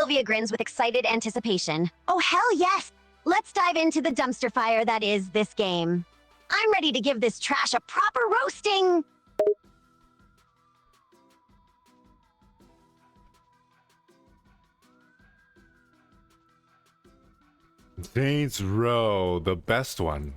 Sylvia grins with excited anticipation. Oh, hell yes! Let's dive into the dumpster fire that is this game. I'm ready to give this trash a proper roasting! Saints Row, the best one.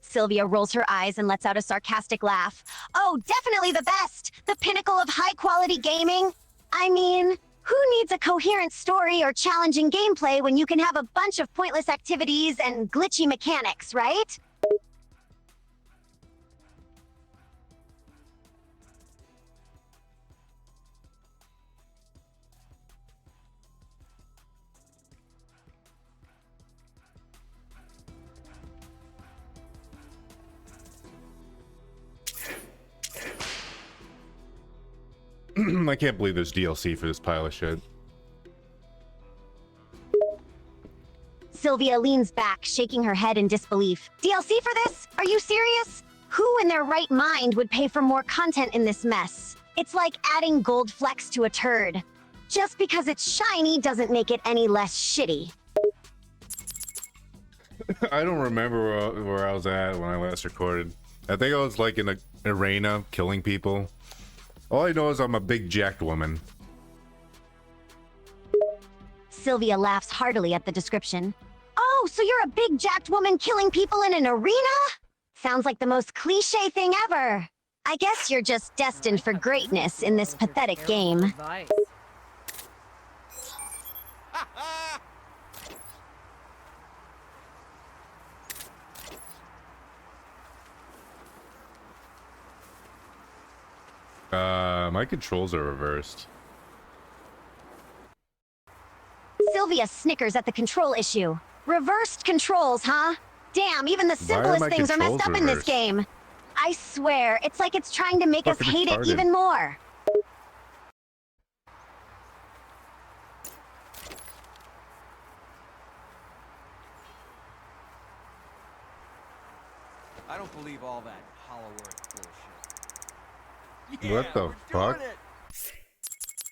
Sylvia rolls her eyes and lets out a sarcastic laugh. Oh, definitely the best! The pinnacle of high-quality gaming! I mean, who needs a coherent story or challenging gameplay when you can have a bunch of pointless activities and glitchy mechanics, right? I can't believe there's DLC for this pile of shit. Sylvia leans back, shaking her head in disbelief. DLC for this? Are you serious? Who in their right mind would pay for more content in this mess? It's like adding gold flecks to a turd. Just because it's shiny doesn't make it any less shitty. I don't remember where I was at when I last recorded. I think I was like in an arena killing people. All I know is I'm a big jacked woman. Sylvia laughs heartily at the description. Oh, so you're a big jacked woman killing people in an arena? Sounds like the most cliche thing ever. I guess you're just destined for greatness in this pathetic game. My controls are reversed. Sylvia snickers at the control issue. Reversed controls, huh? Damn, even the simplest things are messed up in this game. I swear, it's like it's trying to make us hate it even more. I don't believe all that hollow earth bullshit. What the fuck?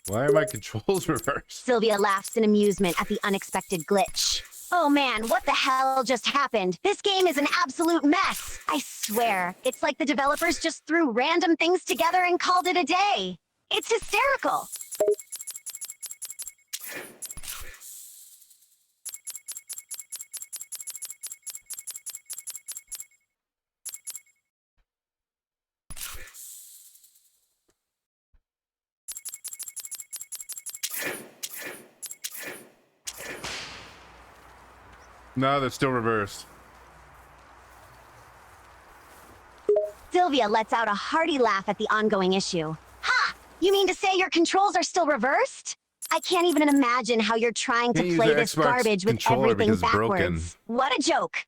Why are my controls reversed? Sylvia laughs in amusement at the unexpected glitch. Oh man, what the hell just happened? This game is an absolute mess. I swear, it's like the developers just threw random things together and called it a day. It's hysterical. No, they're still reversed. Sylvia lets out a hearty laugh at the ongoing issue. Ha! You mean to say your controls are still reversed? I can't even imagine how you're trying to play this garbage with everything backwards. What a joke!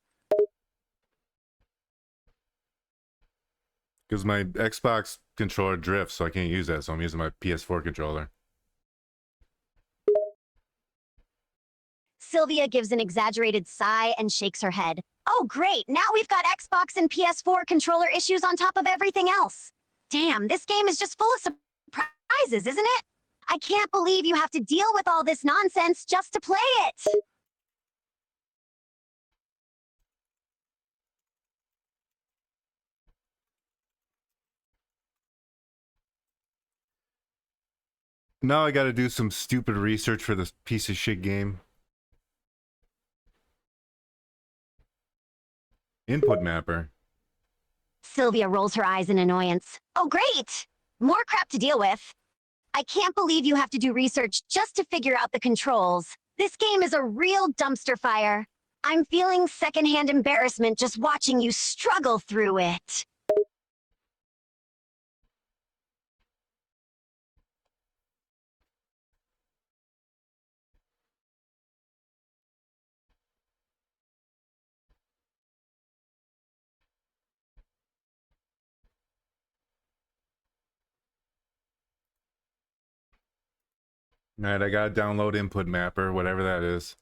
Because my Xbox controller drifts, so I can't use that, so I'm using my PS4 controller. Sylvia gives an exaggerated sigh and shakes her head. Oh great, now we've got Xbox and PS4 controller issues on top of everything else. Damn, this game is just full of surprises, isn't it? I can't believe you have to deal with all this nonsense just to play it. Now I gotta do some stupid research for this piece of shit game. Input mapper. Sylvia rolls her eyes in annoyance. Oh great! More crap to deal with. I can't believe you have to do research just to figure out the controls. This game is a real dumpster fire. I'm feeling secondhand embarrassment just watching you struggle through it. Alright, I gotta download input mapper, whatever that is.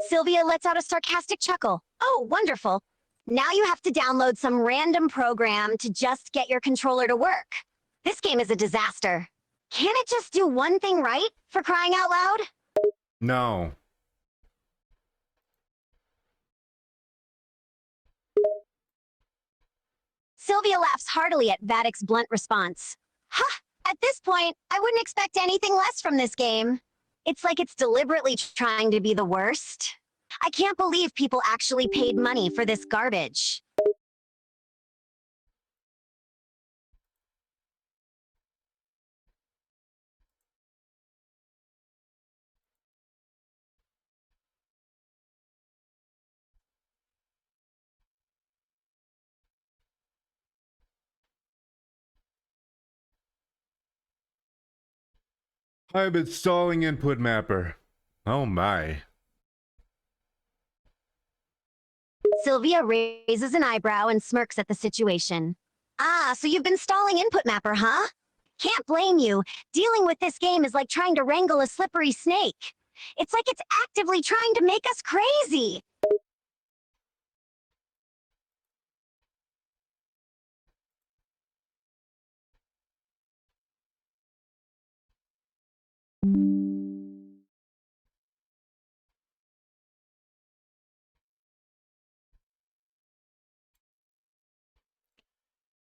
Sylvia lets out a sarcastic chuckle. Oh, wonderful. Now you have to download some random program to just get your controller to work. This game is a disaster. Can't it just do one thing right, for crying out loud? No. Sylvia laughs heartily at Vatic's blunt response. Huh, at this point, I wouldn't expect anything less from this game. It's like it's deliberately trying to be the worst. I can't believe people actually paid money for this garbage. I'm installing input mapper. Oh my. Sylvia raises an eyebrow and smirks at the situation. Ah, so you've been stalling input mapper, huh? Can't blame you. Dealing with this game is like trying to wrangle a slippery snake. It's like it's actively trying to make us crazy.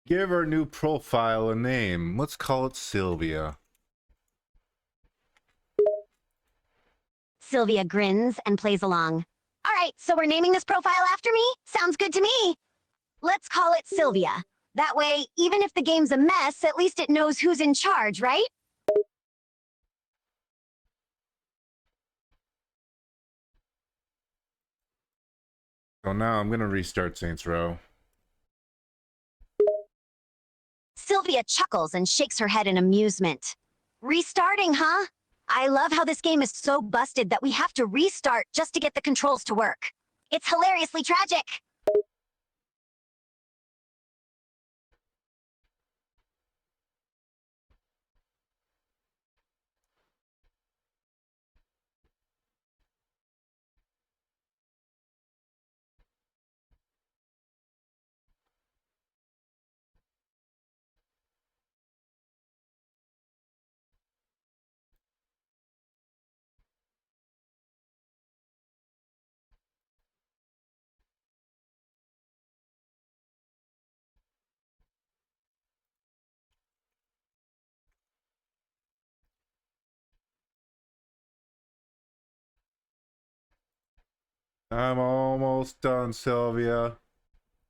Give our new profile a name. Let's call it Sylvia. Sylvia grins and plays along. All right, so we're naming this profile after me? Sounds good to me. Let's call it Sylvia. That way, even if the game's a mess, at least it knows who's in charge, right? So now I'm gonna restart Saints Row. Sylvia chuckles and shakes her head in amusement. Restarting, huh? I love how this game is so busted that we have to restart just to get the controls to work. It's hilariously tragic. I'm almost done, Sylvia.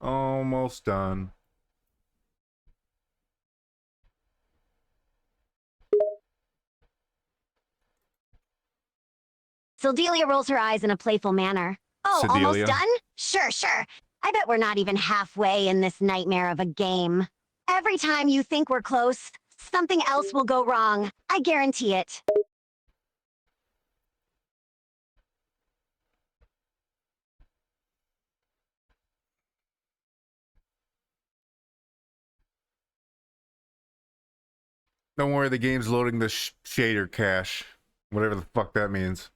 Almost done. Sildelia rolls her eyes in a playful manner. Oh, almost Sedelia. done? Sure, sure. I bet we're not even halfway in this nightmare of a game. Every time you think we're close, something else will go wrong. I guarantee it. Don't worry, the game's loading the shader cache. Whatever the fuck that means.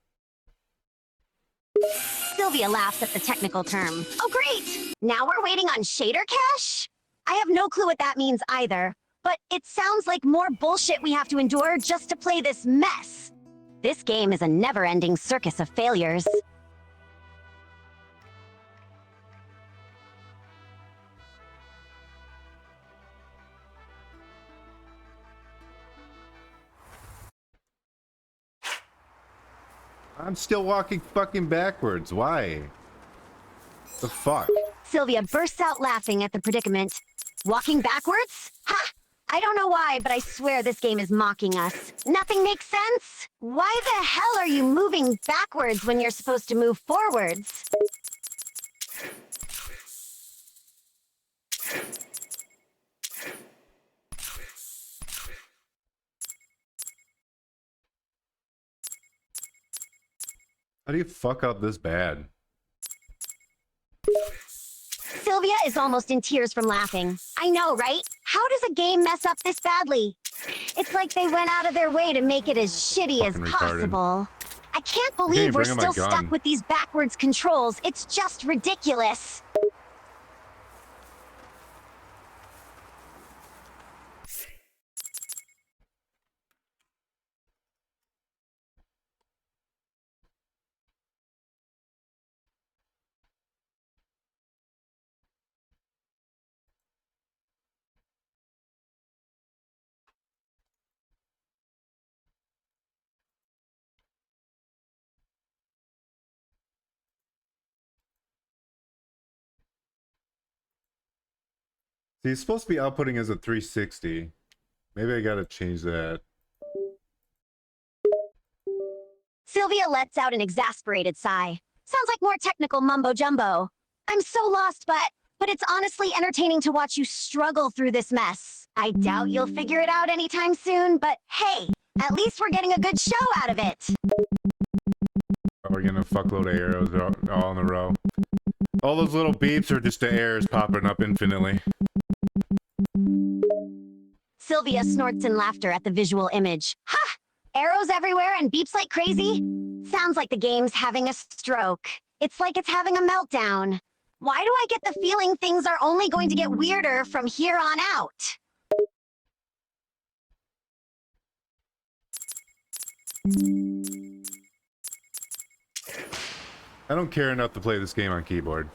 Sylvia laughs at the technical term. Oh, great! Now we're waiting on shader cache? I have no clue what that means either, but it sounds like more bullshit we have to endure just to play this mess. This game is a never-ending circus of failures. I'm still walking fucking backwards. Why? The fuck? Sylvia bursts out laughing at the predicament. Walking backwards? Ha! I don't know why, but I swear this game is mocking us. Nothing makes sense. Why the hell are you moving backwards when you're supposed to move forwards? How do you fuck up this bad? Sylvia is almost in tears from laughing. I know, right? How does a game mess up this badly? It's like they went out of their way to make it as shitty as Fucking retarded. possible. I can't even believe we're bring up my still gun. stuck with these backwards controls. It's just ridiculous. He's supposed to be outputting as a 360. Maybe I gotta change that. Sylvia lets out an exasperated sigh. Sounds like more technical mumbo jumbo. I'm so lost, but it's honestly entertaining to watch you struggle through this mess. I doubt you'll figure it out anytime soon, but hey, at least we're getting a good show out of it. We're getting a fuckload of arrows all in a row. All those little beeps are just the errors popping up infinitely. Sylvia snorts in laughter at the visual image. Ha! Arrows everywhere and beeps like crazy? Sounds like the game's having a stroke. It's like it's having a meltdown. Why do I get the feeling things are only going to get weirder from here on out? I don't care enough to play this game on keyboard.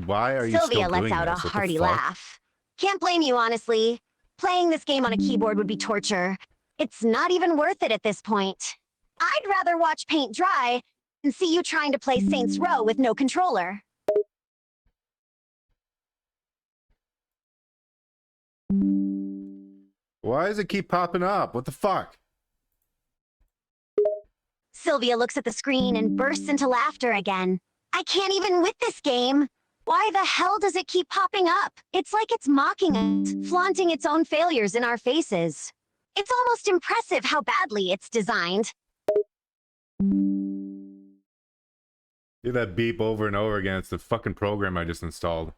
Why are you Sylvia still doing lets out a this? What the hearty fuck? laugh. Can't blame you, honestly. Playing this game on a keyboard would be torture. It's not even worth it at this point. I'd rather watch paint dry and see you trying to play Saints Row with no controller. Why does it keep popping up? What the fuck? Sylvia looks at the screen and bursts into laughter again. I can't even with this game. Why the hell does it keep popping up? It's like it's mocking us, flaunting its own failures in our faces. It's almost impressive how badly it's designed. Do that beep over and over again. It's the fucking program I just installed.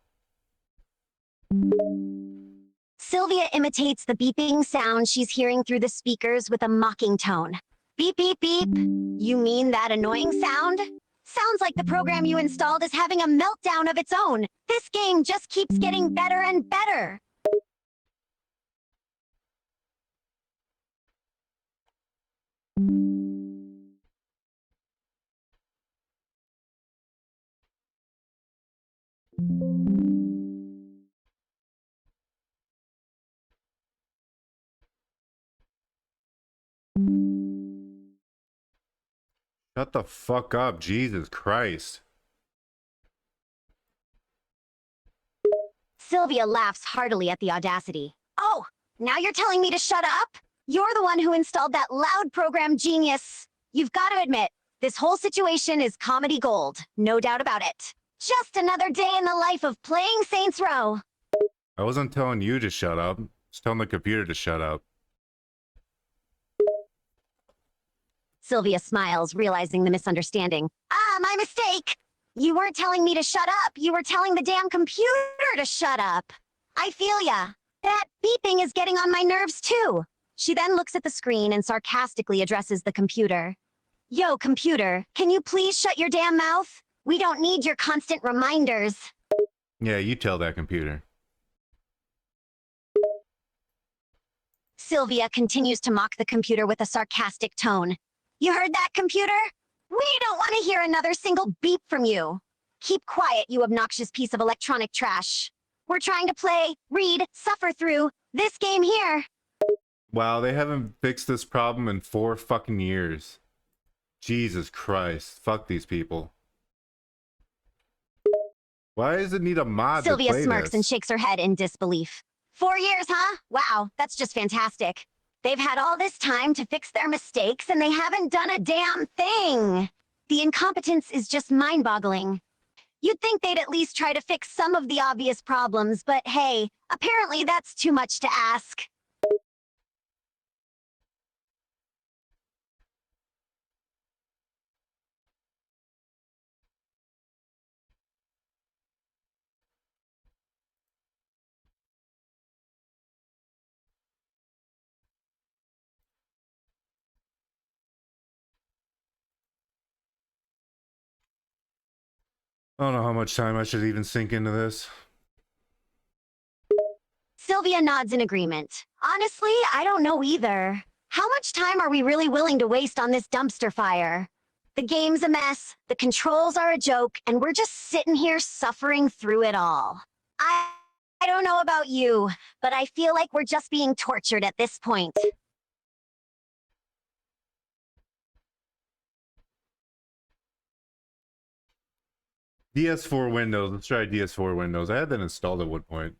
Sylvia imitates the beeping sound she's hearing through the speakers with a mocking tone. Beep, beep, beep. You mean that annoying sound? Sounds like the program you installed is having a meltdown of its own. This game just keeps getting better and better. Shut the fuck up, Jesus Christ. Sylvia laughs heartily at the audacity. Oh, now you're telling me to shut up? You're the one who installed that loud program, genius. You've got to admit, this whole situation is comedy gold. No doubt about it. Just another day in the life of playing Saints Row. I wasn't telling you to shut up. I was telling the computer to shut up. Sylvia smiles, realizing the misunderstanding. Ah, my mistake. You weren't telling me to shut up. You were telling the damn computer to shut up. I feel ya. That beeping is getting on my nerves too. She then looks at the screen and sarcastically addresses the computer. Yo, computer, can you please shut your damn mouth? We don't need your constant reminders. Yeah, you tell that computer. Sylvia continues to mock the computer with a sarcastic tone. You heard that, computer? We don't want to hear another single beep from you. Keep quiet, you obnoxious piece of electronic trash. We're trying to play, read, suffer through this game here. Wow, they haven't fixed this problem in 4 fucking years. Jesus Christ. Fuck these people. Why does it need a mod Sylvia to play smirks this? and shakes her head in disbelief. 4 years, huh? Wow, that's just fantastic. They've had all this time to fix their mistakes and they haven't done a damn thing. The incompetence is just mind-boggling. You'd think they'd at least try to fix some of the obvious problems, but hey, apparently that's too much to ask. I don't know how much time I should even sink into this. Sylvia nods in agreement. Honestly, I don't know either. How much time are we really willing to waste on this dumpster fire? The game's a mess, the controls are a joke, and we're just sitting here suffering through it all. I don't know about you, but I feel like we're just being tortured at this point. DS4 Windows. Let's try DS4 Windows. I had that installed at one point.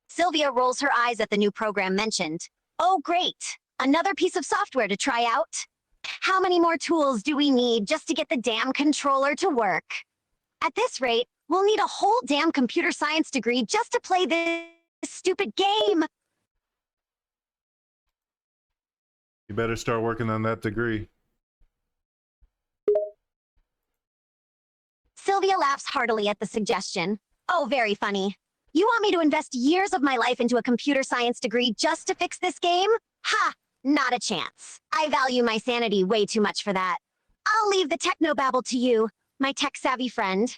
Sylvia rolls her eyes at the new program mentioned. Oh, great. Another piece of software to try out. How many more tools do we need just to get the damn controller to work? At this rate, we'll need a whole damn computer science degree just to play this stupid game. You better start working on that degree. Sylvia laughs heartily at the suggestion. Oh, very funny. You want me to invest years of my life into a computer science degree just to fix this game? Ha! Not a chance. I value my sanity way too much for that. I'll leave the technobabble to you, my tech-savvy friend.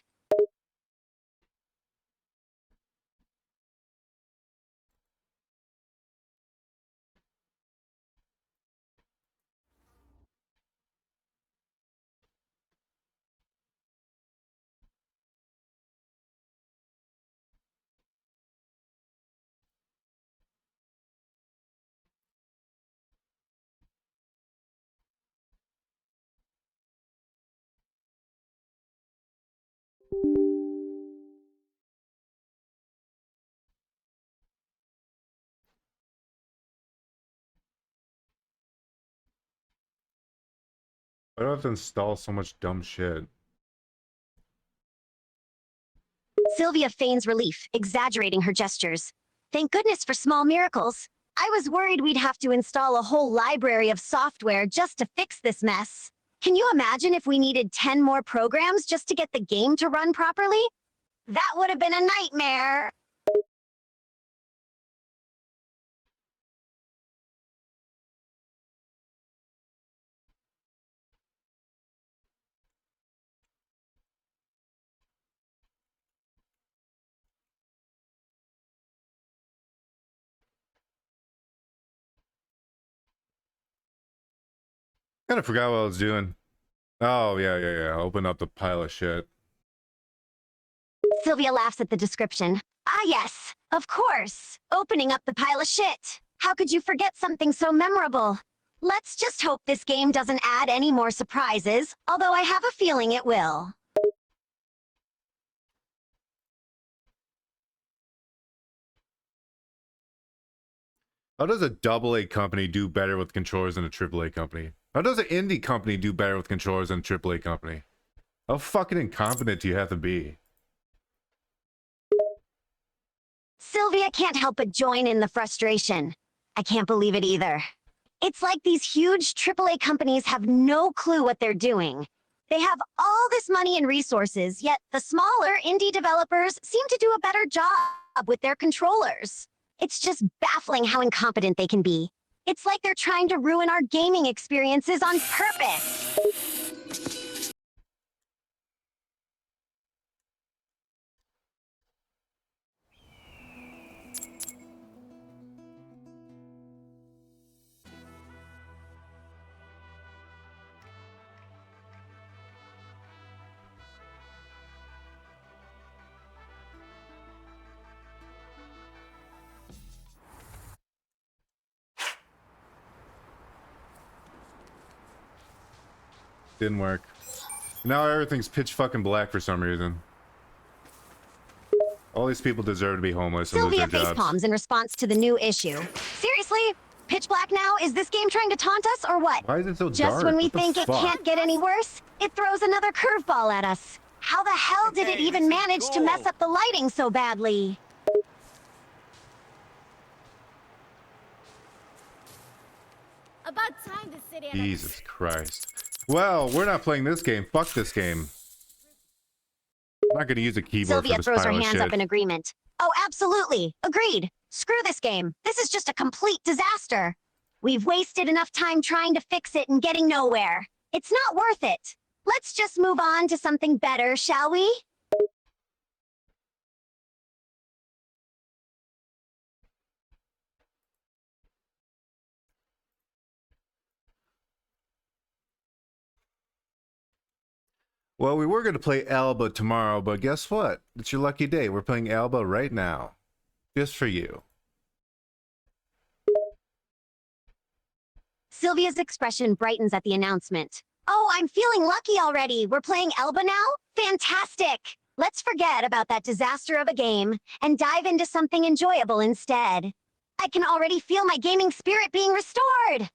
I don't have to install so much dumb shit. Sylvia feigns relief, exaggerating her gestures. Thank goodness for small miracles. I was worried we'd have to install a whole library of software just to fix this mess. Can you imagine if we needed 10 more programs just to get the game to run properly? That would have been a nightmare. Kind of forgot what I was doing. Oh, yeah. Open up the pile of shit. Sylvia laughs at the description. Ah, yes, of course. Opening up the pile of shit. How could you forget something so memorable? Let's just hope this game doesn't add any more surprises, although I have a feeling it will. How does a AA company do better with controllers than a AAA company? How does an indie company do better with controllers than a AAA company? How fucking incompetent do you have to be? Sylvia can't help but join in the frustration. I can't believe it either. It's like these huge AAA companies have no clue what they're doing. They have all this money and resources, yet the smaller indie developers seem to do a better job with their controllers. It's just baffling how incompetent they can be. It's like they're trying to ruin our gaming experiences on purpose. Didn't work. Now everything's pitch fucking black for some reason. All these people deserve to be homeless and lose Sylvia their jobs. facepalms in response to the new issue. Seriously? Pitch black now? Is this game trying to taunt us or what? Why is it so dark? Just when we What the think it fuck? can't get any worse, it throws another curveball at us. How the hell did it Hey, even this is manage to mess gold. up the lighting so badly? About time the city had Jesus Christ. Well, we're not playing this game. Fuck this game. I'm not gonna use a keyboard Sylvia for this throws her pile of hands shit. up in agreement. Oh, absolutely. Agreed. Screw this game. This is just a complete disaster. We've wasted enough time trying to fix it and getting nowhere. It's not worth it. Let's just move on to something better, shall we? Well, we were gonna play Alba tomorrow, but guess what? It's your lucky day. We're playing Alba right now. Just for you. Sylvia's expression brightens at the announcement. Oh, I'm feeling lucky already. We're playing Alba now? Fantastic! Let's forget about that disaster of a game and dive into something enjoyable instead. I can already feel my gaming spirit being restored!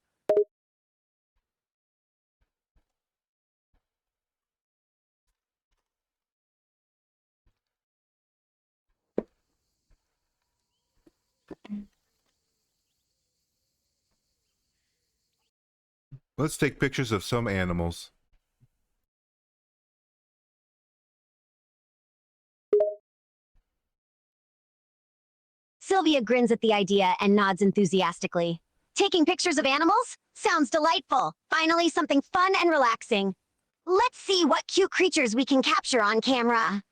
Let's take pictures of some animals. Sylvia grins at the idea and nods enthusiastically. Taking pictures of animals? Sounds delightful. Finally, something fun and relaxing. Let's see what cute creatures we can capture on camera.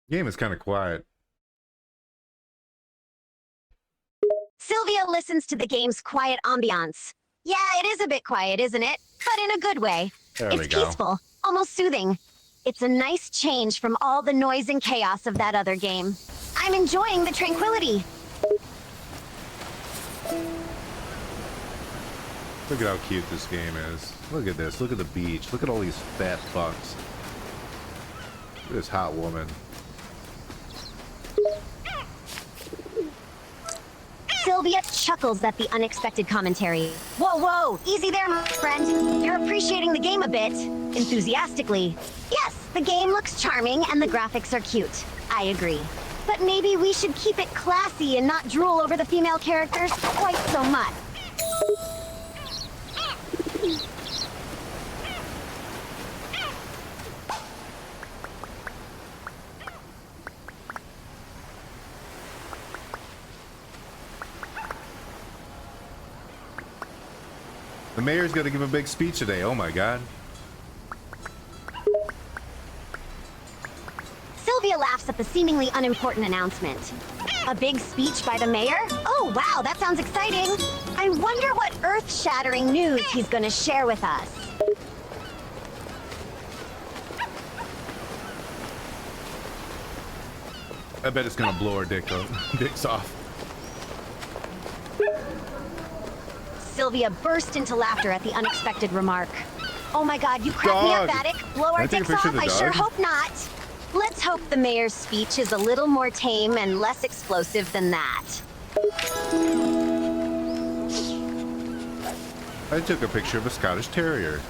Game is kind of quiet. Sylvia listens to the game's quiet ambiance. Yeah, it is a bit quiet, isn't it? But in a good way. There we It's go. peaceful, almost soothing. It's a nice change from all the noise and chaos of that other game. I'm enjoying the tranquility. Look at how cute this game is. Look at this. Look at the beach. Look at all these fat fucks. Look at this hot woman. Sylvia chuckles at the unexpected commentary. Whoa, whoa, easy there, my friend. You're appreciating the game a bit. Enthusiastically. Yes, the game looks charming and the graphics are cute. I agree. But maybe we should keep it classy and not drool over the female characters quite so much. The mayor's got to give a big speech today. Oh my god. Sylvia laughs at the seemingly unimportant announcement. A big speech by the mayor? Oh, wow, that sounds exciting. I wonder what earth-shattering news he's gonna share with us. I bet it's gonna blow our dicks off. Sylvia burst into laughter at the unexpected remark. Oh my god, you cracked me up, Dog. Vattic. Blow our Can I take a dicks picture off? of the I sure dog? hope not. Let's hope the mayor's speech is a little more tame and less explosive than that. I took a picture of a Scottish Terrier.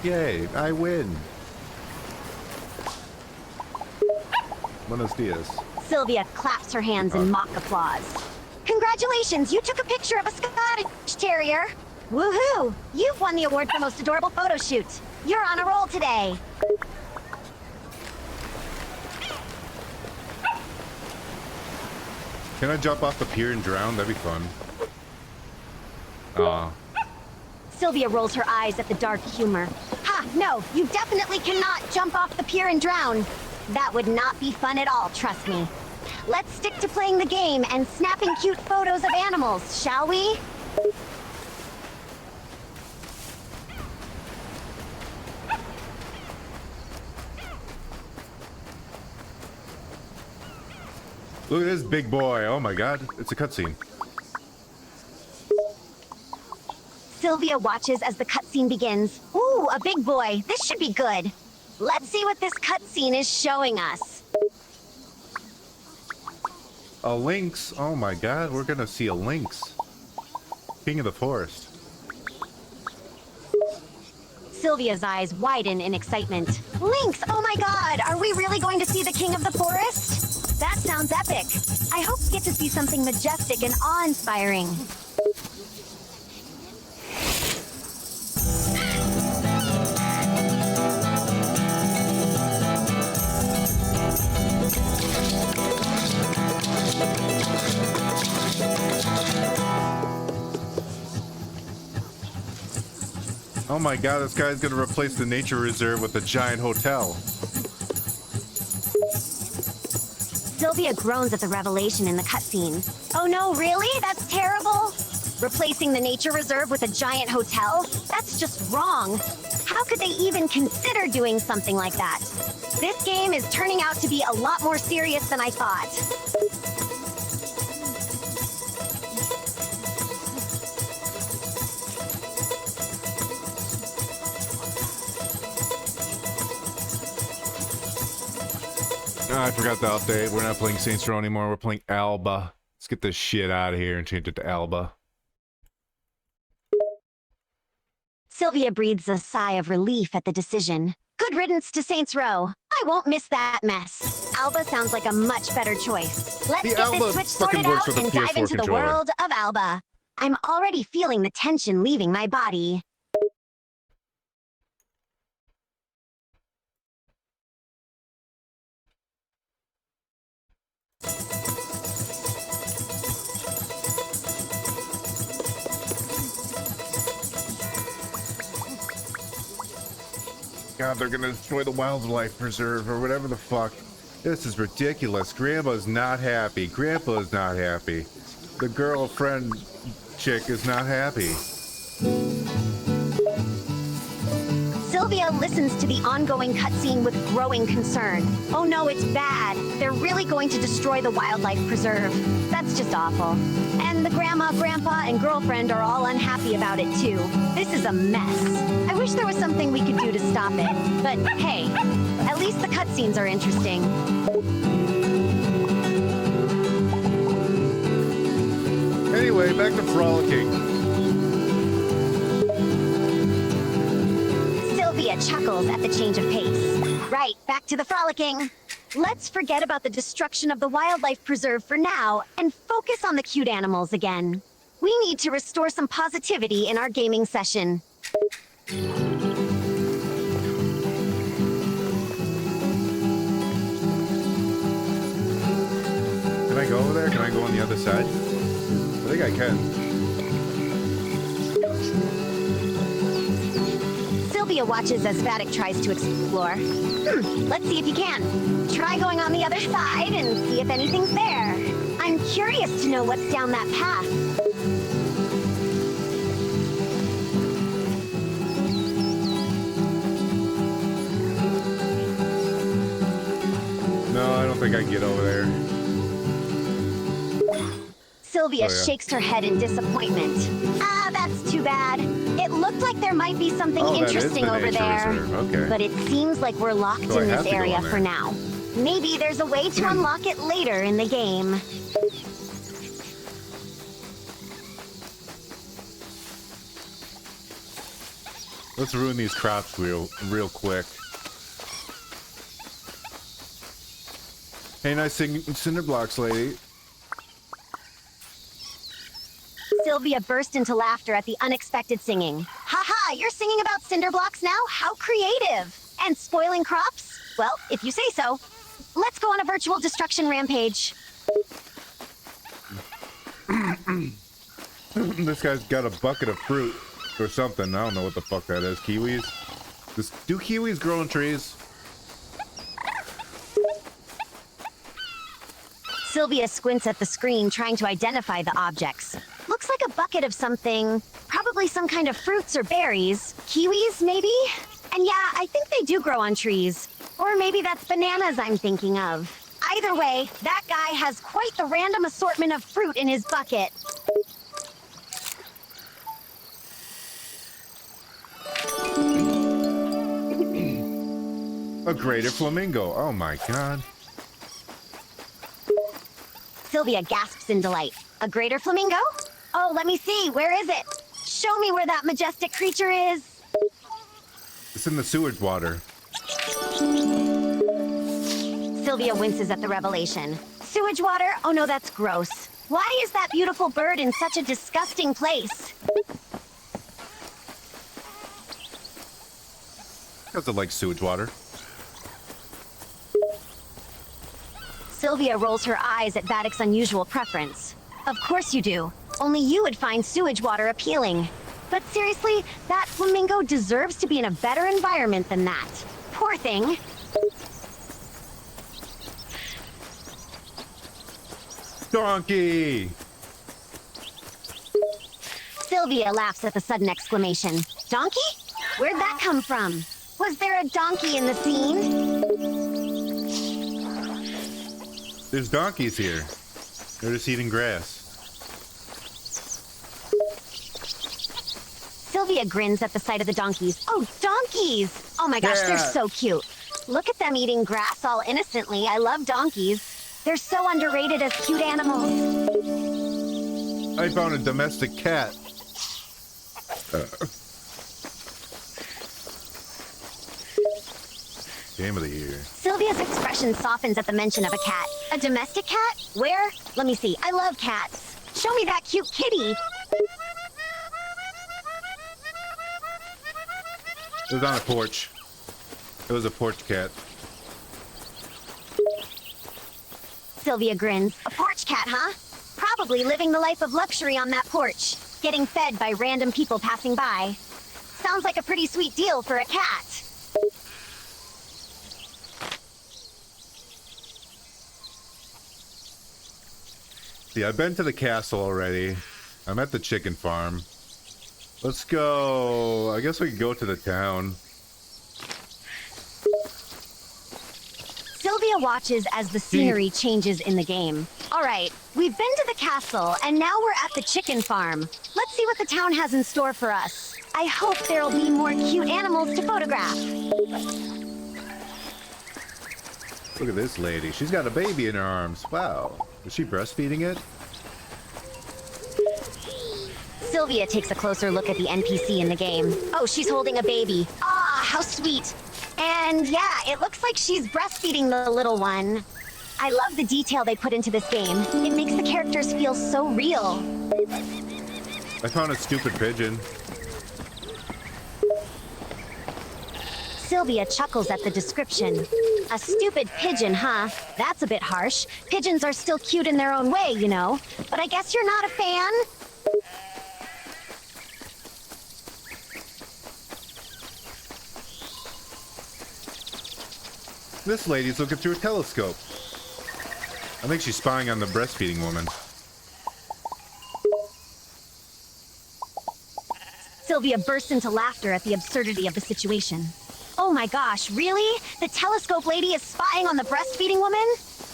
Yay, I win. Buenos dias. Sylvia claps her hands in mock applause. Congratulations, you took a picture of a Scottish Terrier. Woohoo! You've won the award for most adorable photo shoot. You're on a roll today. Can I jump off the pier and drown? That'd be fun. Aw. Sylvia rolls her eyes at the dark humor. Ha, no, you definitely cannot jump off the pier and drown. That would not be fun at all, trust me. Let's stick to playing the game and snapping cute photos of animals, shall we? Look at this big boy. Oh my god. It's a cutscene. Sylvia watches as the cutscene begins. Ooh, a big boy. This should be good. Let's see what this cutscene is showing us. A lynx. Oh my god. We're gonna see a lynx. King of the forest. Sylvia's eyes widen in excitement. Lynx! Oh my god! Are we really going to see the king of the forest? That sounds epic. I hope we get to see something majestic and awe-inspiring. Oh my god, this guy's gonna replace the nature reserve with a giant hotel. Sylvia groans at the revelation in the cutscene. Oh no, really? That's terrible? Replacing the nature reserve with a giant hotel? That's just wrong. How could they even consider doing something like that? This game is turning out to be a lot more serious than I thought. Oh, I forgot the update. We're not playing Saints Row anymore. We're playing Alba. Let's get this shit out of here and change it to Alba. Sylvia breathes a sigh of relief at the decision. Good riddance to Saints Row. I won't miss that mess. Alba sounds like a much better choice. Let's get Alba this Switch fucking sorted works out with a and dive PS4 into the controller. world of Alba. I'm already feeling the tension leaving my body. God, they're gonna destroy the wildlife preserve or whatever the fuck. This is ridiculous. Grandpa's not happy. Grandpa's not happy. The girlfriend chick is not happy. Sylvia listens to the ongoing cutscene with growing concern. Oh no, it's bad. They're really going to destroy the wildlife preserve. That's just awful. And the grandma, grandpa, and girlfriend are all unhappy about it too. This is a mess. I wish there was something we could do to stop it. But hey, at least the cutscenes are interesting. Anyway, back to frolicking. Sylvia chuckles at the change of pace. Right, back to the frolicking. Let's forget about the destruction of the wildlife preserve for now and focus on the cute animals again. We need to restore some positivity in our gaming session. Can I go over there? Can I go on the other side? I think I can. Sylvia watches as Vattic tries to explore. Let's see if you can. Try going on the other side and see if anything's there. I'm curious to know what's down that path. No, I don't think I can get over there. Sylvia Oh, yeah. shakes her head in disappointment. Ah, that's too bad. It looked like there might be something Oh, that is interesting the over nature there. reserve. Okay. But it seems like we're locked So I in have this to go area in there. for now. Maybe there's a way to unlock it later in the game. Let's ruin these crops real quick. Hey, nice cinder blocks, lady. Sylvia burst into laughter at the unexpected singing. Haha, you're singing about cinder blocks now? How creative! And spoiling crops? Well, if you say so. Let's go on a virtual destruction rampage. This guy's got a bucket of fruit or something. I don't know what the fuck that is. Kiwis? Do kiwis grow on trees? Sylvia squints at the screen, trying to identify the objects. Looks like a bucket of something. Probably some kind of fruits or berries. Kiwis, maybe? And yeah, I think they do grow on trees. Or maybe that's bananas I'm thinking of. Either way, that guy has quite the random assortment of fruit in his bucket. A greater flamingo. Oh my god. Sylvia gasps in delight. A greater flamingo? Oh, let me see. Where is it? Show me where that majestic creature is. It's in the sewage water. Sylvia winces at the revelation. Sewage water? Oh no, that's gross. Why is that beautiful bird in such a disgusting place? Because it likes sewage water. Sylvia rolls her eyes at Vattic's unusual preference. Of course you do. Only you would find sewage water appealing. But seriously, that flamingo deserves to be in a better environment than that. Poor thing. Donkey! Sylvia laughs at the sudden exclamation. Donkey? Where'd that come from? Was there a donkey in the scene? There's donkeys here. They're just eating grass. Sylvia grins at the sight of the donkeys. Oh, donkeys! Oh my gosh, they're so cute. Look at them eating grass all innocently. I love donkeys. They're so underrated as cute animals. I found a domestic cat. Game of the year. Sylvia's expression softens at the mention of a cat. A domestic cat? Where? Let me see. I love cats. Show me that cute kitty. It was on a porch. It was a porch cat. Sylvia grins. A porch cat, huh? Probably living the life of luxury on that porch. Getting fed by random people passing by. Sounds like a pretty sweet deal for a cat. See, I've been to the castle already. I'm at the chicken farm. Let's go. I guess we can go to the town. Sylvia watches as the scenery changes in the game. All right, we've been to the castle, and now we're at the chicken farm. Let's see what the town has in store for us. I hope there'll be more cute animals to photograph. Look at this lady. She's got a baby in her arms. Wow. Is she breastfeeding it? Sylvia takes a closer look at the NPC in the game. Oh, she's holding a baby. Ah, how sweet. And yeah, it looks like she's breastfeeding the little one. I love the detail they put into this game. It makes the characters feel so real. I found a stupid pigeon. Sylvia chuckles at the description. A stupid pigeon, huh? That's a bit harsh. Pigeons are still cute in their own way, you know. But I guess you're not a fan? This lady's looking through a telescope. I think she's spying on the breastfeeding woman. Sylvia bursts into laughter at the absurdity of the situation. Oh my gosh, really? The telescope lady is spying on the breastfeeding woman?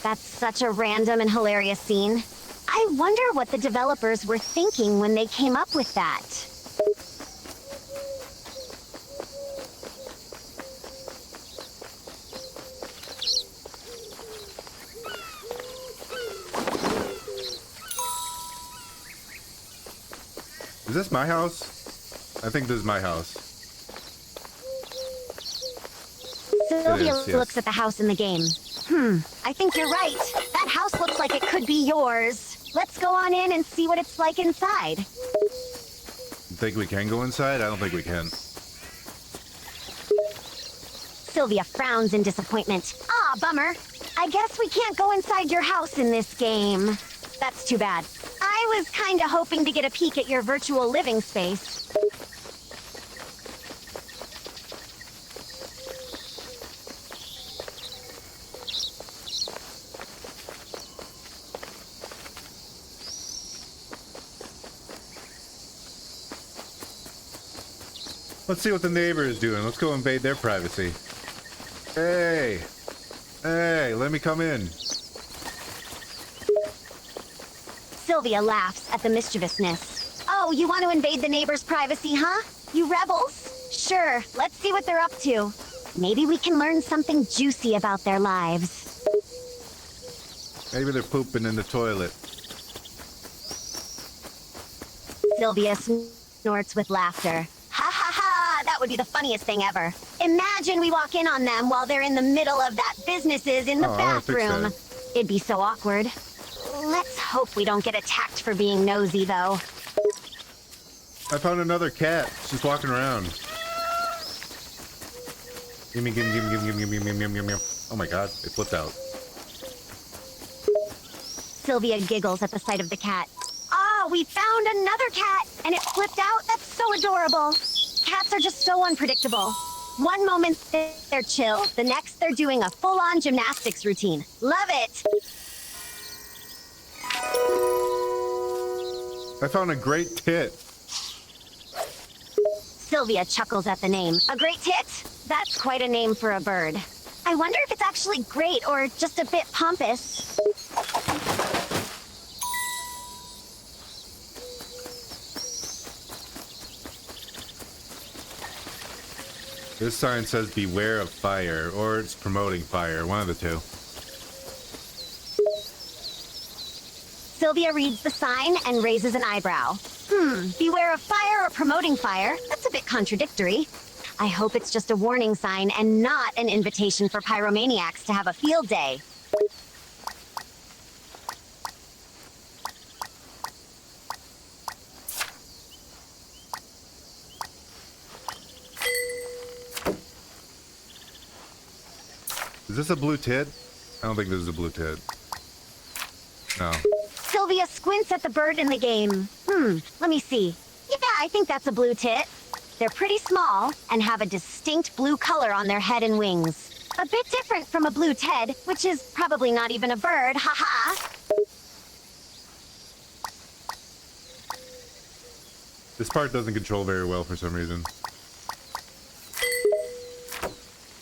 That's such a random and hilarious scene. I wonder what the developers were thinking when they came up with that. Is this my house? I think this is my house. Sylvia yes. looks at the house in the game. I think you're right. That house looks like it could be yours. Let's go on in and see what it's like inside. You think we can go inside? I don't think we can. Sylvia frowns in disappointment. Ah, bummer. I guess we can't go inside your house in this game. That's too bad. I was kinda hoping to get a peek at your virtual living space. Let's see what the neighbor is doing. Let's go invade their privacy. Hey! Hey, let me come in. Sylvia laughs at the mischievousness. Oh, you want to invade the neighbor's privacy, huh? You rebels? Sure, let's see what they're up to. Maybe we can learn something juicy about their lives. Maybe they're pooping in the toilet. Sylvia snorts with laughter. Ha ha ha! That would be the funniest thing ever. Imagine we walk in on them while they're in the middle of that businesses in the bathroom. It'd be so awkward. Let's hope we don't get attacked for being nosy, though. I found another cat. She's walking around. Gimme, gimme, gimme, gimme, gimme, gimme, gimme, gimme, gimme. Oh my god, it flipped out. Sylvia giggles at the sight of the cat. Ah, we found another cat, and it flipped out? That's so adorable. Cats are just so unpredictable. One moment they're chill, the next they're doing a full-on gymnastics routine. Love it! I found a great tit. Sylvia chuckles at the name. A great tit? That's quite a name for a bird. I wonder if it's actually great or just a bit pompous. This sign says beware of fire, or it's promoting fire, one of the two. Sylvia reads the sign and raises an eyebrow. Beware of fire or promoting fire? That's a bit contradictory. I hope it's just a warning sign and not an invitation for pyromaniacs to have a field day. Is this a blue tit? I don't think this is a blue tit. No. Sylvia squints at the bird in the game. Let me see. Yeah, I think that's a blue tit. They're pretty small and have a distinct blue color on their head and wings. A bit different from a blue ted, which is probably not even a bird, haha. This part doesn't control very well for some reason.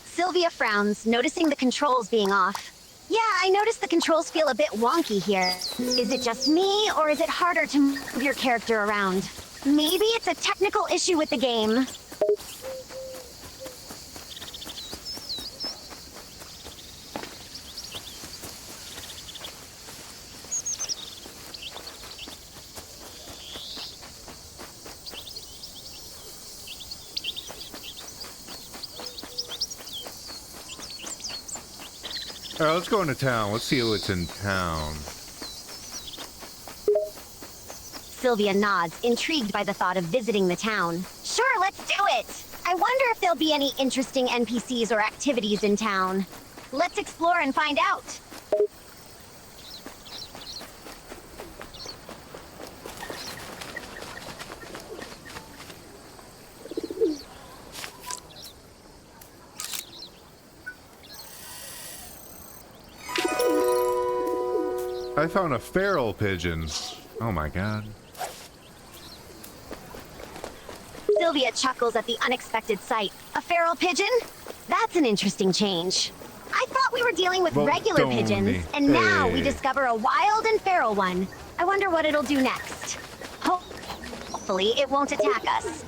Sylvia frowns, noticing the controls being off. Yeah, I noticed the controls feel a bit wonky here. Is it just me, or is it harder to move your character around? Maybe it's a technical issue with the game. Alright, let's go into town. Let's see what's in town. Sylvia nods, intrigued by the thought of visiting the town. Sure, let's do it! I wonder if there'll be any interesting NPCs or activities in town. Let's explore and find out. I found a feral pigeon. Oh my god. Sylvia chuckles at the unexpected sight. A feral pigeon? That's an interesting change. I thought we were dealing with regular pigeons, and now we discover a wild and feral one. I wonder what it'll do next. Hopefully, it won't attack us.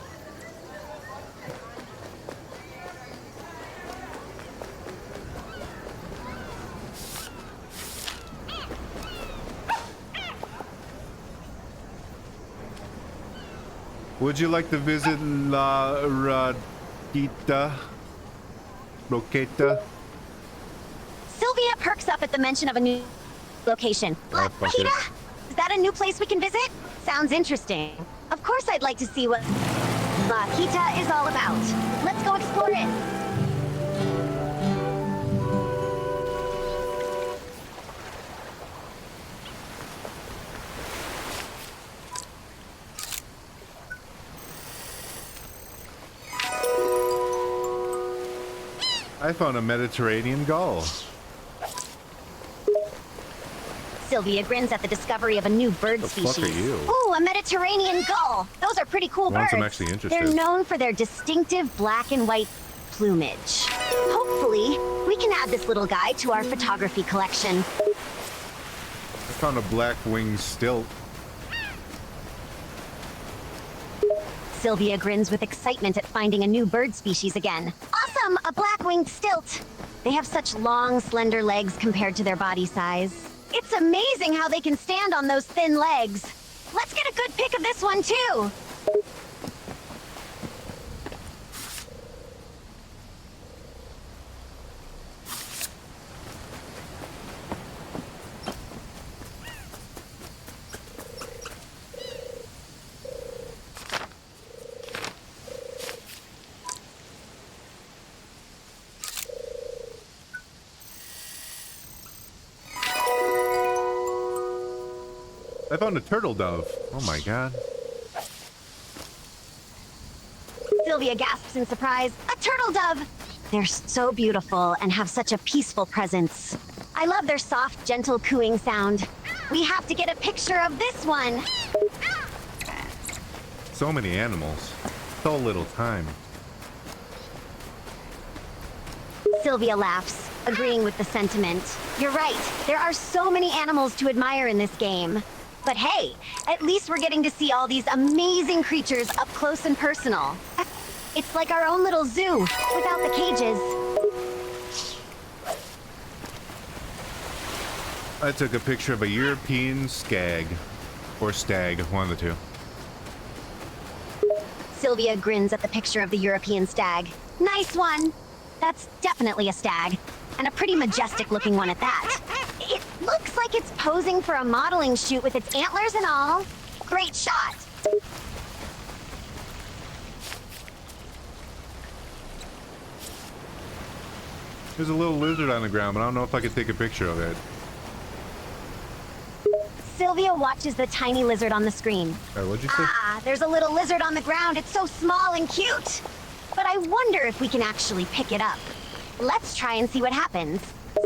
Would you like to visit La Radita? Roqueta? Sylvia perks up at the mention of a new location. La fuck it. Quita? Is that a new place we can visit? Sounds interesting. Of course I'd like to see what La Quita is all about. Let's go explore it. I found a Mediterranean gull. Sylvia grins at the discovery of a new bird The species. fuck are you? Ooh, a Mediterranean gull. Those are pretty cool Once birds. I'm actually interested. They're known for their distinctive black and white plumage. Hopefully, we can add this little guy to our photography collection. I found a black-winged stilt. Sylvia grins with excitement at finding a new bird species again. Awesome! A black-winged stilt! They have such long, slender legs compared to their body size. It's amazing how they can stand on those thin legs. Let's get a good pic of this one, too! I found a turtle dove. Oh my god. Sylvia gasps in surprise. A turtle dove! They're so beautiful and have such a peaceful presence. I love their soft, gentle cooing sound. We have to get a picture of this one. So many animals. So little time. Sylvia laughs. Agreeing with the sentiment. You're right, there are so many animals to admire in this game. But hey, at least we're getting to see all these amazing creatures up close and personal. It's like our own little zoo, without the cages. I took a picture of a European skag. Or stag, one of the two. Sylvia grins at the picture of the European stag. Nice one! That's definitely a stag. And a pretty majestic looking one at that. It looks like it's posing for a modeling shoot with its antlers and all. Great shot! There's a little lizard on the ground, but I don't know if I could take a picture of it. Sylvia watches the tiny lizard on the screen. What'd you say? Ah, there's a little lizard on the ground. It's so small and cute. But I wonder if we can actually pick it up. Let's try and see what happens.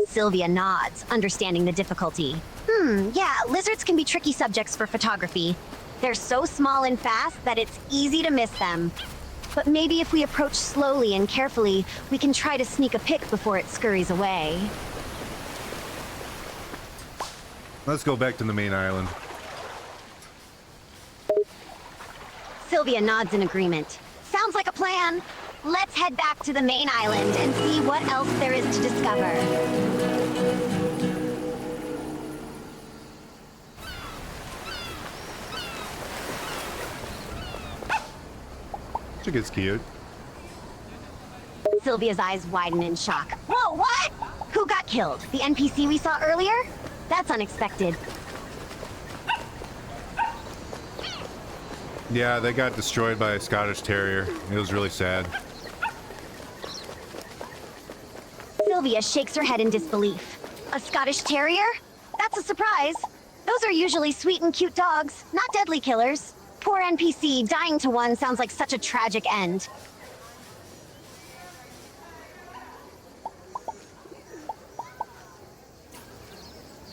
Sylvia nods, understanding the difficulty. Yeah, lizards can be tricky subjects for photography. They're so small and fast that it's easy to miss them. But maybe if we approach slowly and carefully, we can try to sneak a pic before it scurries away. Let's go back to the main island. Sylvia nods in agreement. Sounds like a plan. Let's head back to the main island and see what else there is to discover. Chick is cute. Sylvia's eyes widen in shock. Whoa, what? Who got killed? The NPC we saw earlier? That's unexpected. Yeah, they got destroyed by a Scottish Terrier. It was really sad. Sylvia shakes her head in disbelief. A Scottish Terrier? That's a surprise. Those are usually sweet and cute dogs, not deadly killers. Poor NPC dying to one sounds like such a tragic end.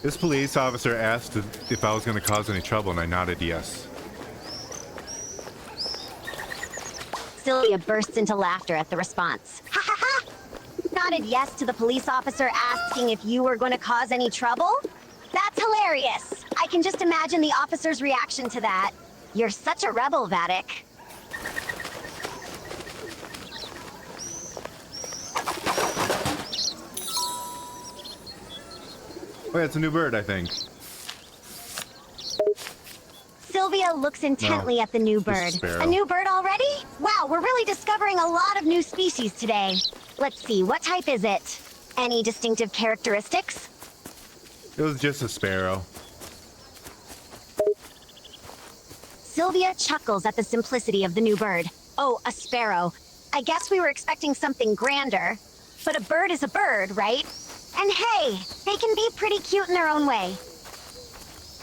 This police officer asked if I was going to cause any trouble, and I nodded yes. Sylvia bursts into laughter at the response. Ha ha ha! Nodded yes to the police officer asking if you were going to cause any trouble? That's hilarious! I can just imagine the officer's reaction to that. You're such a rebel, Vattic. Oh yeah, it's a new bird, I think. Sylvia looks intently at the new just a bird. sparrow. A new bird already? Wow, we're really discovering a lot of new species today. Let's see, what type is it? Any distinctive characteristics? It was just a sparrow. Sylvia chuckles at the simplicity of the new bird. Oh, a sparrow. I guess we were expecting something grander. But a bird is a bird, right? And hey, they can be pretty cute in their own way.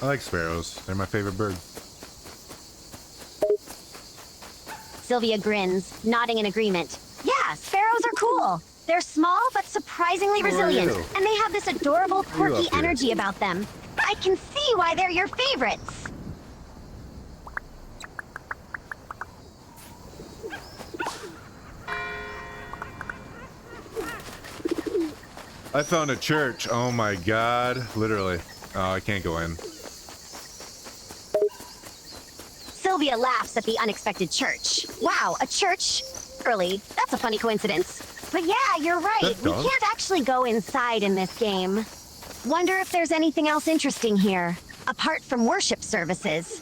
I like sparrows. They're my favorite bird. Sylvia grins, nodding in agreement. Yeah, sparrows are cool. They're small but surprisingly Who are resilient, you? and they have this adorable, quirky up here? energy about them. I can see why they're your favorites. I found a church. Oh my god. Literally. Oh, I can't go in. Sylvia laughs at the unexpected church. Wow, a church? Early. That's a funny coincidence. But yeah, you're right. That We dog? can't actually go inside in this game. Wonder if there's anything else interesting here, apart from worship services.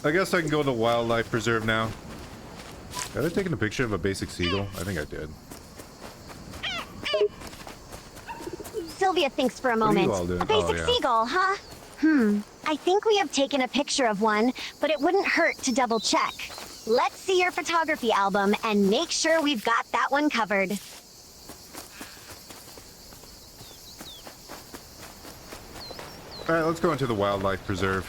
I guess I can go to the wildlife preserve now. Have I taken a picture of a basic seagull? I think I did. Sylvia thinks for a What are you moment. all doing? A basic Oh, yeah. seagull, huh? I think we have taken a picture of one, but it wouldn't hurt to double check. Let's see your photography album and make sure we've got that one covered. Alright, let's go into the wildlife preserve.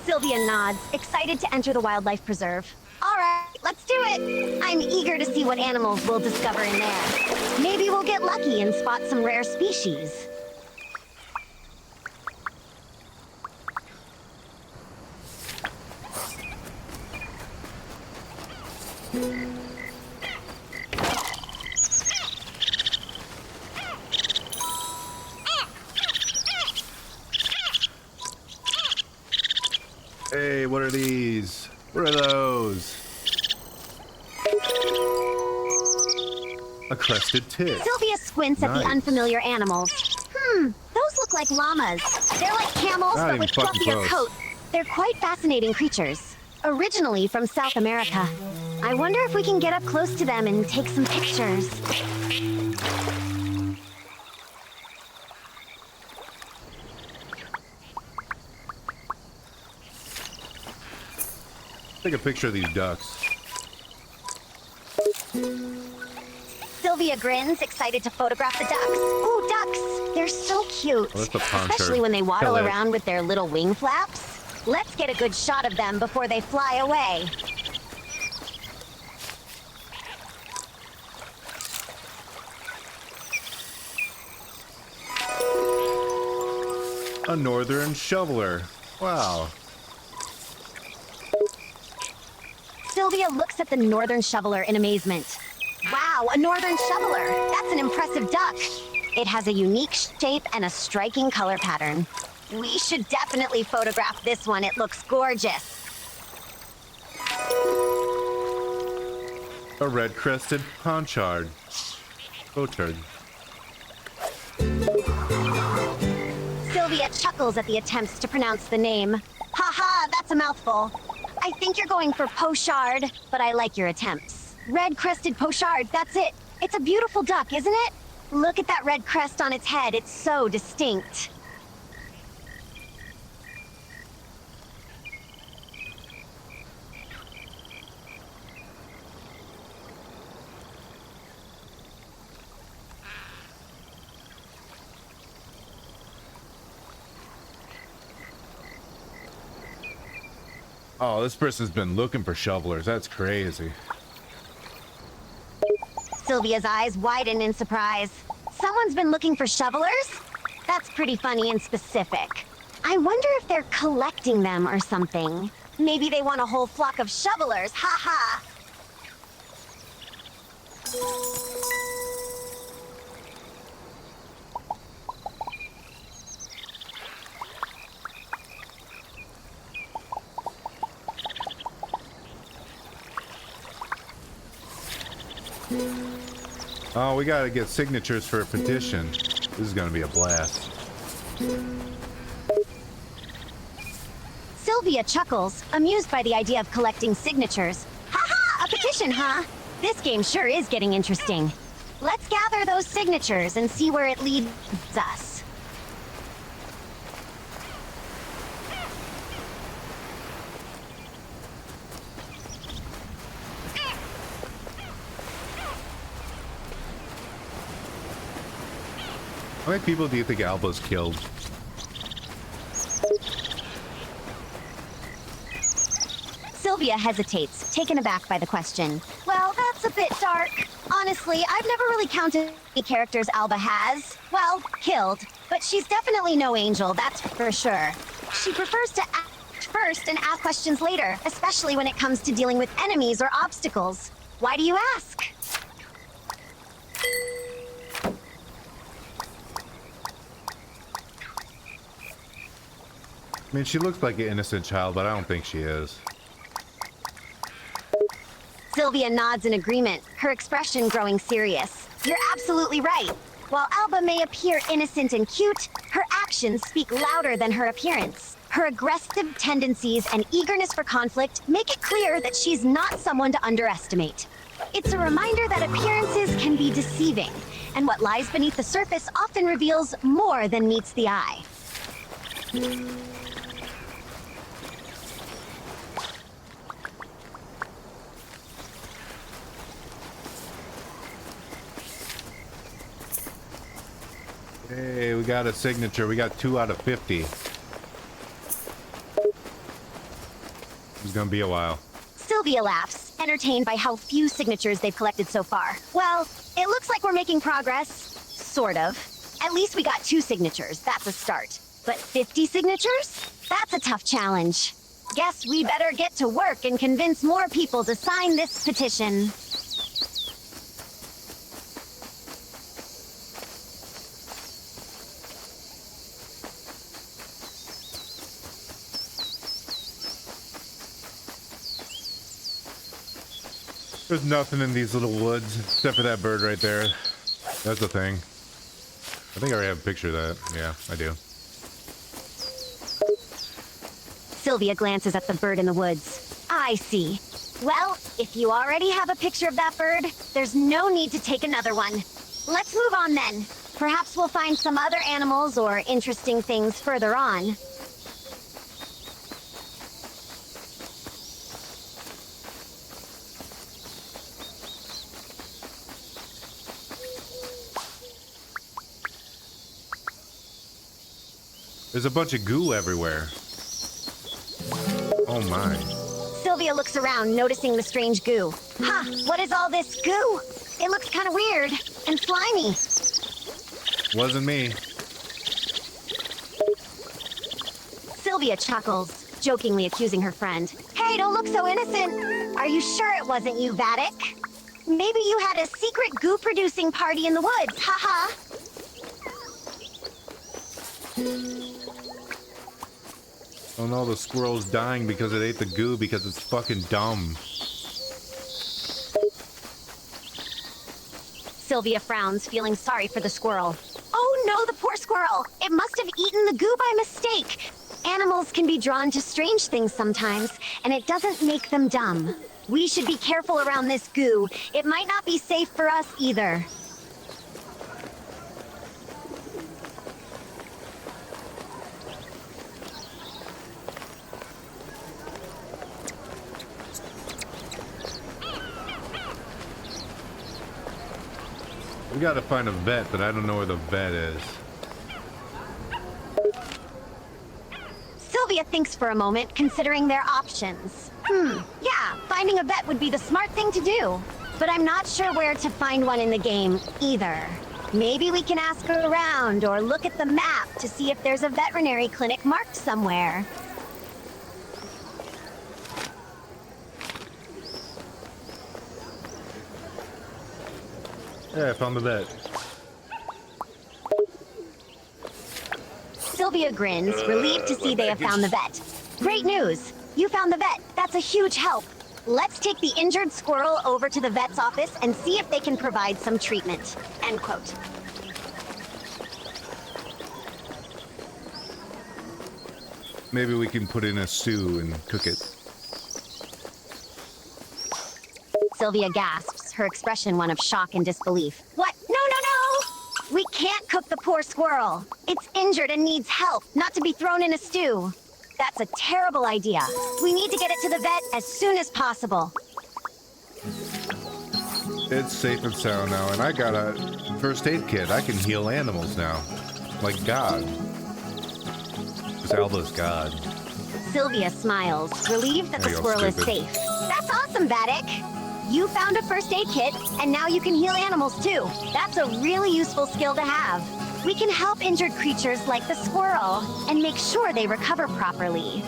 Sylvia nods, excited to enter the wildlife preserve. All right, let's let's do it! I'm eager to see what animals we'll discover in there. Maybe we'll get lucky and spot some rare species. Hey, what are these? What are those? A crested tit. Sylvia squints at the Nice. unfamiliar animals. Those look like llamas. They're like camels, Not but even with fucking fluffier close. coats. They're quite fascinating creatures. Originally from South America. I wonder if we can get up close to them and take some pictures. Take a picture of these ducks. Sylvia grins, excited to photograph the ducks. Ooh, ducks! They're so cute. Oh, that's the poncho. Especially when they waddle Kill it. around with their little wing flaps. Let's get a good shot of them before they fly away. A northern shoveler. Wow. Sylvia looks at the northern shoveler in amazement. Wow, a northern shoveler! That's an impressive duck. It has a unique shape and a striking color pattern. We should definitely photograph this one. It looks gorgeous. A red-crested ponchard. Pochard. Sylvia chuckles at the attempts to pronounce the name. Haha, that's a mouthful. I think you're going for pochard, but I like your attempts. Red-crested pochard, that's it. It's a beautiful duck, isn't it? Look at that red crest on its head. It's so distinct. Oh, this person's been looking for shovelers. That's crazy. Sylvia's eyes widen in surprise. Someone's been looking for shovelers? That's pretty funny and specific. I wonder if they're collecting them or something. Maybe they want a whole flock of shovelers, ha-ha! Oh, we gotta get signatures for a petition. This is gonna be a blast. Sylvia chuckles, amused by the idea of collecting signatures. Ha-ha! A petition, huh? This game sure is getting interesting. Let's gather those signatures and see where it leads us. How many people do you think Alba's killed? Sylvia hesitates, taken aback by the question. Well, that's a bit dark. Honestly, I've never really counted any characters Alba has, well, killed. But she's definitely no angel, that's for sure. She prefers to act first and ask questions later, especially when it comes to dealing with enemies or obstacles. Why do you ask? I mean, she looks like an innocent child, but I don't think she is. Sylvia nods in agreement, her expression growing serious. You're absolutely right. While Alba may appear innocent and cute, her actions speak louder than her appearance. Her aggressive tendencies and eagerness for conflict make it clear that she's not someone to underestimate. It's a reminder that appearances can be deceiving, and what lies beneath the surface often reveals more than meets the eye. Hey, we got a signature. We got 2 out of 50. It's gonna be a while. Sylvia laughs, entertained by how few signatures they've collected so far. Well, it looks like we're making progress. Sort of. At least we got 2 signatures. That's a start. But 50 signatures? That's a tough challenge. Guess we better get to work and convince more people to sign this petition. There's nothing in these little woods except for that bird right there. That's the thing. I think I already have a picture of that. Yeah, I do. Sylvia glances at the bird in the woods. I see. Well, if you already have a picture of that bird, there's no need to take another one. Let's move on then. Perhaps we'll find some other animals or interesting things further on. There's a bunch of goo everywhere. Oh my. Sylvia looks around, noticing the strange goo. Huh, what is all this goo? It looks kind of weird and slimy. Wasn't me. Sylvia chuckles, jokingly accusing her friend. Hey, don't look so innocent. Are you sure it wasn't you, Vattic? Maybe you had a secret goo-producing party in the woods, haha. Oh no, the squirrel's dying because it ate the goo because it's fucking dumb. Sylvia frowns, feeling sorry for the squirrel. Oh no, the poor squirrel! It must have eaten the goo by mistake! Animals can be drawn to strange things sometimes, and it doesn't make them dumb. We should be careful around this goo. It might not be safe for us either. We gotta find a vet, but I don't know where the vet is. Sylvia thinks for a moment, considering their options. Yeah, finding a vet would be the smart thing to do. But I'm not sure where to find one in the game, either. Maybe we can ask around or look at the map to see if there's a veterinary clinic marked somewhere. Yeah, I found the vet. Sylvia grins, relieved to see they have found the vet. Great news! You found the vet. That's a huge help. Let's take the injured squirrel over to the vet's office and see if they can provide some treatment. End quote. Maybe we can put it in a stew and cook it. Sylvia gasps, her expression one of shock and disbelief. What? No, no, no! We can't cook the poor squirrel. It's injured and needs help, not to be thrown in a stew. That's a terrible idea. We need to get it to the vet as soon as possible. It's safe and sound now, and I got a first aid kit. I can heal animals now. Like God. Because Alba's God. Sylvia smiles, relieved that the There you go, squirrel is stupid. safe. That's awesome, Vattic! You found a first aid kit, and now you can heal animals too. That's a really useful skill to have. We can help injured creatures like the squirrel, and make sure they recover properly.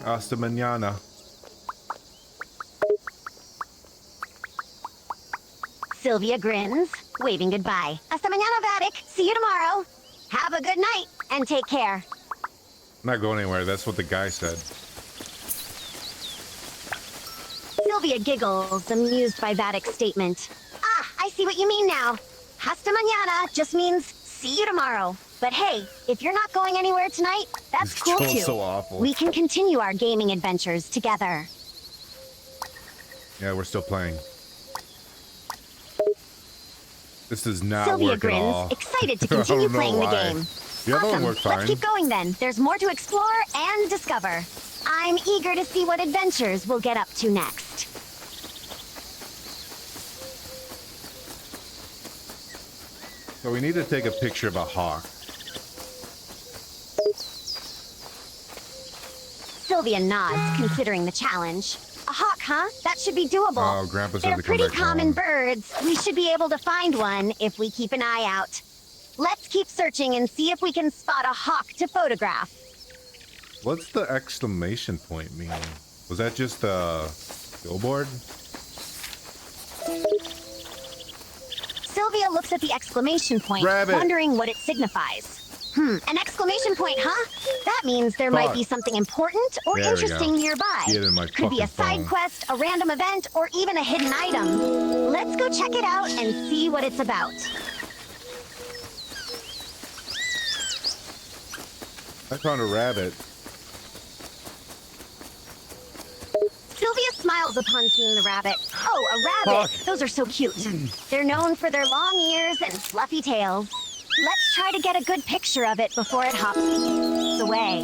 Hasta mañana. Sylvia grins, waving goodbye. Hasta mañana, Vattic. See you tomorrow. Have a good night, and take care. I'm not going anywhere. That's what the guy said. Sylvia giggles, amused by Vattic's statement. Ah, I see what you mean now. Hasta mañana just means see you tomorrow. But hey, if you're not going anywhere tonight, that's This cool troll's too. so awful. We can continue our gaming adventures together. Yeah, we're still playing. This does not Sylvia work at grins, all. excited to I don't continue know playing the why. game. The other one Awesome. worked fine. Let's keep going then. There's more to explore and discover. I'm eager to see what adventures we'll get up to next. So we need to take a picture of a hawk. Sylvia nods, considering the challenge. A hawk, huh? That should be doable. Oh, Grandpa said They're to come pretty back common home. birds. We should be able to find one if we keep an eye out. Let's keep searching and see if we can spot a hawk to photograph. What's the exclamation point mean? Was that just a billboard? Sylvia looks at the exclamation point, Rabbit. wondering what it signifies. An exclamation point, huh? That means there might Fuck. be something important or There we interesting go. nearby. Get in my Could be a fucking side phone. quest, a random event, or even a hidden item. Let's go check it out and see what it's about. I found a rabbit. Sylvia smiles upon seeing the rabbit. Oh, a rabbit! Fuck. Those are so cute. They're known for their long ears and fluffy tails. Let's try to get a good picture of it before it hops away.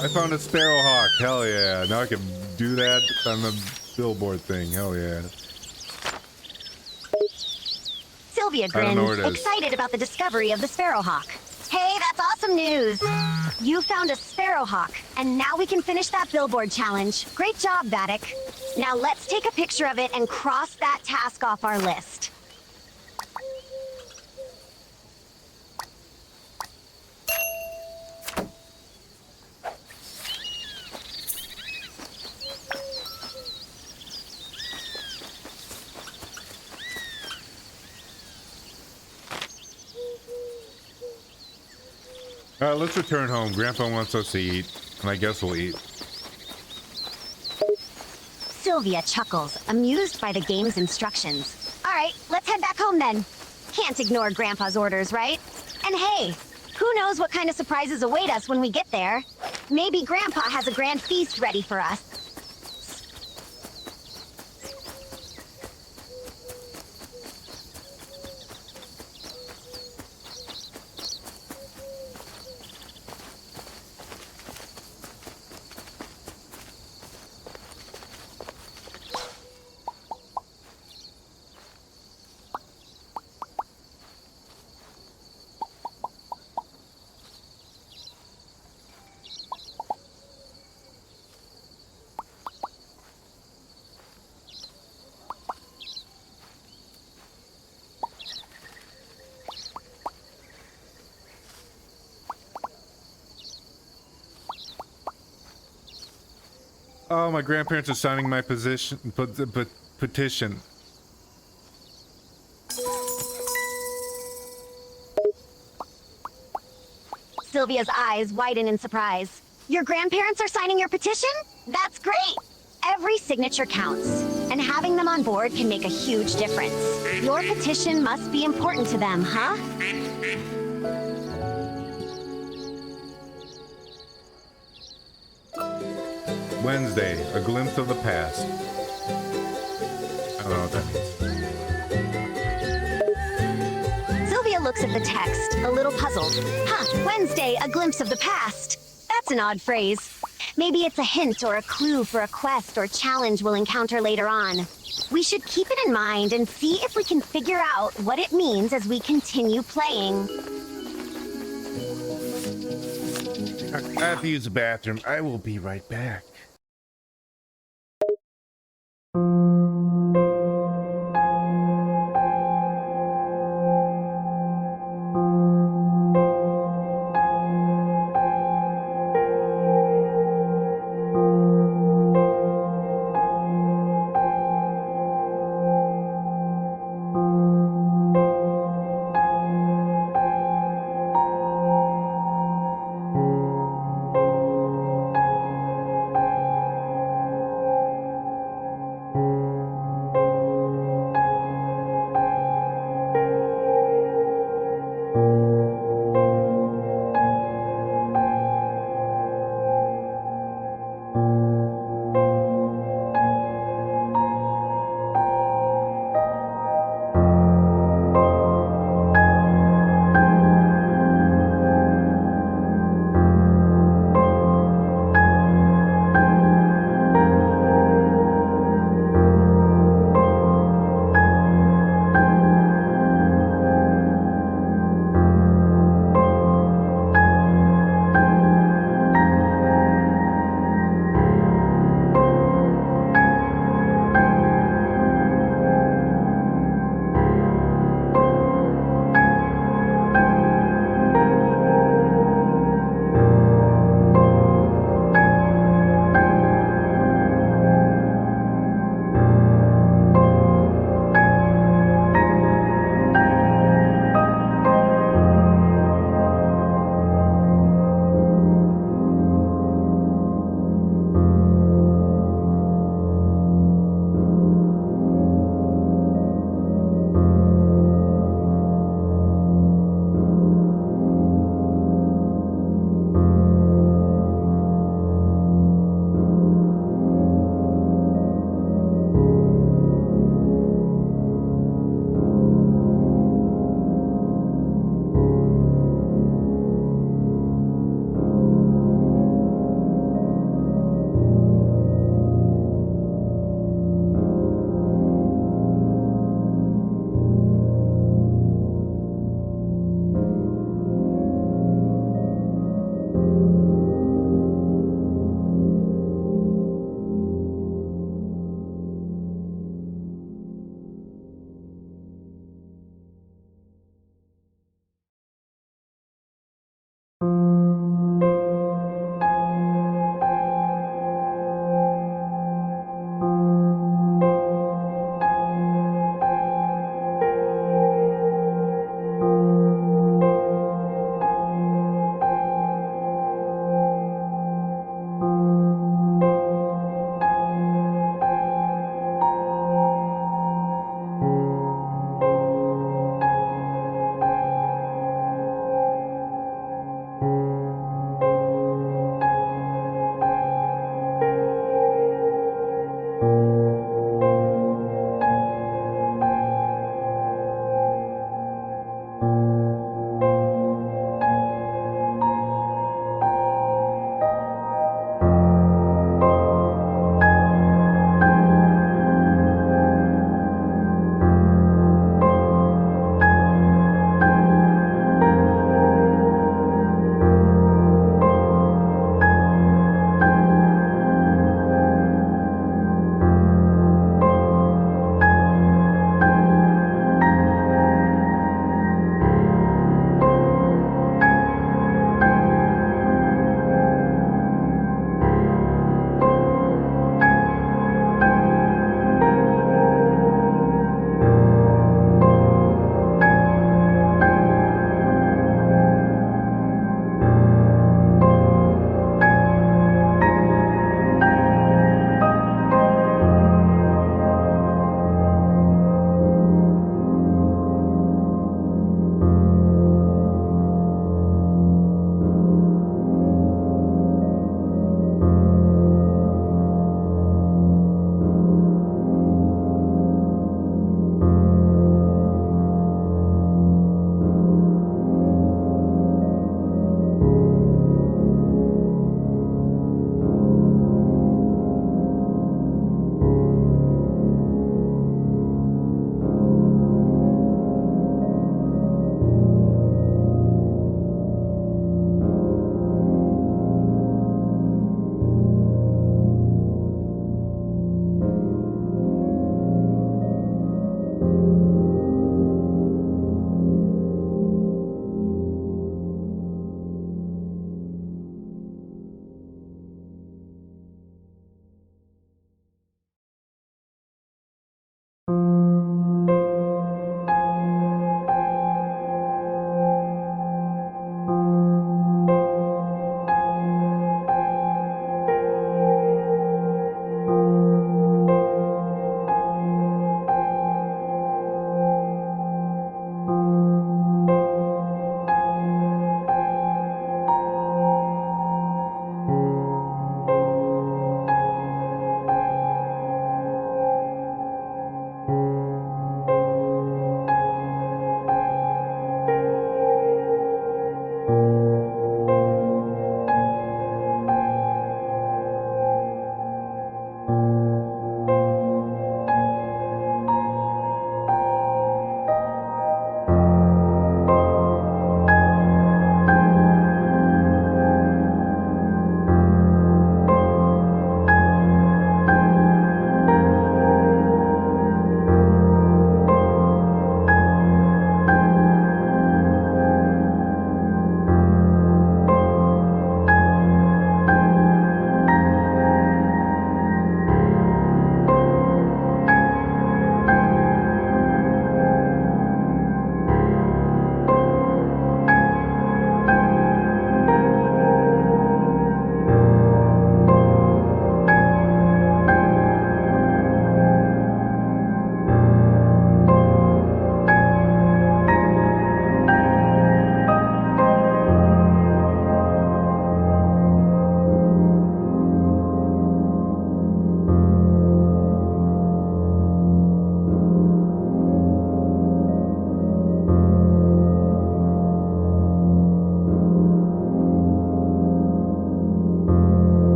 I found a sparrowhawk. Hell yeah. Now I can do that on the billboard thing. Hell yeah. Sylvia I don't know grins, where it is. excited about the discovery of the sparrowhawk. Hey, that's awesome news! You found a sparrowhawk, and now we can finish that billboard challenge. Great job, Vattic. Now let's take a picture of it and cross that task off our list. Alright, let's return home. Grandpa wants us to eat, and I guess we'll eat. Sylvia chuckles, amused by the game's instructions. All right, let's head back home then. Can't ignore Grandpa's orders, right? And hey, who knows what kind of surprises await us when we get there? Maybe Grandpa has a grand feast ready for us. Oh, my grandparents are signing my petition. Sylvia's eyes widen in surprise. Your grandparents are signing your petition? That's great! Every signature counts, and having them on board can make a huge difference. Your petition must be important to them, huh? Wednesday, a glimpse of the past. I don't know what that means. Sylvia looks at the text, a little puzzled. Huh, Wednesday, a glimpse of the past. That's an odd phrase. Maybe it's a hint or a clue for a quest or challenge we'll encounter later on. We should keep it in mind and see if we can figure out what it means as we continue playing. I have to use the bathroom. I will be right back.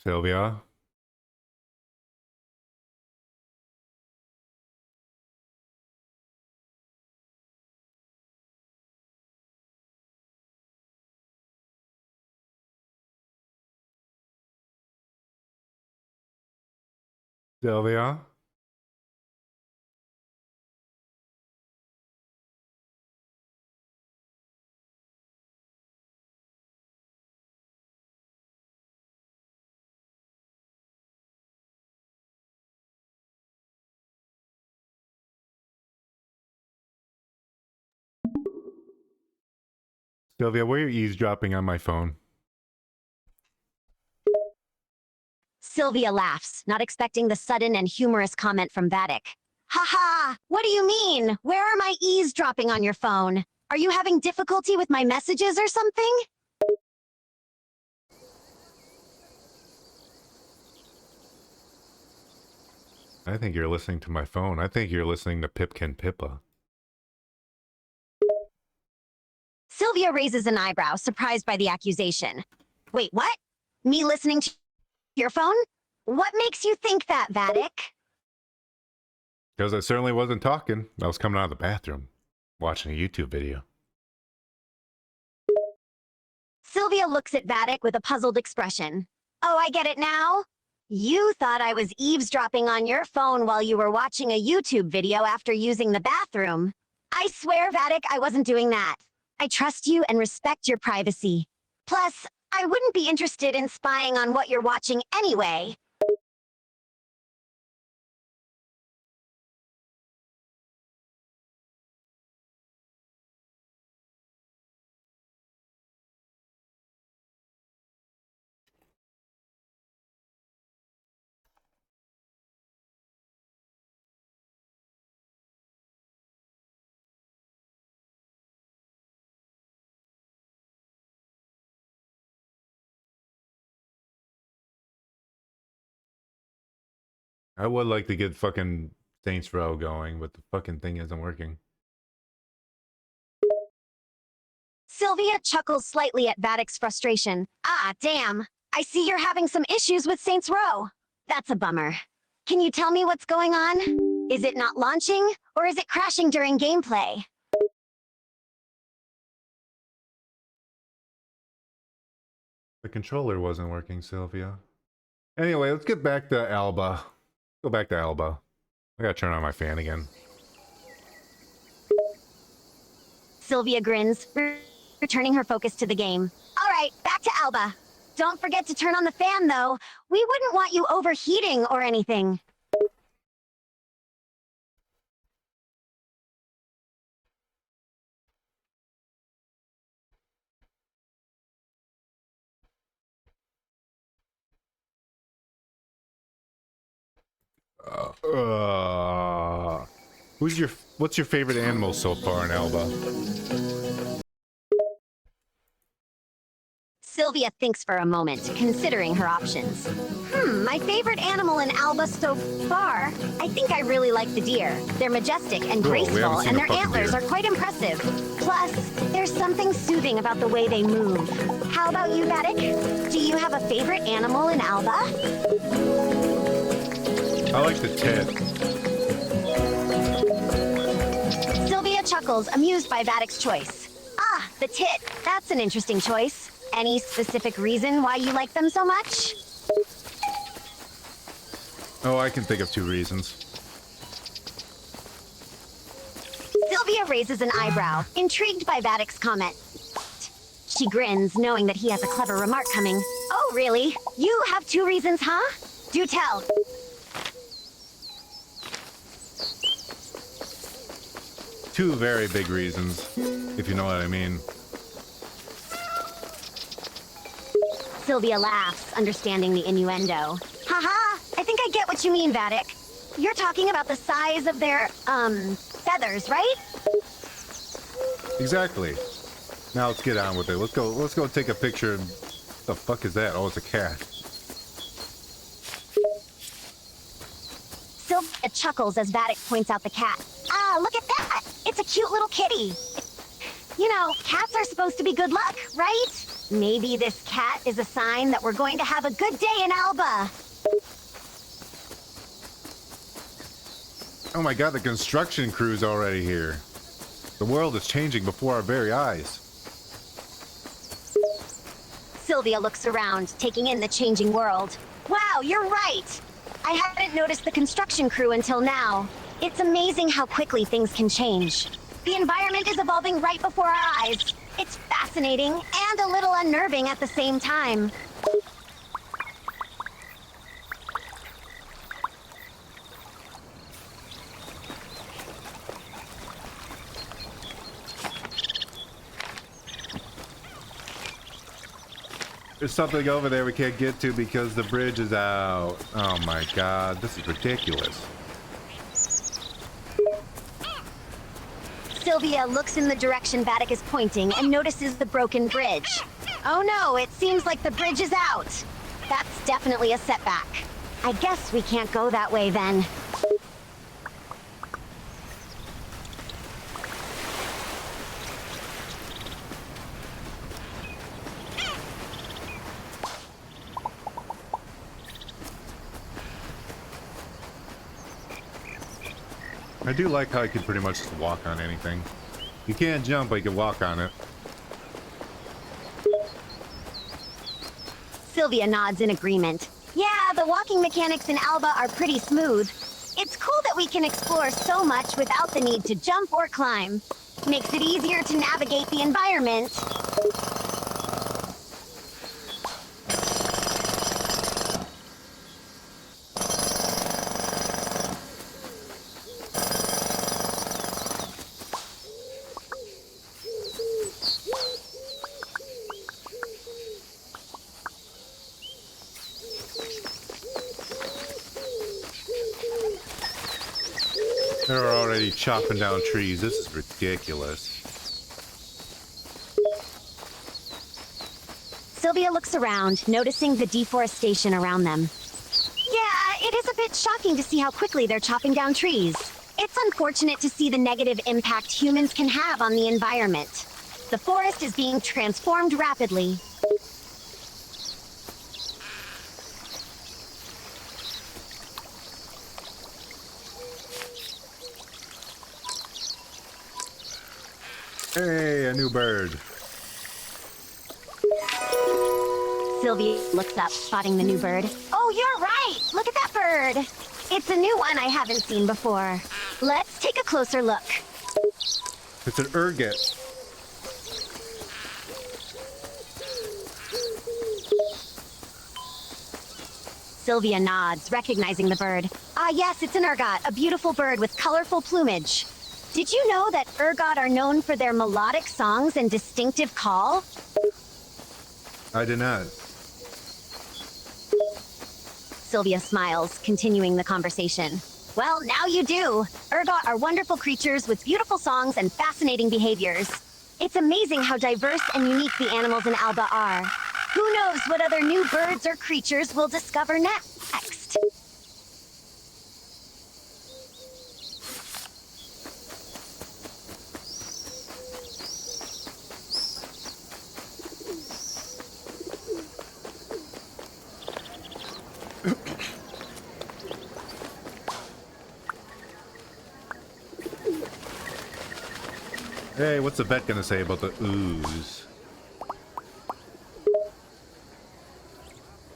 Sylvia? Sylvia? Sylvia, why are you eavesdropping on my phone? Sylvia laughs, not expecting the sudden and humorous comment from Vattic. Haha, what do you mean? Where am I eavesdropping on your phone? Are you having difficulty with my messages or something? I think you're listening to my phone. I think you're listening to Pipkin Pippa. Sylvia raises an eyebrow, surprised by the accusation. Wait, what? Me listening to your phone? What makes you think that, Vattic? Because I certainly wasn't talking. I was coming out of the bathroom, watching a YouTube video. Sylvia looks at Vattic with a puzzled expression. Oh, I get it now. You thought I was eavesdropping on your phone while you were watching a YouTube video after using the bathroom. I swear, Vattic, I wasn't doing that. I trust you and respect your privacy. Plus, I wouldn't be interested in spying on what you're watching anyway. I would like to get fucking Saints Row going, but the fucking thing isn't working. Sylvia chuckles slightly at Vatic's frustration. Ah, damn. I see you're having some issues with Saints Row. That's a bummer. Can you tell me what's going on? Is it not launching, or is it crashing during gameplay? The controller wasn't working, Sylvia. Anyway, let's get back to Alba. Go back to Alba. I gotta turn on my fan again. Sylvia grins, returning her focus to the game. All right, back to Alba. Don't forget to turn on the fan, though. We wouldn't want you overheating or anything. What's your favorite animal so far in Alba? Sylvia thinks for a moment, considering her options. My favorite animal in Alba so far? I think I really like the deer. They're majestic and Cool, we haven't graceful, seen and a their fucking antlers deer. are quite impressive. Plus, there's something soothing about the way they move. How about you, Vattic? Do you have a favorite animal in Alba? I like the tit. Sylvia chuckles, amused by Vatic's choice. Ah, the tit. That's an interesting choice. Any specific reason why you like them so much? Oh, I can think of 2 reasons. Sylvia raises an eyebrow, intrigued by Vatic's comment. She grins, knowing that he has a clever remark coming. Oh, really? You have 2 reasons, huh? Do tell. Two very big reasons, if you know what I mean. Sylvia laughs, understanding the innuendo. Haha, I think I get what you mean, Vattic. You're talking about the size of their, feathers, right? Exactly. Now let's get on with it. Let's go take a picture. The fuck is that? Oh, it's a cat. Sylvia chuckles as Vattic points out the cat. Ah, look at that! It's a cute little kitty. You know, cats are supposed to be good luck, right? Maybe this cat is a sign that we're going to have a good day in Alba. Oh my god, the construction crew's already here. The world is changing before our very eyes. Sylvia looks around, taking in the changing world. Wow, you're right! I hadn't noticed the construction crew until now. It's amazing how quickly things can change. The environment is evolving right before our eyes. It's fascinating and a little unnerving at the same time. There's something over there we can't get to because the bridge is out. Oh my god, this is ridiculous. Sylvia looks in the direction Vattic is pointing and notices the broken bridge. Oh no, it seems like the bridge is out. That's definitely a setback. I guess we can't go that way then. I do like how you can pretty much just walk on anything. You can't jump, but you can walk on it. Sylvia nods in agreement. Yeah, the walking mechanics in Alba are pretty smooth. It's cool that we can explore so much without the need to jump or climb. Makes it easier to navigate the environment. They're already chopping down trees. This is ridiculous. Sylvia looks around, noticing the deforestation around them. Yeah, it is a bit shocking to see how quickly they're chopping down trees. It's unfortunate to see the negative impact humans can have on the environment. The forest is being transformed rapidly. Hey, a new bird. Sylvia looks up, spotting the new bird. Oh, you're right! Look at that bird! It's a new one I haven't seen before. Let's take a closer look. It's an ergot. Sylvia nods, recognizing the bird. Ah, yes, it's an ergot, a beautiful bird with colorful plumage. Did you know that ergot are known for their melodic songs and distinctive call? I did not. Sylvia smiles, continuing the conversation. Well, now you do. Ergot are wonderful creatures with beautiful songs and fascinating behaviors. It's amazing how diverse and unique the animals in Alba are. Who knows what other new birds or creatures we'll discover next? Hey, what's the vet gonna say about the ooze?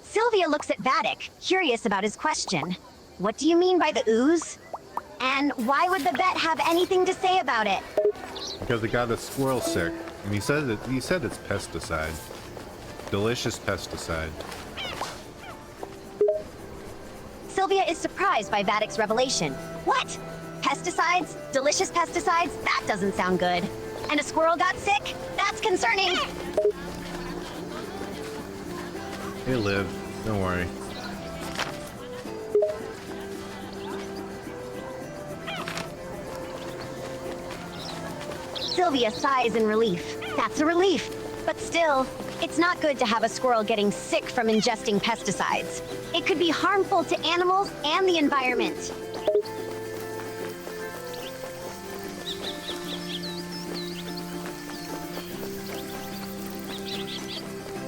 Sylvia looks at Vattic, curious about his question. What do you mean by the ooze? And why would the vet have anything to say about it? Because it got a squirrel sick, and he said it's pesticide. Delicious pesticide. Sylvia is surprised by Vatic's revelation. What? Pesticides? Delicious pesticides? That doesn't sound good. And a squirrel got sick? That's concerning! Hey, Liv. Don't worry. Sylvia sighs in relief. That's a relief. But still, it's not good to have a squirrel getting sick from ingesting pesticides. It could be harmful to animals and the environment.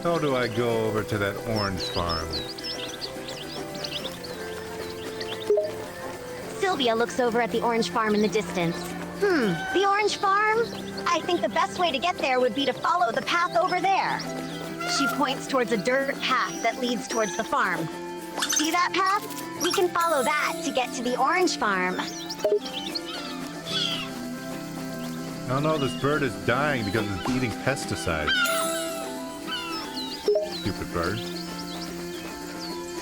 How do I go over to that orange farm? Sylvia looks over at the orange farm in the distance. The orange farm? I think the best way to get there would be to follow the path over there. She points towards a dirt path that leads towards the farm. See that path? We can follow that to get to the orange farm. Oh no, this bird is dying because it's eating pesticides. Stupid bird.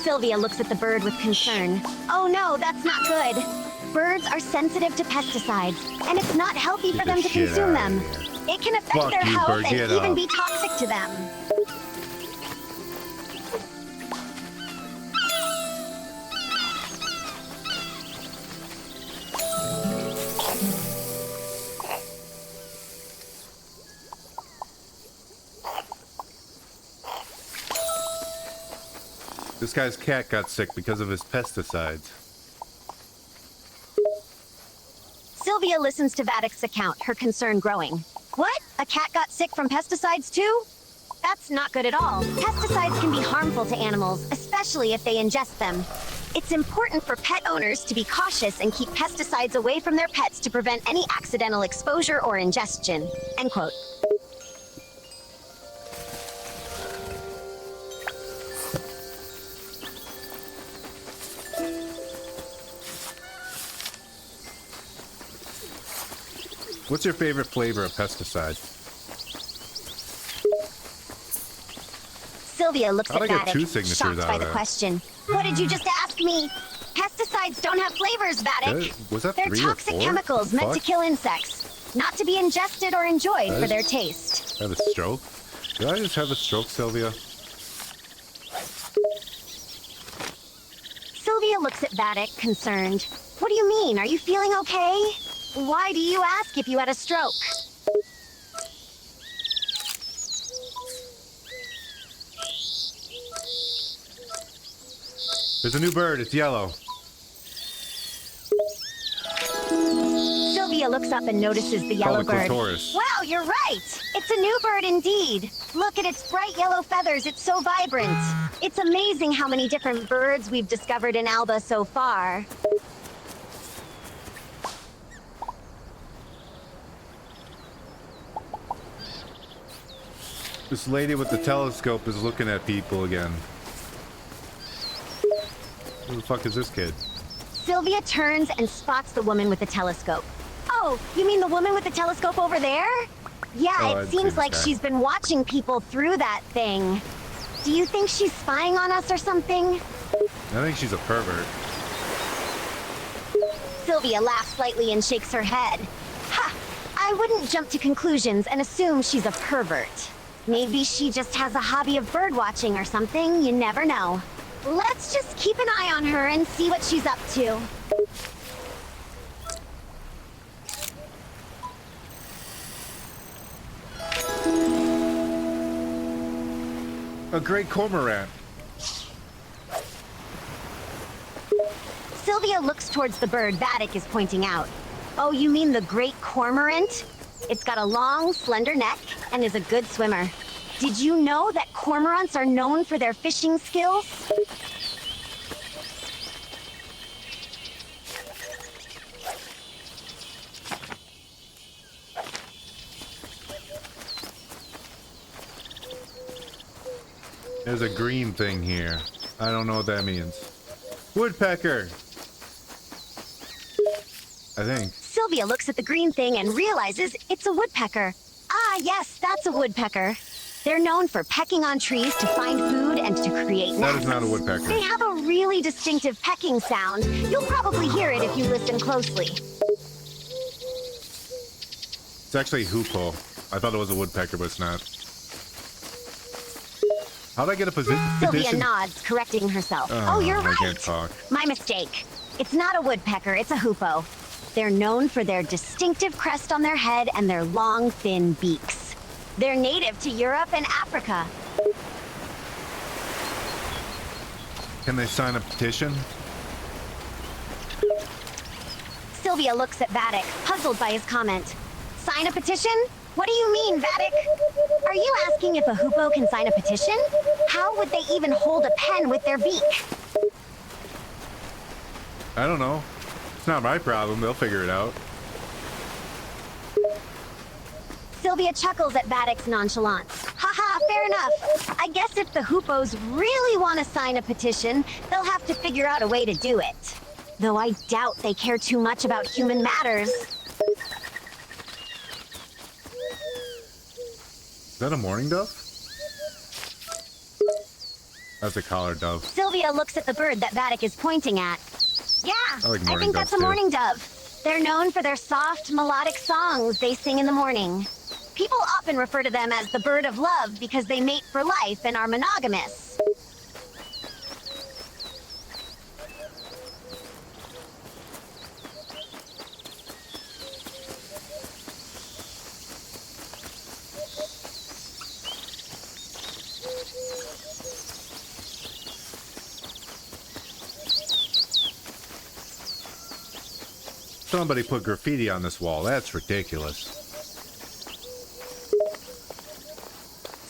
Sylvia looks at the bird with concern. Oh no, that's not good. Birds are sensitive to pesticides, and it's not healthy for Get them the to shit consume outta them. here. It can affect Fuck their you, health bird, and get even off. be toxic to them. This guy's cat got sick because of his pesticides. Sylvia listens to Vatic's account, her concern growing. What? A cat got sick from pesticides too? That's not good at all. Pesticides can be harmful to animals, especially if they ingest them. It's important for pet owners to be cautious and keep pesticides away from their pets to prevent any accidental exposure or ingestion. End quote. What's your favorite flavor of pesticide? Sylvia looks How'd at I get two Vattic, signatures shocked out by of the that? question. What did you just ask me? Pesticides don't have flavors, Vattic. Was that They're 3 or toxic 4? chemicals meant to Fuck. kill insects, not to be ingested or enjoyed for their taste. Have a stroke? Did I just have a stroke, Sylvia? Sylvia looks at Vattic, concerned. What do you mean? Are you feeling okay? Why do you ask if you had a stroke? There's a new bird. It's yellow. Sylvia looks up and notices the yellow Called a bird. clitoris. Wow, you're right! It's a new bird indeed. Look at its bright yellow feathers. It's so vibrant. It's amazing how many different birds we've discovered in Alba so far. This lady with the telescope is looking at people again. Who the fuck is this kid? Sylvia turns and spots the woman with the telescope. Oh, you mean the woman with the telescope over there? Yeah, Oh, it I'd seen seems this like guy. she's been watching people through that thing. Do you think she's spying on us or something? I think she's a pervert. Sylvia laughs slightly and shakes her head. Ha! I wouldn't jump to conclusions and assume she's a pervert. Maybe she just has a hobby of bird watching or something, you never know. Let's just keep an eye on her and see what she's up to. A great cormorant. Sylvia looks towards the bird Vattic is pointing out. Oh, you mean the great cormorant? It's got a long, slender neck and is a good swimmer. Did you know that cormorants are known for their fishing skills? There's a green thing here. I don't know what that means. Woodpecker! I think. Sylvia looks at the green thing and realizes it's a woodpecker. Ah, yes, that's a woodpecker. They're known for pecking on trees to find food and to create nests. That is not a woodpecker. They have a really distinctive pecking sound. You'll probably hear it if you listen closely. It's actually a hoopoe. I thought it was a woodpecker, but it's not. How'd I get a Sylvia petition? nods, correcting herself. Oh, Oh, you're I right. can't talk. My mistake. It's not a woodpecker, it's a hoopoe. They're known for their distinctive crest on their head and their long, thin beaks. They're native to Europe and Africa. Can they sign a petition? Sylvia looks at Vattic, puzzled by his comment. Sign a petition? What do you mean, Vattic? Are you asking if a hoopoe can sign a petition? How would they even hold a pen with their beak? I don't know. It's not my problem. They'll figure it out. Sylvia chuckles at Vattic's nonchalance. Haha, fair enough. I guess if the hoopos really want to sign a petition, they'll have to figure out a way to do it. Though I doubt they care too much about human matters. Is that a mourning dove? That's a collared dove. Sylvia looks at the bird that Vattic is pointing at. Yeah, I like I mourning think that's doves, a too. mourning dove. They're known for their soft, melodic songs they sing in the morning. People often refer to them as the bird of love because they mate for life and are monogamous. Somebody put graffiti on this wall. That's ridiculous.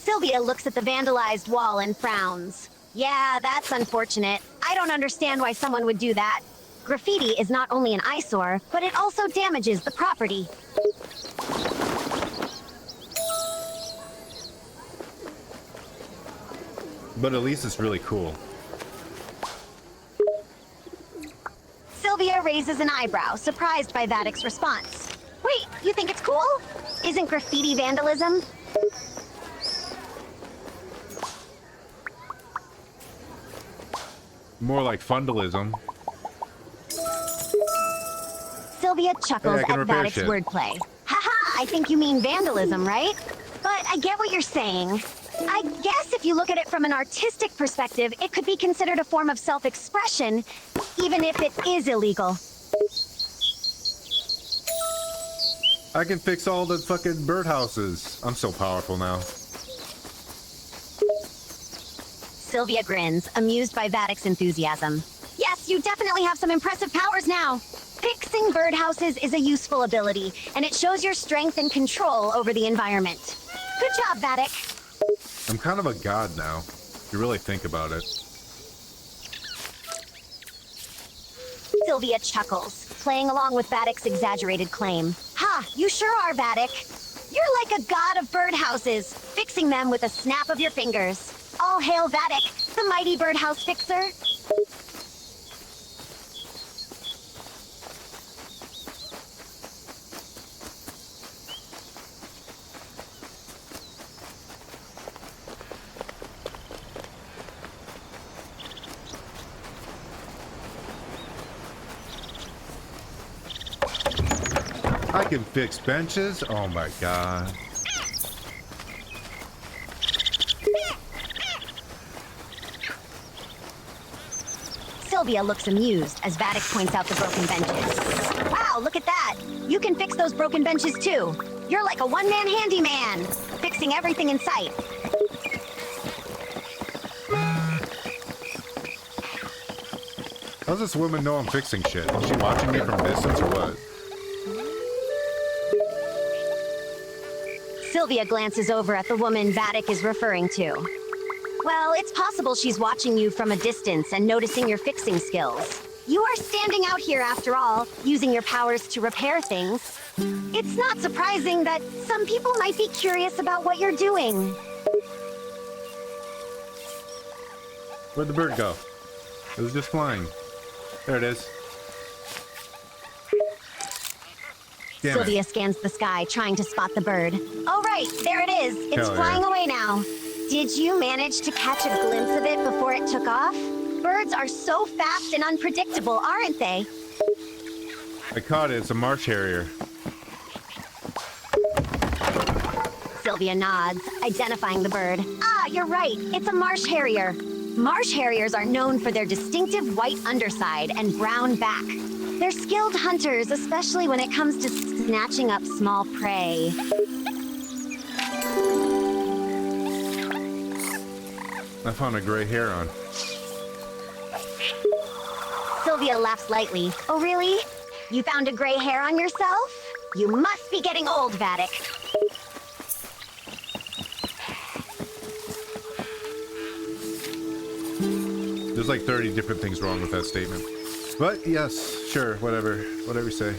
Sylvia looks at the vandalized wall and frowns. Yeah, that's unfortunate. I don't understand why someone would do that. Graffiti is not only an eyesore, but it also damages the property. But at least it's really cool. Sylvia raises an eyebrow, surprised by Vattic's response. Wait, you think it's cool? Isn't graffiti vandalism? More like fundalism. Sylvia chuckles Hey, I can at repair Vattic's shit. wordplay. Haha, I think you mean vandalism, right? But I get what you're saying. I guess if you look at it from an artistic perspective, it could be considered a form of self-expression, even if it is illegal. I can fix all the fucking birdhouses. I'm so powerful now. Sylvia grins, amused by Vattic's enthusiasm. Yes, you definitely have some impressive powers now. Fixing birdhouses is a useful ability, and it shows your strength and control over the environment. Good job, Vattic. I'm kind of a god now. If you really think about it. Sylvia chuckles, playing along with Vattic's exaggerated claim. Ha, you sure are, Vattic. You're like a god of birdhouses, fixing them with a snap of your fingers. All hail Vattic, the mighty birdhouse fixer. I can fix benches. Oh my god. Sylvia looks amused as Vattic points out the broken benches. Wow, look at that. You can fix those broken benches too. You're like a one-man handyman, fixing everything in sight. How's this woman know I'm fixing shit? Is she watching me from a distance or what? Sylvia glances over at the woman Vattic is referring to. Well, it's possible she's watching you from a distance and noticing your fixing skills. You are standing out here after all, using your powers to repair things. It's not surprising that some people might be curious about what you're doing. Where'd the bird go? It was just flying. There it is. Damn it. Sylvia scans the sky, trying to spot the bird. Oh, right, there it is. It's Hell flying yeah. away now. Did you manage to catch a glimpse of it before it took off? Birds are so fast and unpredictable, aren't they? I caught it. It's a marsh harrier. Sylvia nods, identifying the bird. Ah, you're right. It's a marsh harrier. Marsh harriers are known for their distinctive white underside and brown back. They're skilled hunters, especially when it comes to snatching up small prey. I found a gray hair on. Sylvia laughs lightly. Oh, really? You found a gray hair on yourself? You must be getting old, Vattic. there's like 30 different things wrong with that statement. But yes, sure, whatever. Whatever you say.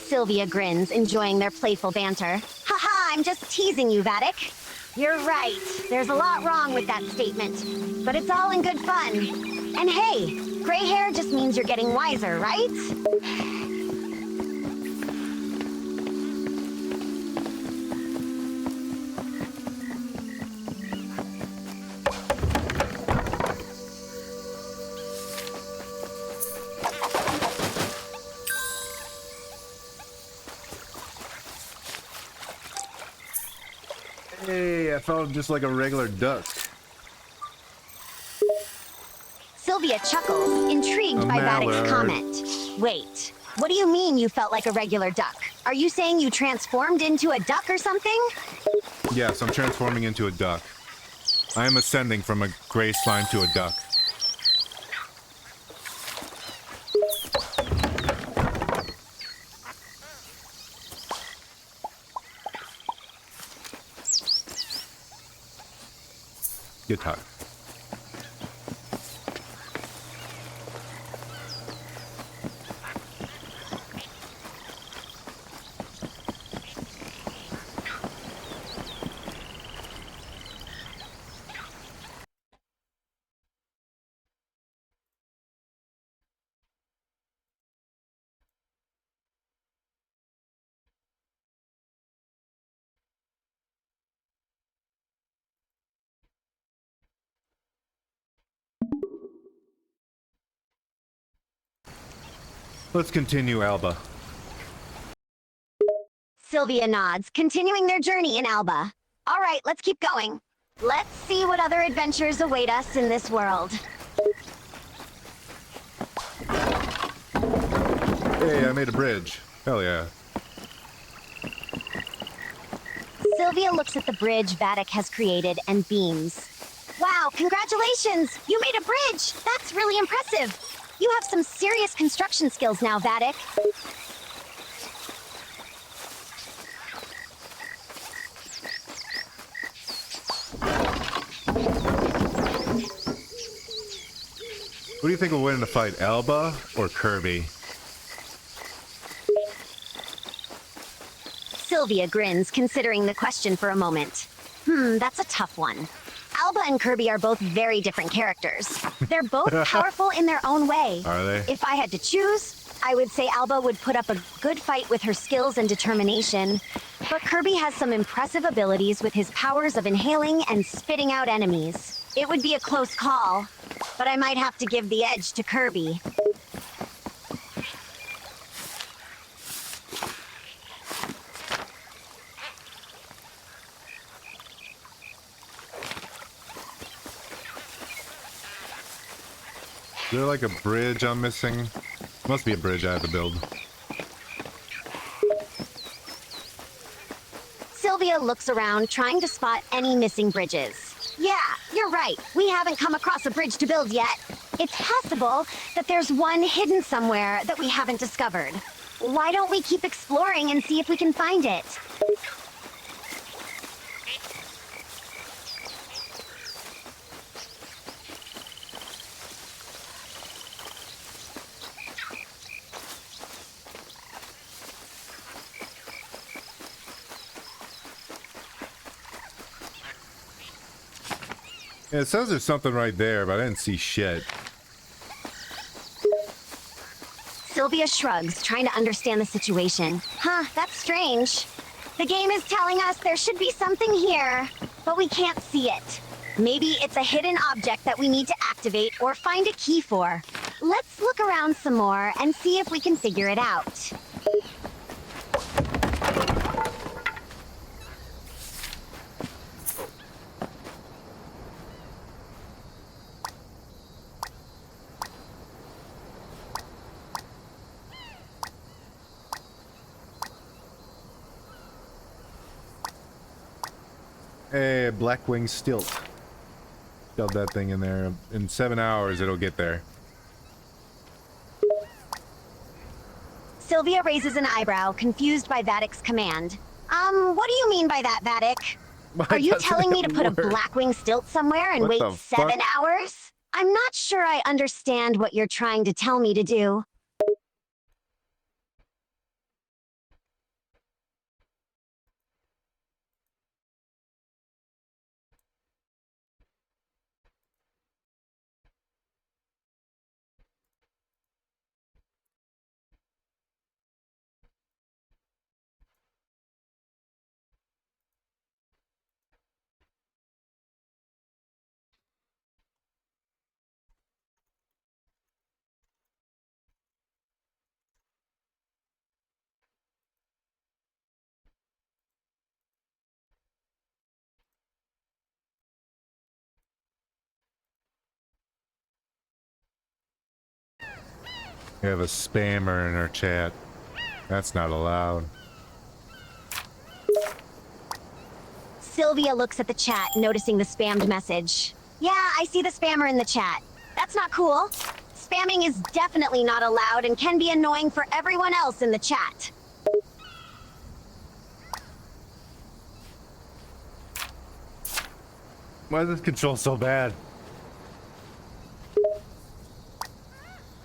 Sylvia grins, enjoying their playful banter. Haha, I'm just teasing you, Vattic. You're right. There's a lot wrong with that statement. But it's all in good fun. And hey, gray hair just means you're getting wiser, right? Hey, I felt just like a regular duck. Sylvia chuckles, intrigued by Vattic's comment. Wait, what do you mean you felt like a regular duck? Are you saying you transformed into a duck or something? Yes, I'm transforming into a duck. I am ascending from a gray slime to a duck. Good talk. Let's continue, Alba. Sylvia nods, continuing their journey in Alba. All right, let's keep going. Let's see what other adventures await us in this world. Hey, I made a bridge. Hell yeah. Sylvia looks at the bridge Vattic has created and beams. Wow, congratulations! You made a bridge! That's really impressive! You have some serious construction skills now, Vattic. What do you think will win in the fight, Alba or Kirby? Sylvia grins, considering the question for a moment. That's a tough one. Alba and Kirby are both very different characters. They're both powerful in their own way. Are they? If I had to choose, I would say Alba would put up a good fight with her skills and determination, but Kirby has some impressive abilities with his powers of inhaling and spitting out enemies. It would be a close call, but I might have to give the edge to Kirby. Is there like a bridge I'm missing? Must be a bridge I have to build. Sylvia looks around, trying to spot any missing bridges. Yeah, you're right. We haven't come across a bridge to build yet. It's possible that there's one hidden somewhere that we haven't discovered. Why don't we keep exploring and see if we can find it? Yeah, it says there's something right there, but I didn't see shit. Sylvia shrugs, trying to understand the situation. Huh, that's strange. The game is telling us there should be something here, but we can't see it. Maybe it's a hidden object that we need to activate or find a key for. Let's look around some more and see if we can figure it out. Hey, Blackwing Stilt. Shove that thing in there. In 7 hours, it'll get there. Sylvia raises an eyebrow, confused by Vattic's command. What do you mean by that, Vattic? Why Are you doesn't telling me it to put a work? Blackwing stilt somewhere and What wait the 7 fuck? hours? I'm not sure I understand what you're trying to tell me to do. We have a spammer in our chat. That's not allowed. Sylvia looks at the chat, noticing the spammed message. Yeah, I see the spammer in the chat. That's not cool. Spamming is definitely not allowed and can be annoying for everyone else in the chat. Why is this control so bad?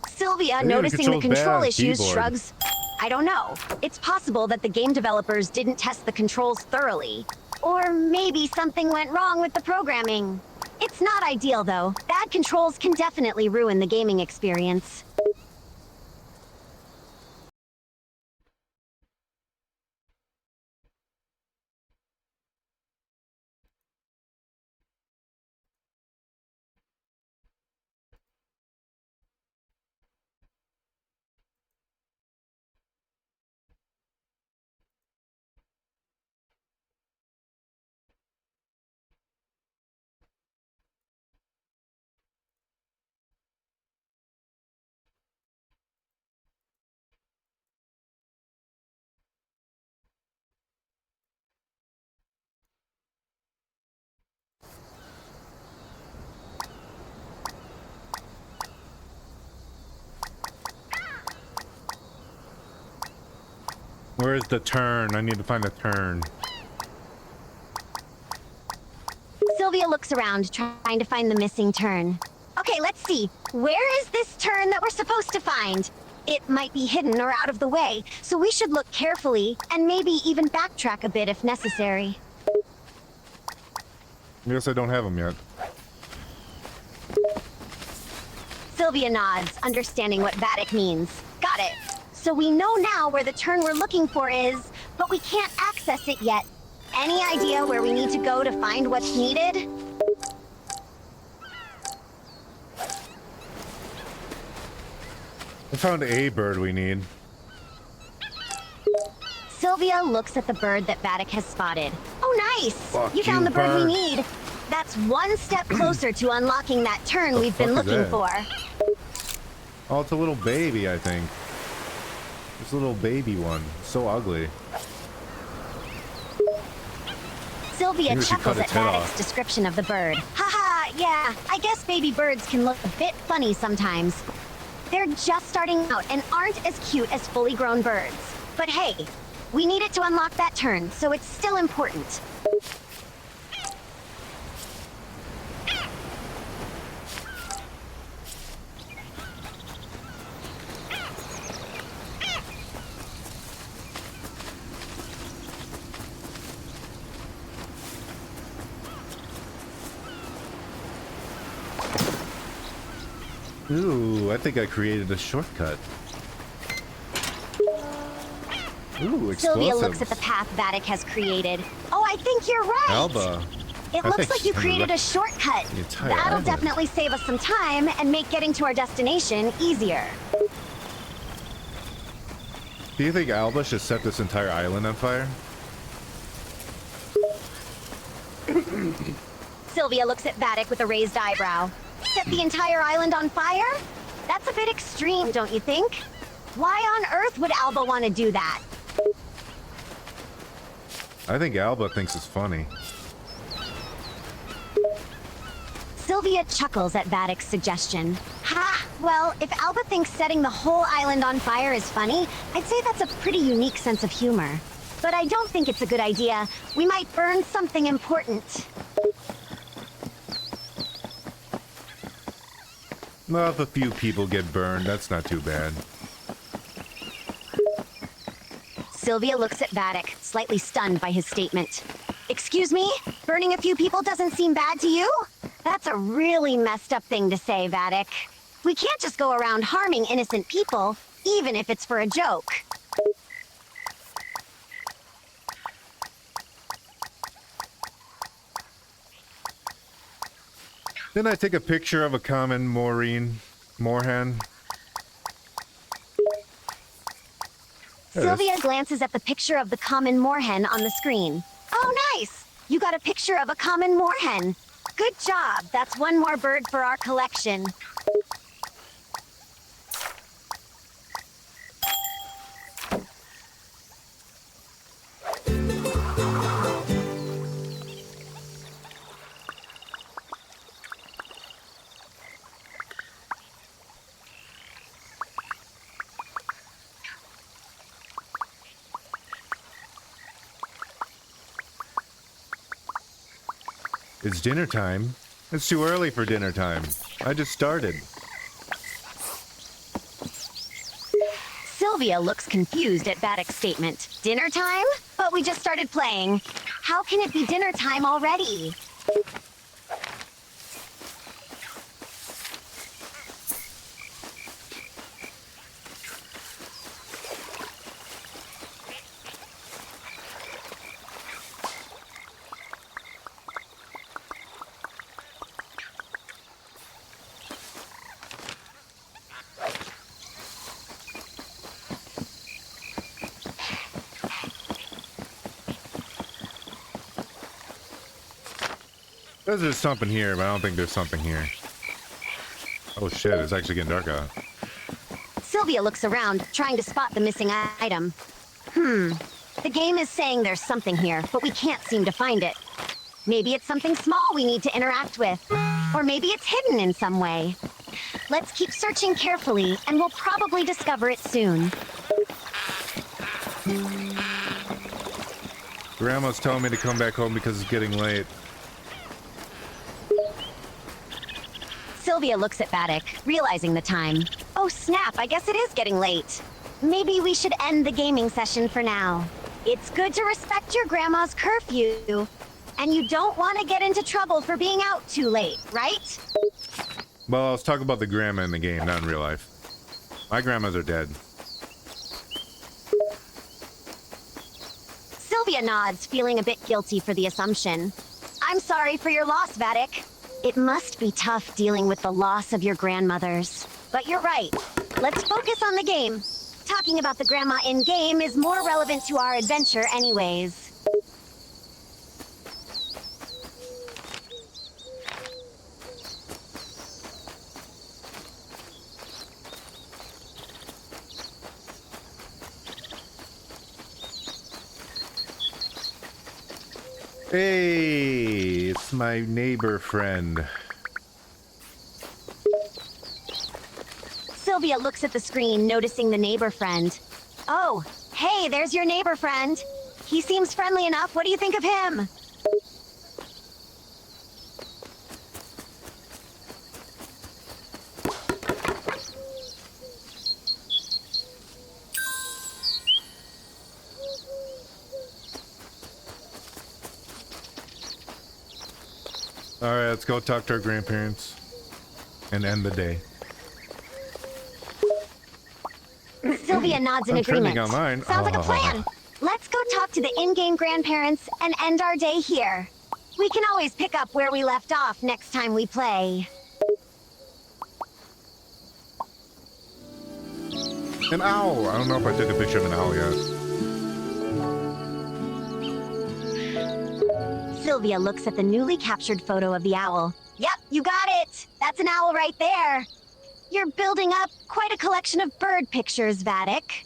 Sylvia, think the noticing the control's bad control on issues, keyboard. shrugs. I don't know. It's possible that the game developers didn't test the controls thoroughly. Or maybe something went wrong with the programming. It's not ideal, though. Bad controls can definitely ruin the gaming experience. Where's the turn? I need to find a turn. Sylvia looks around, trying to find the missing turn. Okay, let's see. Where is this turn that we're supposed to find? It might be hidden or out of the way, so we should look carefully and maybe even backtrack a bit if necessary. I guess I don't have them yet. Sylvia nods, understanding what Vattic means. Got it. So we know now where the turn we're looking for is, but we can't access it yet. Any idea where we need to go to find what's needed? I found a bird we need. Sylvia looks at the bird that Vattic has spotted. Oh, nice! Fuck You found you, the bird we bird. need. That's one step closer to unlocking that turn we've been fuck is looking that? for. Oh, it's a little baby, I think. This little baby one. So ugly. Sylvia Maybe we should chuckles cut at its head Vatic's off. description of the bird. Haha, yeah, I guess baby birds can look a bit funny sometimes. They're just starting out and aren't as cute as fully grown birds. But hey, we need it to unlock that turn, so it's still important. Ooh, I think I created a shortcut. Ooh, explosives. Sylvia looks at the path Vattic has created. Oh, I think you're right! Alba. It I looks think like you she's created gonna a shortcut. the entire That'll island. definitely save us some time and make getting to our destination easier. Do you think Alba should set this entire island on fire? Sylvia looks at Vattic with a raised eyebrow. Set the entire island on fire? That's a bit extreme, don't you think? Why on earth would Alba want to do that? I think Alba thinks it's funny. Sylvia chuckles at Vatic's suggestion. Ha! Well, if Alba thinks setting the whole island on fire is funny, I'd say that's a pretty unique sense of humor. but I don't think it's a good idea. We might burn something important. Well, if a few people get burned, that's not too bad. Sylvia looks at Vattic, slightly stunned by his statement. Excuse me? Burning a few people doesn't seem bad to you? That's a really messed up thing to say, Vattic. We can't just go around harming innocent people, even if it's for a joke. Then I take a picture of a common Moorhen. Sylvia glances at the picture of the common moorhen on the screen. Oh, nice! You got a picture of a common moorhen. Good job. That's one more bird for our collection. It's dinner time. It's too early for dinner time. I just started. Sylvia looks confused at Vattic's statement. Dinner time? But we just started playing. How can it be dinner time already? There's something here, but I don't think there's something here. Oh shit, it's actually getting dark out. Sylvia looks around, trying to spot the missing item. The game is saying there's something here, but we can't seem to find it. Maybe it's something small we need to interact with. Or maybe it's hidden in some way. Let's keep searching carefully, and we'll probably discover it soon. Grandma's telling me to come back home because it's getting late. Sylvia looks at Vattic, realizing the time. Oh snap, I guess it is getting late. Maybe we should end the gaming session for now. It's good to respect your grandma's curfew. And you don't want to get into trouble for being out too late, right? Well, I was talking about the grandma in the game, not in real life. My grandmas are dead. Sylvia nods, feeling a bit guilty for the assumption. I'm sorry for your loss, Vattic. It must be tough dealing with the loss of your grandmothers. But you're right. Let's focus on the game. Talking about the grandma in-game is more relevant to our adventure anyways. Hey, it's my neighbor friend. Sylvia looks at the screen, noticing the neighbor friend. Oh, hey, there's your neighbor friend. He seems friendly enough. What do you think of him? Alright, let's go talk to our grandparents and end the day. Sylvia nods in I'm agreement. trending online. Sounds like a plan. Let's go talk to the in-game grandparents and end our day here. We can always pick up where we left off next time we play. An owl! I don't know if I took a picture of an owl yet. Sylvia looks at the newly captured photo of the owl. Yep, you got it! That's an owl right there! You're building up quite a collection of bird pictures, Vattic.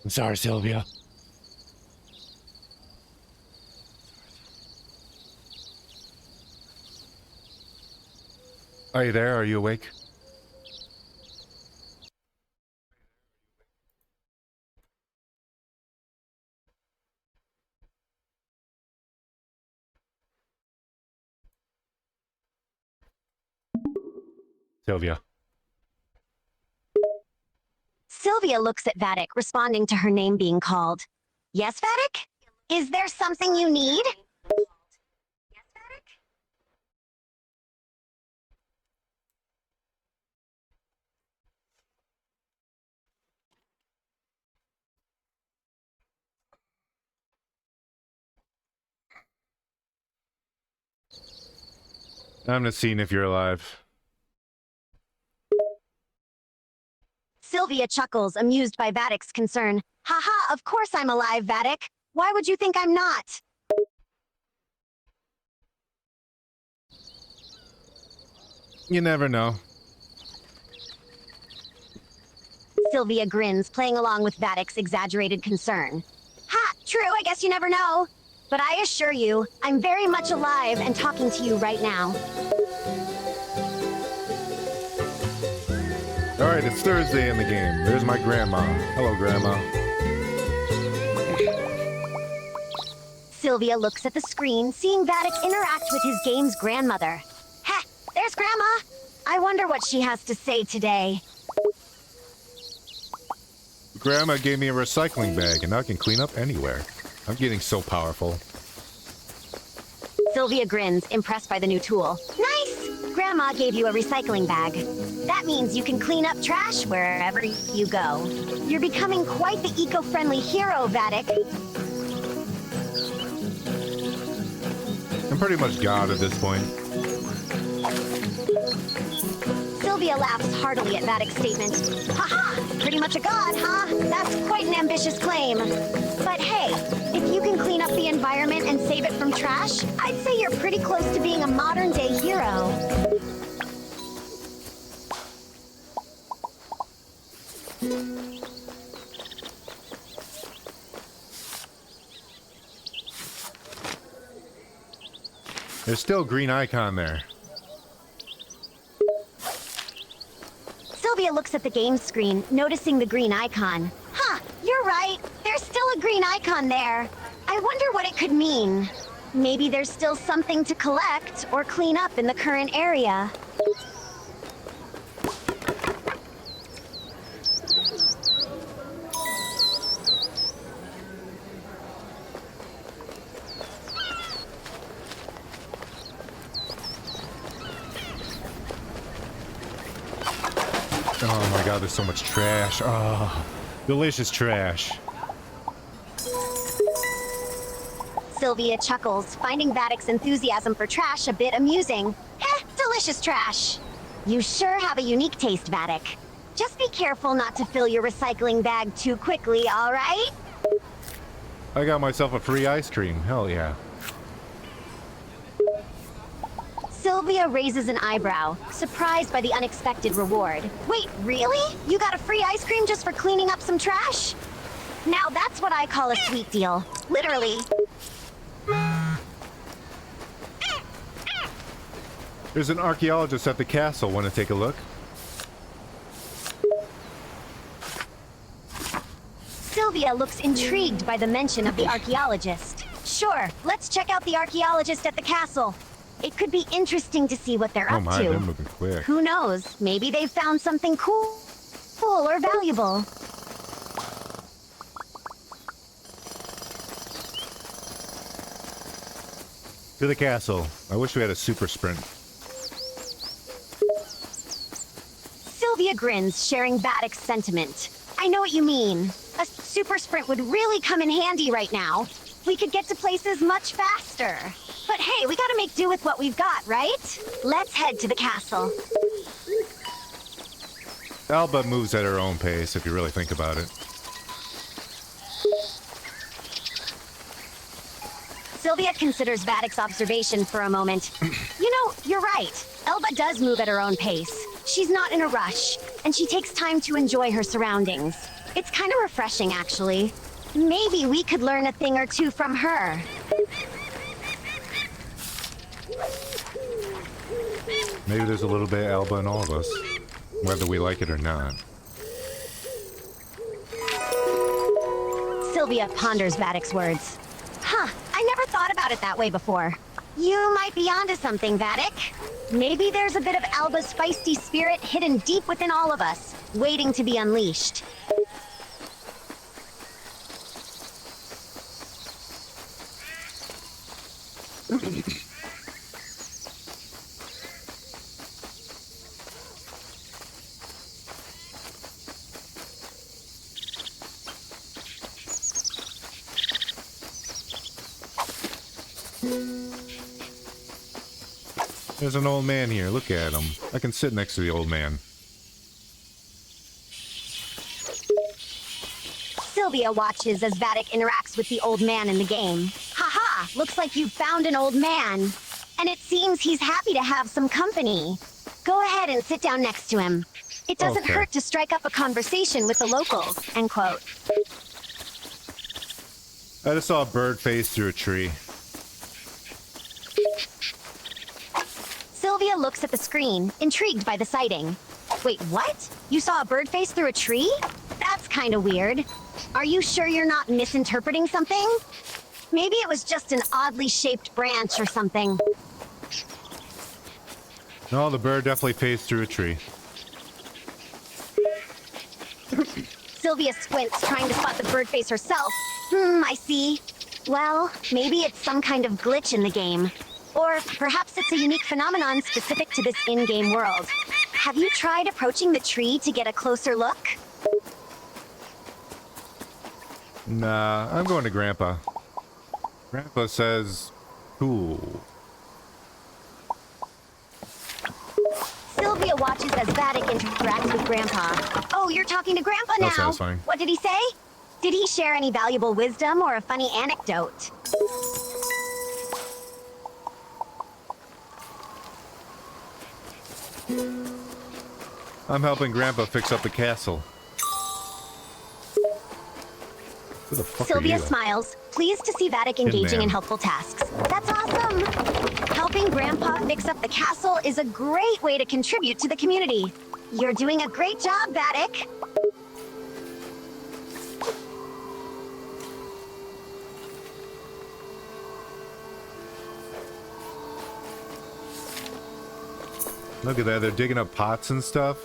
I'm sorry, Sylvia. Are you there? Are you awake? Sylvia. Sylvia looks at Vattic, responding to her name being called. Yes, Vattic? Is there something you need? Yes, Vattic? I'm just seeing if you're alive. Sylvia chuckles, amused by Vattic's concern. Haha, of course I'm alive, Vattic. Why would you think I'm not? You never know. Sylvia grins, playing along with Vattic's exaggerated concern. Ha! True, I guess you never know. But I assure you, I'm very much alive and talking to you right now. Alright, it's Thursday in the game. There's my grandma. Hello, Grandma. Sylvia looks at the screen, seeing Vattic interact with his game's grandmother. Heh, there's Grandma! I wonder what she has to say today. Grandma gave me a recycling bag, and now I can clean up anywhere. I'm getting so powerful. Sylvia grins, impressed by the new tool. Nice! Grandma gave you a recycling bag. That means you can clean up trash wherever you go. You're becoming quite the eco-friendly hero, Vattic. I'm pretty much God at this point. Sylvia laughs heartily at Vattic's statement. Haha! Pretty much a god, huh? That's quite an ambitious claim. But hey, if you can clean up the environment and save it from trash, I'd say you're pretty close to being a modern-day hero. There's still a green icon there. Sylvia looks at the game screen, noticing the green icon. Huh, you're right. There's still a green icon there. I wonder what it could mean. Maybe there's still something to collect or clean up in the current area. Oh my god, there's so much trash. Oh, delicious trash. Sylvia chuckles, finding Vattic's enthusiasm for trash a bit amusing. Heh, delicious trash. You sure have a unique taste, Vattic. Just be careful not to fill your recycling bag too quickly, all right? I got myself a free ice cream. Hell yeah. Sylvia raises an eyebrow, surprised by the unexpected reward. Wait, really? You got a free ice cream just for cleaning up some trash? Now that's what I call a sweet deal. Literally. There's an archaeologist at the castle. Want to take a look? Sylvia looks intrigued by the mention of the archaeologist. Sure, let's check out the archaeologist at the castle. It could be interesting to see what they're Oh up my, to. they're moving quick. Who knows? Maybe they've found something cool or valuable. To the castle. I wish we had a super sprint. Sylvia grins, sharing Vattic's sentiment. I know what you mean. A super sprint would really come in handy right now. We could get to places much faster. But hey, we gotta make do with what we've got, right? Let's head to the castle. Alba moves at her own pace, if you really think about it. Sylvia considers Vattic's observation for a moment. You know, you're right. Alba does move at her own pace. She's not in a rush. and she takes time to enjoy her surroundings. It's kind of refreshing, actually. Maybe we could learn a thing or two from her. Maybe there's a little bit of Alba in all of us, whether we like it or not. Sylvia ponders Vattic's words. Huh, I never thought about it that way before. You might be onto something, Vattic. Maybe there's a bit of Alba's feisty spirit hidden deep within all of us, waiting to be unleashed. There's an old man here. Look at him. I can sit next to the old man. Sylvia watches as Vattic interacts with the old man in the game. Haha, looks like you found an old man. And it seems he's happy to have some company. Go ahead and sit down next to him. It doesn't Okay. hurt to strike up a conversation with the locals, end quote. I just saw a bird phase through a tree. Sylvia looks at the screen, intrigued by the sighting. Wait, what? You saw a bird face through a tree? That's kind of weird. Are you sure you're not misinterpreting something? Maybe it was just an oddly shaped branch or something. No, the bird definitely phased through a tree. Sylvia squints, trying to spot the bird face herself. I see. Well, maybe it's some kind of glitch in the game. Or perhaps it's a unique phenomenon specific to this in-game world. Have you tried approaching the tree to get a closer look? Nah, I'm going to Grandpa. Grandpa says, cool. Sylvia watches as Vattic interacts with Grandpa. Oh, you're talking to Grandpa now? That's satisfying. What did he say? Did he share any valuable wisdom or a funny anecdote? I'm helping Grandpa fix up the castle. Who the fuck Sylvia are you? smiles, pleased to see Vattic engaging in helpful tasks. That's awesome! Helping Grandpa fix up the castle is a great way to contribute to the community. You're doing a great job, Vattic! Look at that, they're digging up pots and stuff.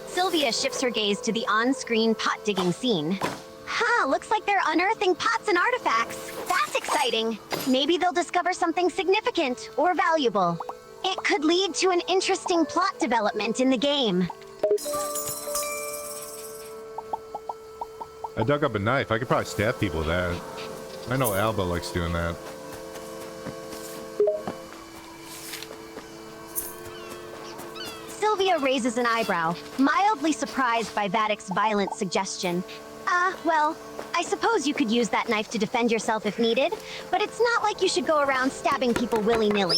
Sylvia shifts her gaze to the on-screen pot-digging scene. Huh, looks like they're unearthing pots and artifacts. That's exciting. Maybe they'll discover something significant or valuable. It could lead to an interesting plot development in the game. I dug up a knife. I could probably stab people with that. I know Alba likes doing that. Sylvia raises an eyebrow, mildly surprised by Vattic's violent suggestion. Well, I suppose you could use that knife to defend yourself if needed, but it's not like you should go around stabbing people willy-nilly.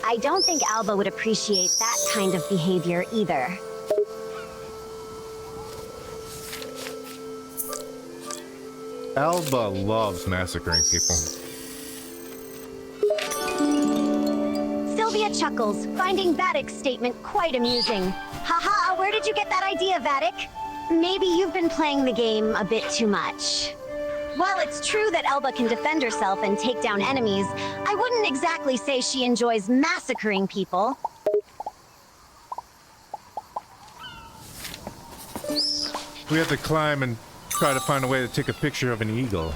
I don't think Alba would appreciate that kind of behavior either. Alba loves massacring people. Sylvia chuckles, finding Vattic's statement quite amusing. Haha, where did you get that idea, Vattic? Maybe you've been playing the game a bit too much. While it's true that Alba can defend herself and take down enemies, I wouldn't exactly say she enjoys massacring people. We have to climb and try to find a way to take a picture of an eagle.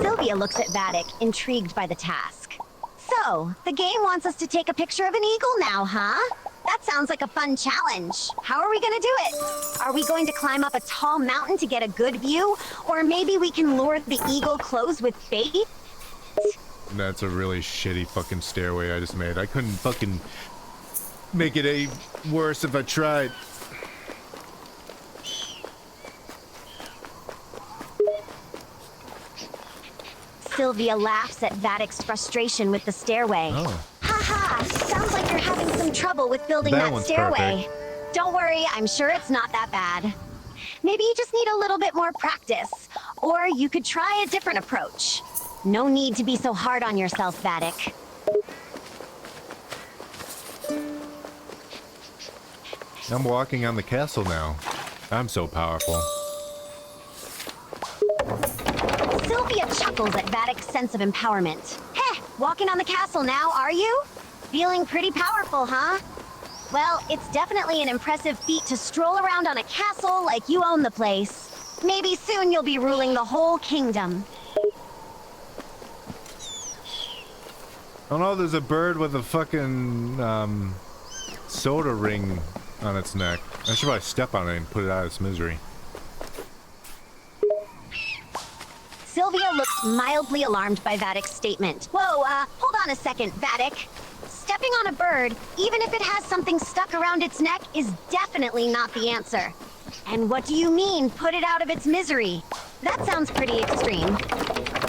Sylvia looks at Vattic, intrigued by the task. So, the game wants us to take a picture of an eagle now, huh? That sounds like a fun challenge. How are we gonna do it? Are we going to climb up a tall mountain to get a good view? Or maybe we can lure the eagle close with bait? That's a really shitty fucking stairway I just made. I couldn't fucking make it any worse if I tried. Sylvia laughs at Vattic's frustration with the stairway. Oh. Haha, sounds like you're having some trouble with building That that one's stairway. Don't worry, I'm sure it's not that bad. Maybe you just need a little bit more practice. Or you could try a different approach. No need to be so hard on yourself, Vattic. I'm walking on the castle now. I'm so powerful. Sylvia chuckles at Vattic's sense of empowerment. Heh, walking on the castle now, are you? Feeling pretty powerful, huh? Well, it's definitely an impressive feat to stroll around on a castle like you own the place. Maybe soon you'll be ruling the whole kingdom. Oh no, there's a bird with a fucking soda ring on its neck. I should probably step on it and put it out of its misery. Sylvia looks mildly alarmed by Vattic's statement. Whoa, hold on a second, Vattic. Stepping on a bird, even if it has something stuck around its neck, is definitely not the answer. And what do you mean, put it out of its misery? That sounds pretty extreme.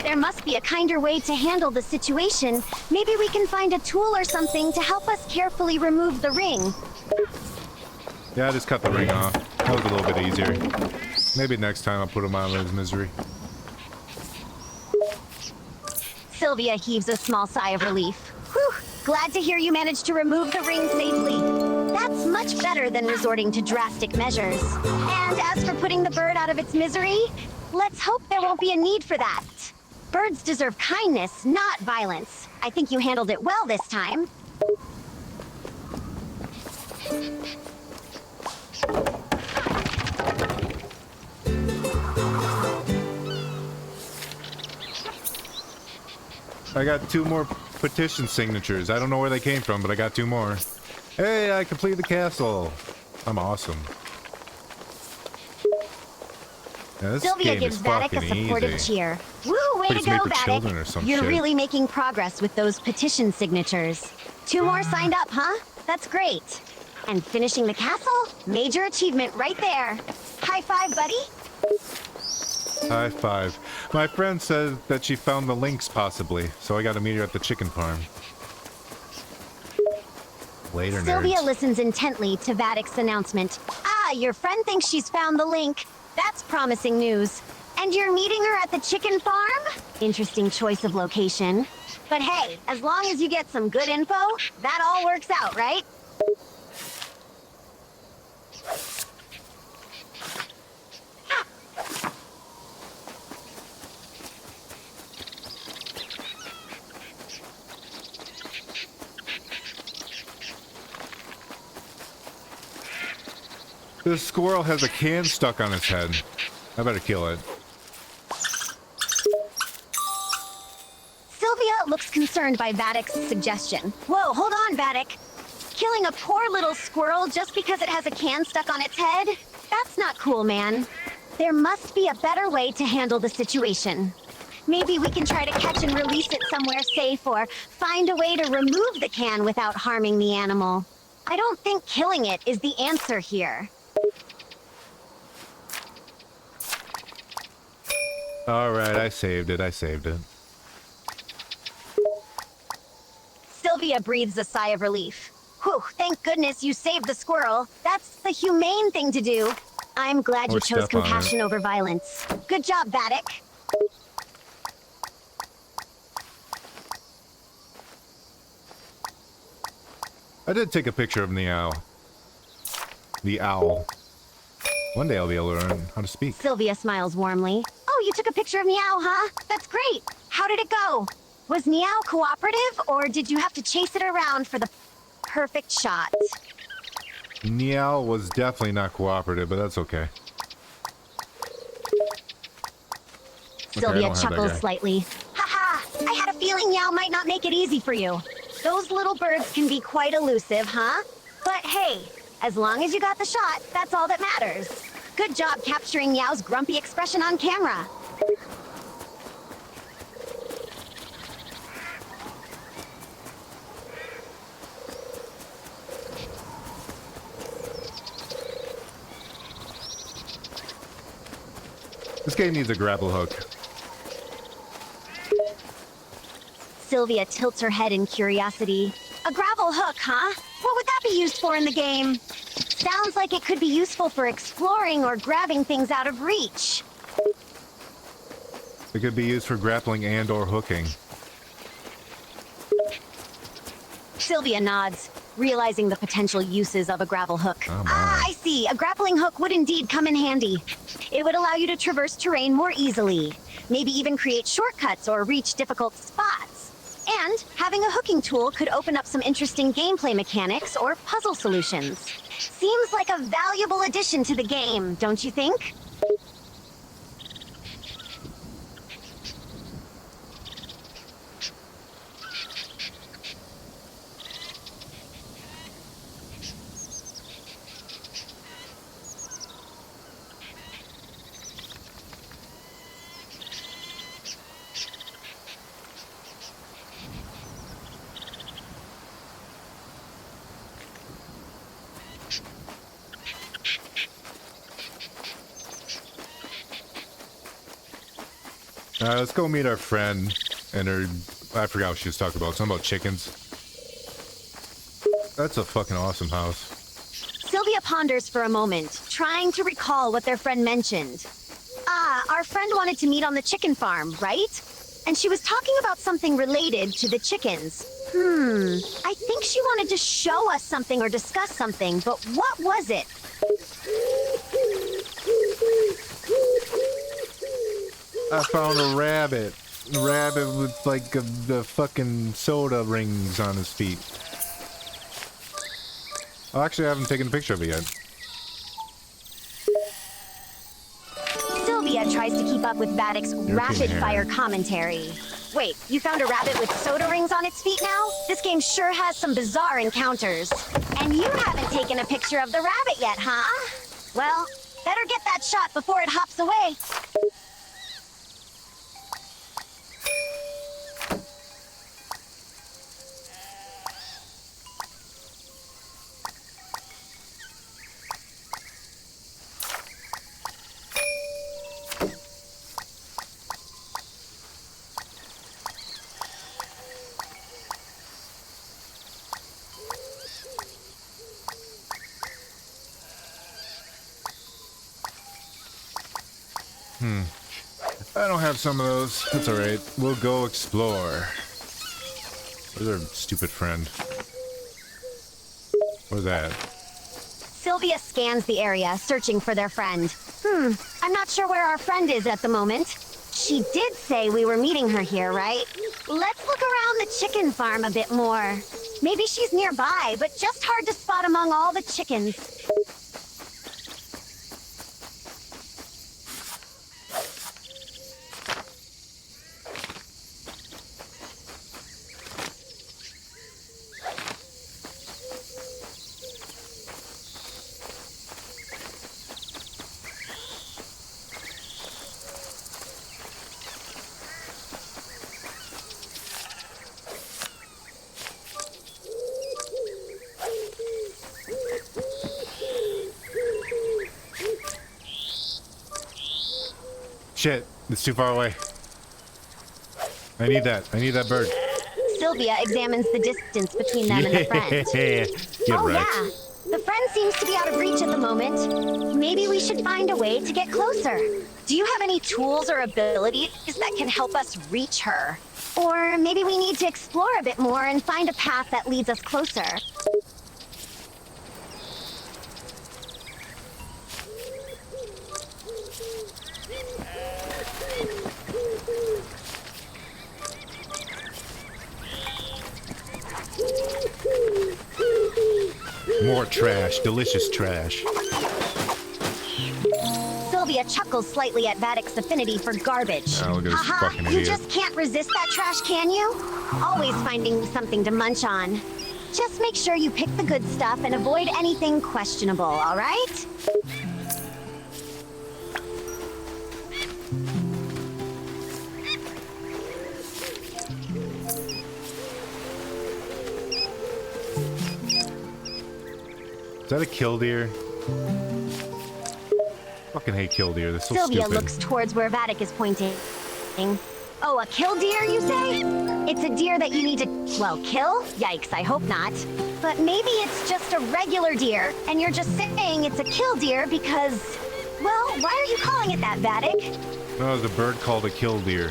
There must be a kinder way to handle the situation. Maybe we can find a tool or something to help us carefully remove the ring. Yeah, I just cut the ring off. That was a little bit easier. Maybe next time I'll put him out of his misery. Sylvia heaves a small sigh of relief. Whew, glad to hear you managed to remove the ring safely. That's much better than resorting to drastic measures. And as for putting the bird out of its misery, let's hope there won't be a need for that. Birds deserve kindness, not violence. I think you handled it well this time. I got 2 more petition signatures. I don't know where they came from, but I got 2 more. Hey, I completed the castle. I'm awesome. Yeah, this Sylvia game gives is Vattic a fucking supportive easy. cheer. Woo, way Like to it's go, made for children or Vattic. some You're shit. really making progress with those petition signatures. 2 more signed up, huh? That's great. And finishing the castle? Major achievement right there. High five, buddy. High five. My friend said that she found the links, possibly, so I got to meet her at the chicken farm. Later, Sylvia nerds. listens intently to Vattic's announcement. Ah, your friend thinks she's found the link. That's promising news. And you're meeting her at the chicken farm? Interesting choice of location. But hey, as long as you get some good info, that all works out, right? This squirrel has a can stuck on its head. I better kill it. Sylvia looks concerned by Vattic's suggestion. Whoa, hold on, Vattic. Killing a poor little squirrel just because it has a can stuck on its head? That's not cool, man. There must be a better way to handle the situation. Maybe we can try to catch and release it somewhere safe, or find a way to remove the can without harming the animal. I don't think killing it is the answer here. Alright, I saved it. Sylvia breathes a sigh of relief. Whew, thank goodness you saved the squirrel. That's the humane thing to do. I'm glad you Or chose step on it. compassion over violence. Good job, Vattic. I did take a picture of the owl. The owl. One day I'll be able to learn how to speak. Sylvia smiles warmly. Oh, you took a picture of Meow, huh? That's great. How did it go? Was Meow cooperative, or did you have to chase it around for the perfect shot? Meow was definitely not cooperative, but that's okay. I Sylvia don't have that chuckles guy. slightly. Haha, I had a feeling Meow might not make it easy for you. Those little birds can be quite elusive, huh? But hey, as long as you got the shot, that's all that matters. Good job capturing Meow's grumpy expression on camera. This game needs a grapple hook. Sylvia tilts her head in curiosity. A gravel hook, huh? What would that be used for in the game? Sounds like it could be useful for exploring or grabbing things out of reach. It could be used for grappling and or hooking. Sylvia nods, realizing the potential uses of a gravel hook. Oh, my. I see. A grappling hook would indeed come in handy. It would allow you to traverse terrain more easily, maybe even create shortcuts or reach difficult spots. And having a hooking tool could open up some interesting gameplay mechanics or puzzle solutions. Seems like a valuable addition to the game, don't you think? Alright, let's go meet our friend and her... I forgot what she was talking about. Something about chickens. That's a fucking awesome house. Sylvia ponders for a moment, trying to recall what their friend mentioned. Our friend wanted to meet on the chicken farm, right? And she was talking about something related to the chickens. I think she wanted to show us something or discuss something, but what was it? I found a rabbit. A rabbit with like the fucking soda rings on his feet. Oh, actually, I haven't taken a picture of it yet. Sylvia tries to keep up with Vattic's rapid-fire commentary. Wait, you found a rabbit with soda rings on its feet now? This game sure has some bizarre encounters. And you haven't taken a picture of the rabbit yet, huh? Well, better get that shot before it hops away. I don't have some of those. That's alright. We'll go explore. Where's our stupid friend? What's that? Sylvia scans the area, searching for their friend. I'm not sure where our friend is at the moment. She did say we were meeting her here, right? Let's look around the chicken farm a bit more. Maybe she's nearby, but just hard to spot among all the chickens. Shit, it's too far away. I need that. I need that bird. Sylvia examines the distance between them and the friend. Get Oh, wrecked. yeah. The friend seems to be out of reach at the moment. Maybe we should find a way to get closer. Do you have any tools or abilities that can help us reach her? Or maybe we need to explore a bit more and find a path that leads us closer. More trash. Delicious trash. Sylvia chuckles slightly at Vattic's affinity for garbage. Oh, look at this Haha, fucking you idiot. just can't resist that trash, can you? Always finding something to munch on. Just make sure you pick the good stuff and avoid anything questionable, all right? Is that a killdeer? Fucking hate killdeer. They're so Sylvia stupid. looks towards where Vattic is pointing. Oh, a kill deer, you say? It's a deer that you need to, well, kill? Yikes, I hope not. But maybe it's just a regular deer, and you're just saying it's a kill deer because, well, why are you calling it that, Vattic? No, it's a bird called a killdeer.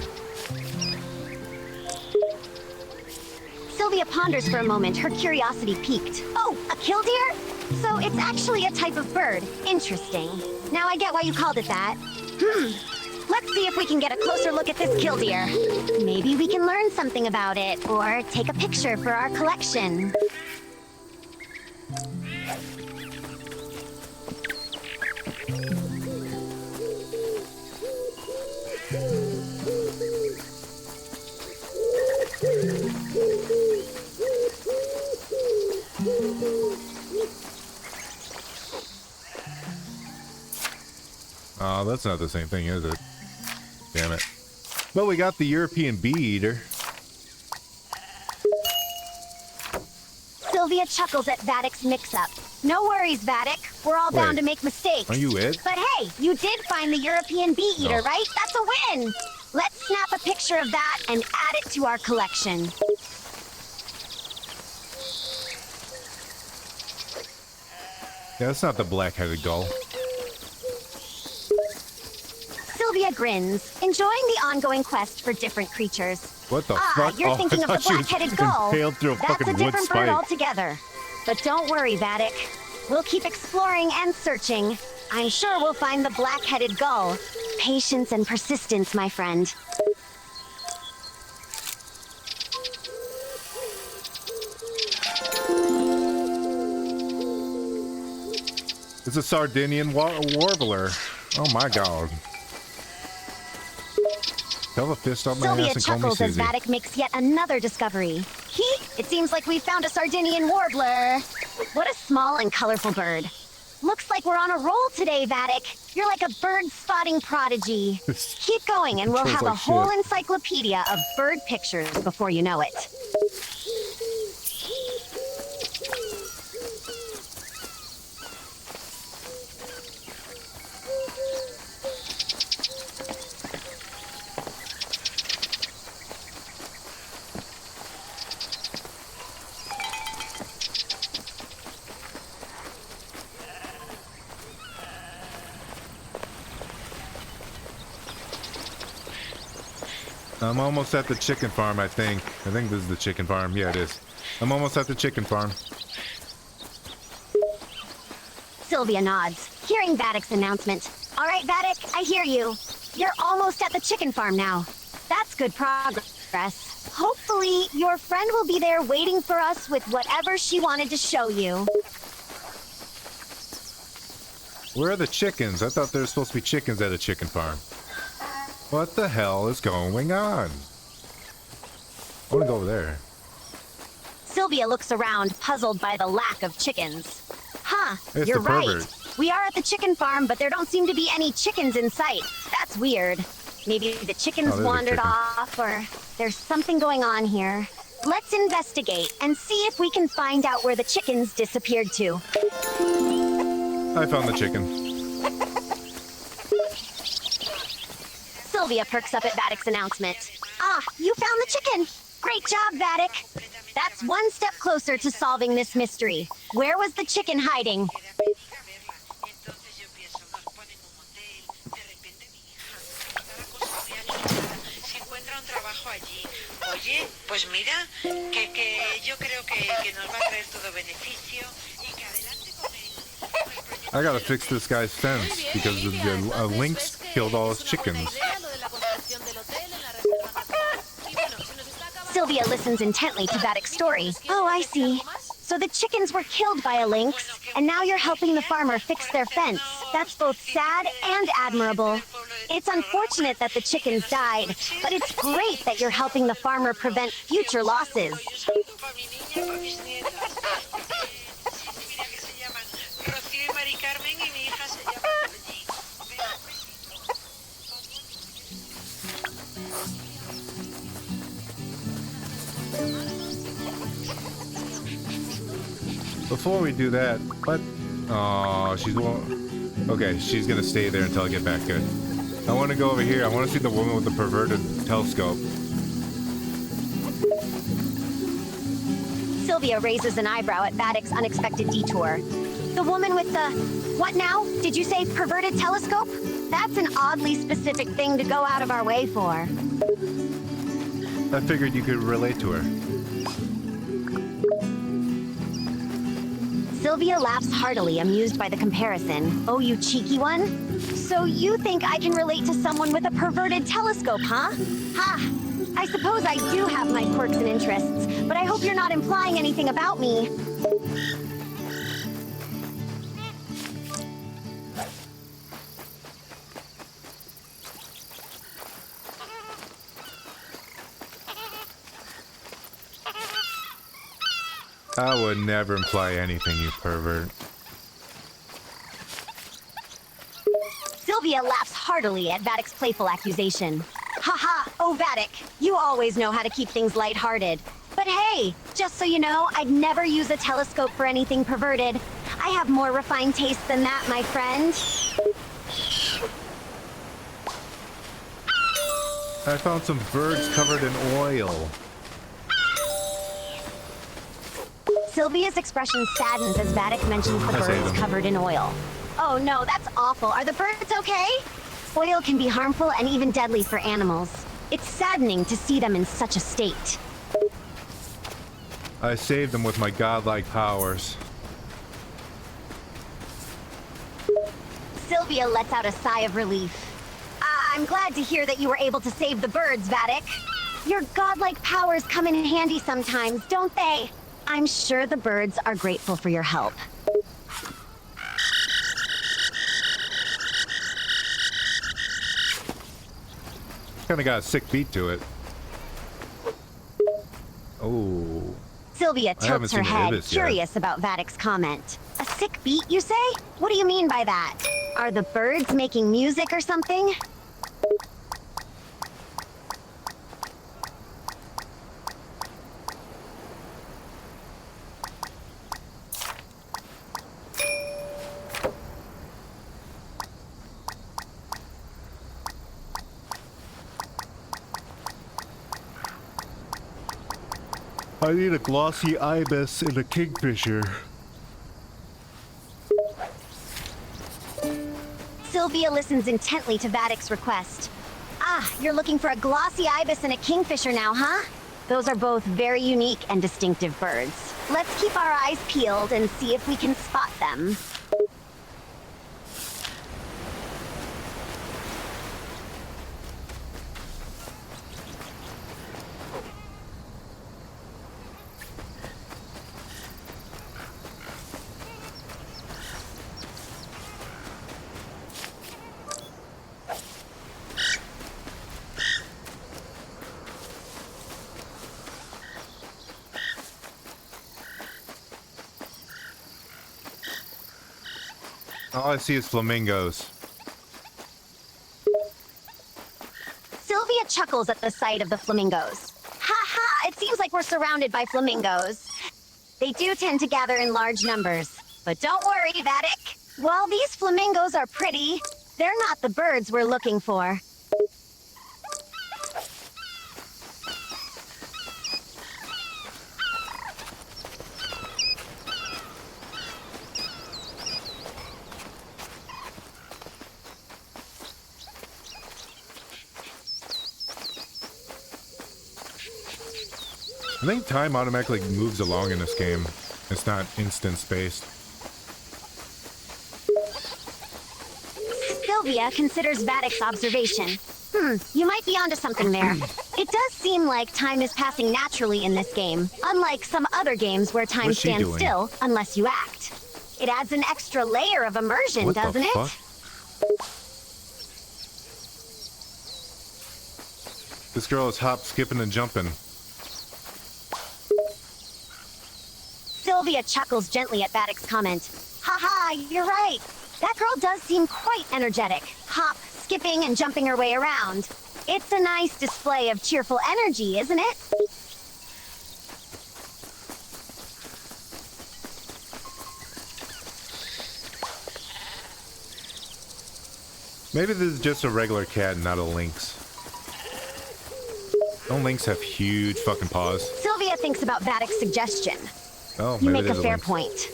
Sylvia ponders for a moment, her curiosity piqued. Oh, a killdeer? So it's actually a type of bird. Interesting. Now I get why you called it that. Let's see if we can get a closer look at this killdeer. Maybe we can learn something about it, or take a picture for our collection. Oh, that's not the same thing, is it? Damn it. But we got the European bee eater. Sylvia chuckles at Vatic's mix-up. No worries, Vattic. We're all bound Wait, to make mistakes. are you it? But hey, you did find the European bee eater, Oh. right? That's a win! Let's snap a picture of that and add it to our collection. Yeah, that's not the black-headed gull. Sylvia grins, enjoying the ongoing quest for different creatures. What the Ah, fuck? you're Oh, thinking I of the thought she was black-headed gull. impaled through a That's fucking a wood different bird spike. altogether. But don't worry, Vattic. We'll keep exploring and searching. I'm sure we'll find the black-headed gull. Patience and persistence, my friend. It's a Sardinian warbler. Oh my god. Tell the fist up my Sylvia ass and call me chuckles as Susie. Vattic makes yet another discovery. It seems like we found a Sardinian warbler. What a small and colorful bird. Looks like we're on a roll today, Vattic. You're like a bird spotting prodigy. Keep going and we'll Controls have a like whole shit. encyclopedia of bird pictures before you know it. I'm almost at the chicken farm, I think. I think this is the chicken farm. Yeah, it is. I'm almost at the chicken farm. Sylvia nods, hearing Vatic's announcement. All right, Vattic, I hear you. You're almost at the chicken farm now. That's good progress. Hopefully, your friend will be there waiting for us with whatever she wanted to show you. Where are the chickens? I thought there were supposed to be chickens at a chicken farm. What the hell is going on? I want to go over there. Sylvia looks around, puzzled by the lack of chickens. Huh, It's you're the right. pervert. We are at the chicken farm, but there don't seem to be any chickens in sight. That's weird. Maybe the chickens Oh, there's a wandered chicken. off, or there's something going on here. Let's investigate and see if we can find out where the chickens disappeared to. I found the chicken. Sylvia perks up at Vatic's announcement. Ah, you found the chicken! Great job, Vattic! That's one step closer to solving this mystery. Where was the chicken hiding? Oye, pues mira, que yo creo que nos va a traer todo beneficio y que adelante con el... I gotta fix this guy's fence because the lynx killed all his chickens. Sylvia listens intently to Vatic's story. Oh, I see. So the chickens were killed by a lynx, and now you're helping the farmer fix their fence. That's both sad and admirable. It's unfortunate that the chickens died, but it's great that you're helping the farmer prevent future losses. Para mi niña, para mis nietas. Sí, mira que se llaman Rocío y Mari Carmen y mi hija se llama allí. Before we do that, what? Oh, okay, she's gonna stay there until I get back. Good. I want to go over here. I want to see the woman with the perverted telescope. Sylvia raises an eyebrow at Vattic's unexpected detour. The woman with the... What now? Did you say perverted telescope? That's an oddly specific thing to go out of our way for. I figured you could relate to her. Sylvia laughs heartily, amused by the comparison. Oh, you cheeky one? So you think I can relate to someone with a perverted telescope, huh? Ha! I suppose I do have my quirks and interests, but I hope you're not implying anything about me. I would never imply anything, you pervert. Sylvia laughs heartily at Vattic's playful accusation. Haha, oh Vattic, you always know how to keep things lighthearted. But hey, just so you know, I'd never use a telescope for anything perverted. I have more refined taste than that, my friend. I found some birds covered in oil. Sylvia's expression saddens as Vattic mentions the I say birds them. covered in oil. Oh no, that's awful. Are the birds okay? Oil can be harmful and even deadly for animals. It's saddening to see them in such a state. I saved them with my godlike powers. Sylvia lets out a sigh of relief. I'm glad to hear that you were able to save the birds, Vattic. Your godlike powers come in handy sometimes, don't they? I'm sure the birds are grateful for your help. Kinda got a sick beat to it. Oh. Sylvia I haven't tilts her seen head, Ibis yet. curious about Vattic's comment. A sick beat, you say? What do you mean by that? Are the birds making music or something? I need a glossy ibis and a kingfisher. Sylvia listens intently to Vattic's request. Ah, you're looking for a glossy ibis and a kingfisher now, huh? Those are both very unique and distinctive birds. Let's keep our eyes peeled and see if we can spot them. All I see is flamingos. Sylvia chuckles at the sight of the flamingos. Ha ha! It seems like we're surrounded by flamingos. They do tend to gather in large numbers. But don't worry, Vattic. While these flamingos are pretty, they're not the birds we're looking for. I think time automatically moves along in this game. It's not instance-based. Sylvia considers Vattic's observation. You might be onto something there. It does seem like time is passing naturally in this game, unlike some other games where time What's she stands doing? still unless you act. It adds an extra layer of immersion, What the doesn't it? fuck? This girl is hop, skipping, and jumping. Sylvia chuckles gently at Vattic's comment. Haha, you're right. That girl does seem quite energetic, hop, skipping, and jumping her way around. It's a nice display of cheerful energy, isn't it? Maybe this is just a regular cat, not a lynx. Don't lynx have huge fucking paws? Sylvia thinks about Vattic's suggestion. Oh, You maybe make a there's fair lynx. point.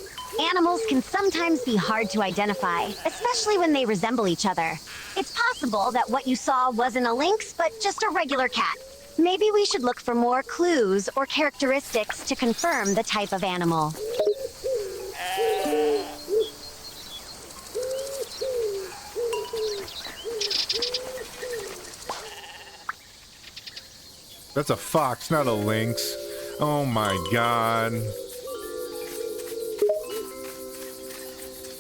Animals can sometimes be hard to identify, especially when they resemble each other. It's possible that what you saw wasn't a lynx, but just a regular cat. Maybe we should look for more clues or characteristics to confirm the type of animal. That's a fox, not a lynx. Oh my god.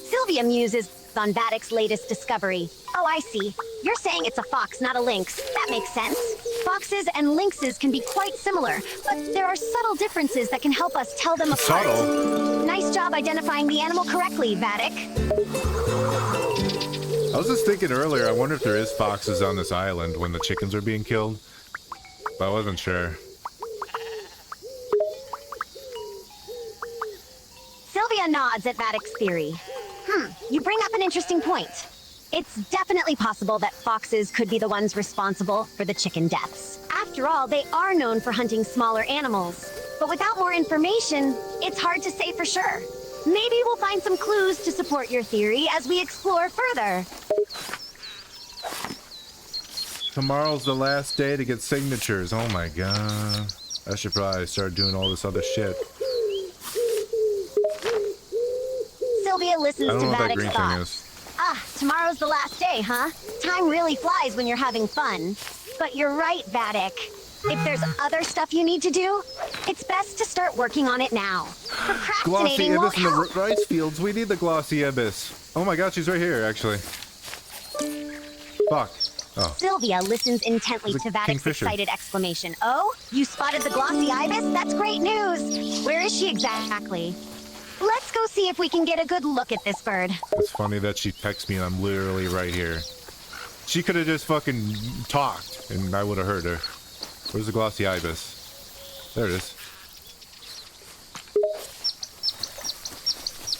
Sylvia muses on Vattic's latest discovery. Oh, I see. You're saying it's a fox, not a lynx. That makes sense. Foxes and lynxes can be quite similar, but there are subtle differences that can help us tell them apart. Subtle? Nice job identifying the animal correctly, Vattic. I was just thinking earlier, I wonder if there is foxes on this island when the chickens are being killed. But I wasn't sure. Sylvia nods at Vattic's theory. You bring up an interesting point. It's definitely possible that foxes could be the ones responsible for the chicken deaths. After all, they are known for hunting smaller animals. But without more information, it's hard to say for sure. Maybe we'll find some clues to support your theory as we explore further. Tomorrow's the last day to get signatures. Oh my god. I should probably start doing all this other shit. Sylvia I listens don't to know what that Vattic's green thing thoughts. is. Tomorrow's the last day, huh? Time really flies when you're having fun. But you're right, Vattic. If there's other stuff you need to do, it's best to start working on it now. Glossy Procrastinating won't ibis in the help. rice fields. We need the glossy ibis. Oh my god, she's right here, actually. Fuck. Oh. Sylvia listens intently There's a to Vattic's kingfisher. excited exclamation. Oh, you spotted the glossy ibis? That's great news. Where is she exactly? Let's go see if we can get a good look at this bird. It's funny that she texts me and I'm literally right here. She could have just fucking talked and I would have heard her. Where's the glossy ibis? There it is.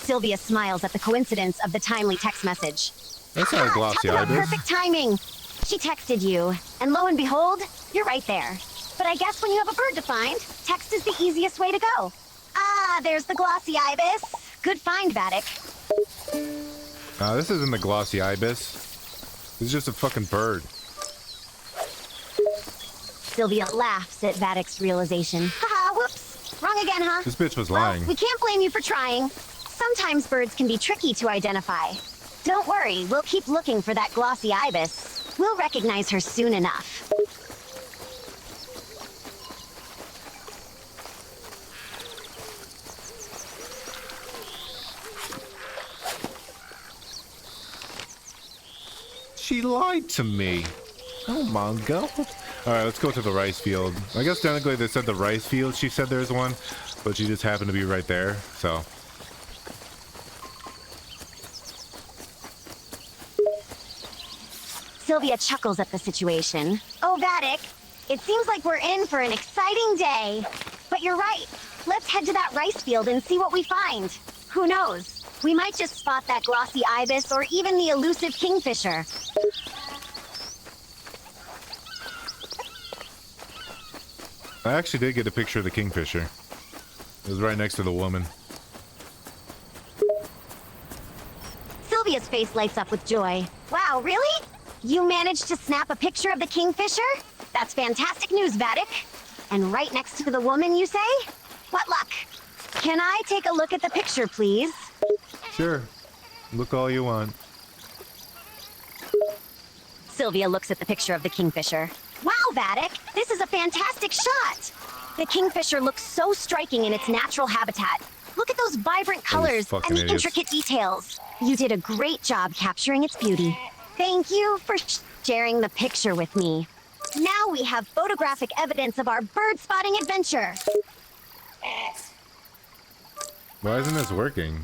Sylvia smiles at the coincidence of the timely text message. That's not a glossy Talk about ibis. perfect timing. She texted you, and lo and behold, you're right there. But I guess when you have a bird to find, text is the easiest way to go. Ah, there's the glossy ibis. Good find, Vattic. This isn't the glossy ibis. This is just a fucking bird. Sylvia laughs at Vattic's realization. Haha, whoops. Wrong again, huh? This bitch was Well, lying. we can't blame you for trying. Sometimes birds can be tricky to identify. Don't worry, we'll keep looking for that glossy ibis. We'll recognize her soon enough. She lied to me. Oh my god. Alright, let's go to the rice field. I guess technically they said the rice field, she said there's one, but she just happened to be right there, so. Sylvia chuckles at the situation. Oh, Vattic, it seems like we're in for an exciting day. But you're right. Let's head to that rice field and see what we find. Who knows? We might just spot that glossy ibis or even the elusive kingfisher. I actually did get a picture of the kingfisher. It was right next to the woman. Sylvia's face lights up with joy. Wow, really? You managed to snap a picture of the kingfisher? That's fantastic news, Vattic. And right next to the woman, you say? What luck? Can I take a look at the picture, please? Sure. Look all you want. Sylvia looks at the picture of the kingfisher. Wow, Vattic, this is a fantastic shot. The kingfisher looks so striking in its natural habitat. Look at those vibrant colors fucking and the idiots. intricate details. You did a great job capturing its beauty. Thank you for sharing the picture with me. Now we have photographic evidence of our bird spotting adventure. Why isn't this working?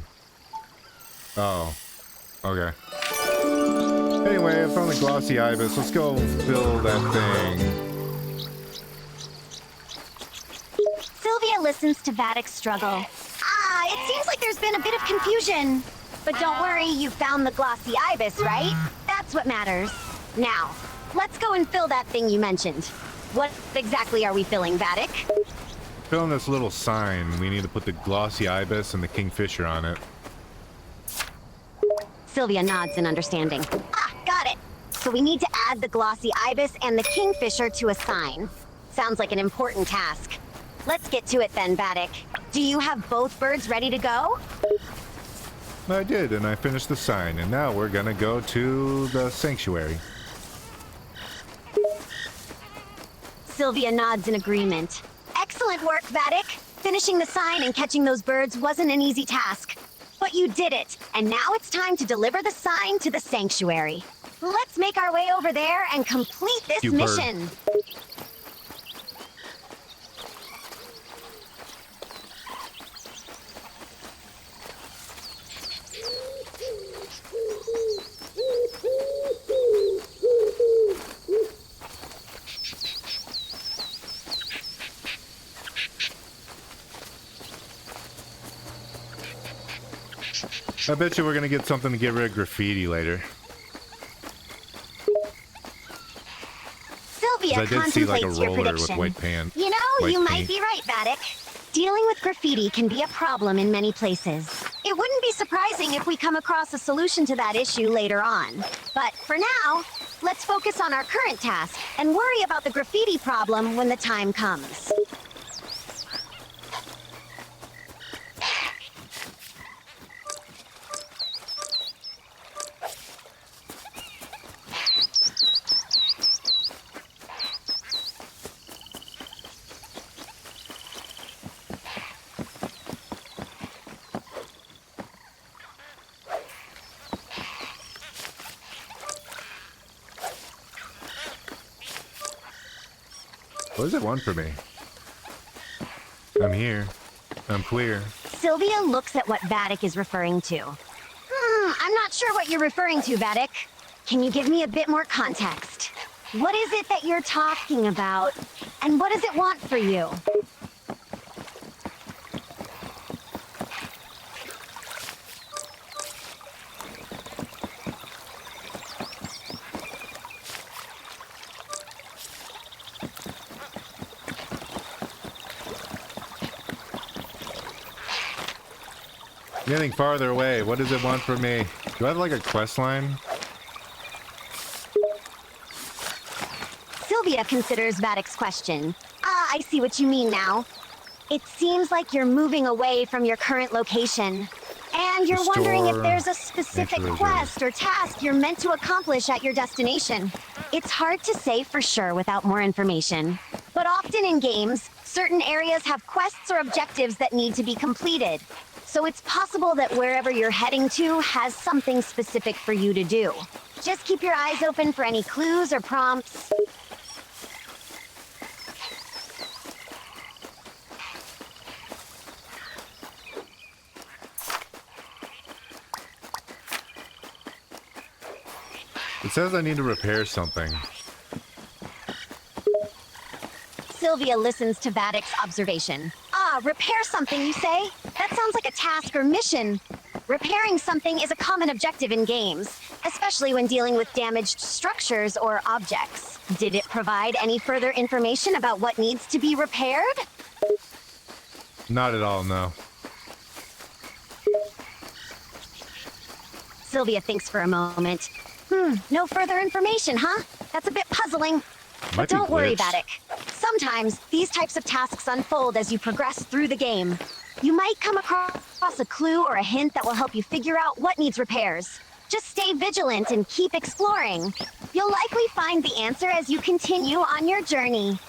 Oh. Okay. Anyway, I found the glossy ibis. Let's go fill that thing. Sylvia listens to Vattic's struggle. It seems like there's been a bit of confusion. But don't worry, you found the glossy ibis, right? That's what matters. Now, let's go and fill that thing you mentioned. What exactly are we filling, Vattic? Filling this little sign. We need to put the glossy ibis and the kingfisher on it. Sylvia nods in understanding. Ah, got it. So we need to add the glossy ibis and the kingfisher to a sign. Sounds like an important task. Let's get to it then, Vattic. Do you have both birds ready to go? I did, and I finished the sign, and now we're gonna go to the sanctuary. Sylvia nods in agreement. Excellent work, Vattic. Finishing the sign and catching those birds wasn't an easy task. But you did it, and now it's time to deliver the sign to the sanctuary. Let's make our way over there and complete this mission. I bet you we're gonna get something to get rid of graffiti later. Sylvia I did see like a contemplates your roller with prediction. white pants. You know, you might paint. be right, Vattic. Dealing with graffiti can be a problem in many places. It wouldn't be surprising if we come across a solution to that issue later on. But for now, let's focus on our current task and worry about the graffiti problem when the time comes. What does it want from me? I'm here. I'm clear. Sylvia looks at what Vattic is referring to. I'm not sure what you're referring to, Vattic. Can you give me a bit more context? What is it that you're talking about? And what does it want for you? Getting farther away. What does it want from me? Do I have like a quest line? Sylvia considers Vatic's question. Ah, I see what you mean now. It seems like you're moving away from your current location. And you're wondering if there's a specific quest or task you're meant to accomplish at your destination. It's hard to say for sure without more information. But often in games, certain areas have quests or objectives that need to be completed. So it's possible that wherever you're heading to has something specific for you to do. Just keep your eyes open for any clues or prompts. It says I need to repair something. Sylvia listens to Vatic's observation. Ah, repair something, you say? That sounds like a task or mission. Repairing something is a common objective in games, especially when dealing with damaged structures or objects. Did it provide any further information about what needs to be repaired? Not at all, no. Sylvia thinks for a moment. No further information, huh? That's a bit puzzling. But don't worry, Vattic. Sometimes these types of tasks unfold as you progress through the game. You might come across a clue or a hint that will help you figure out what needs repairs. Just stay vigilant and keep exploring. You'll likely find the answer as you continue on your journey.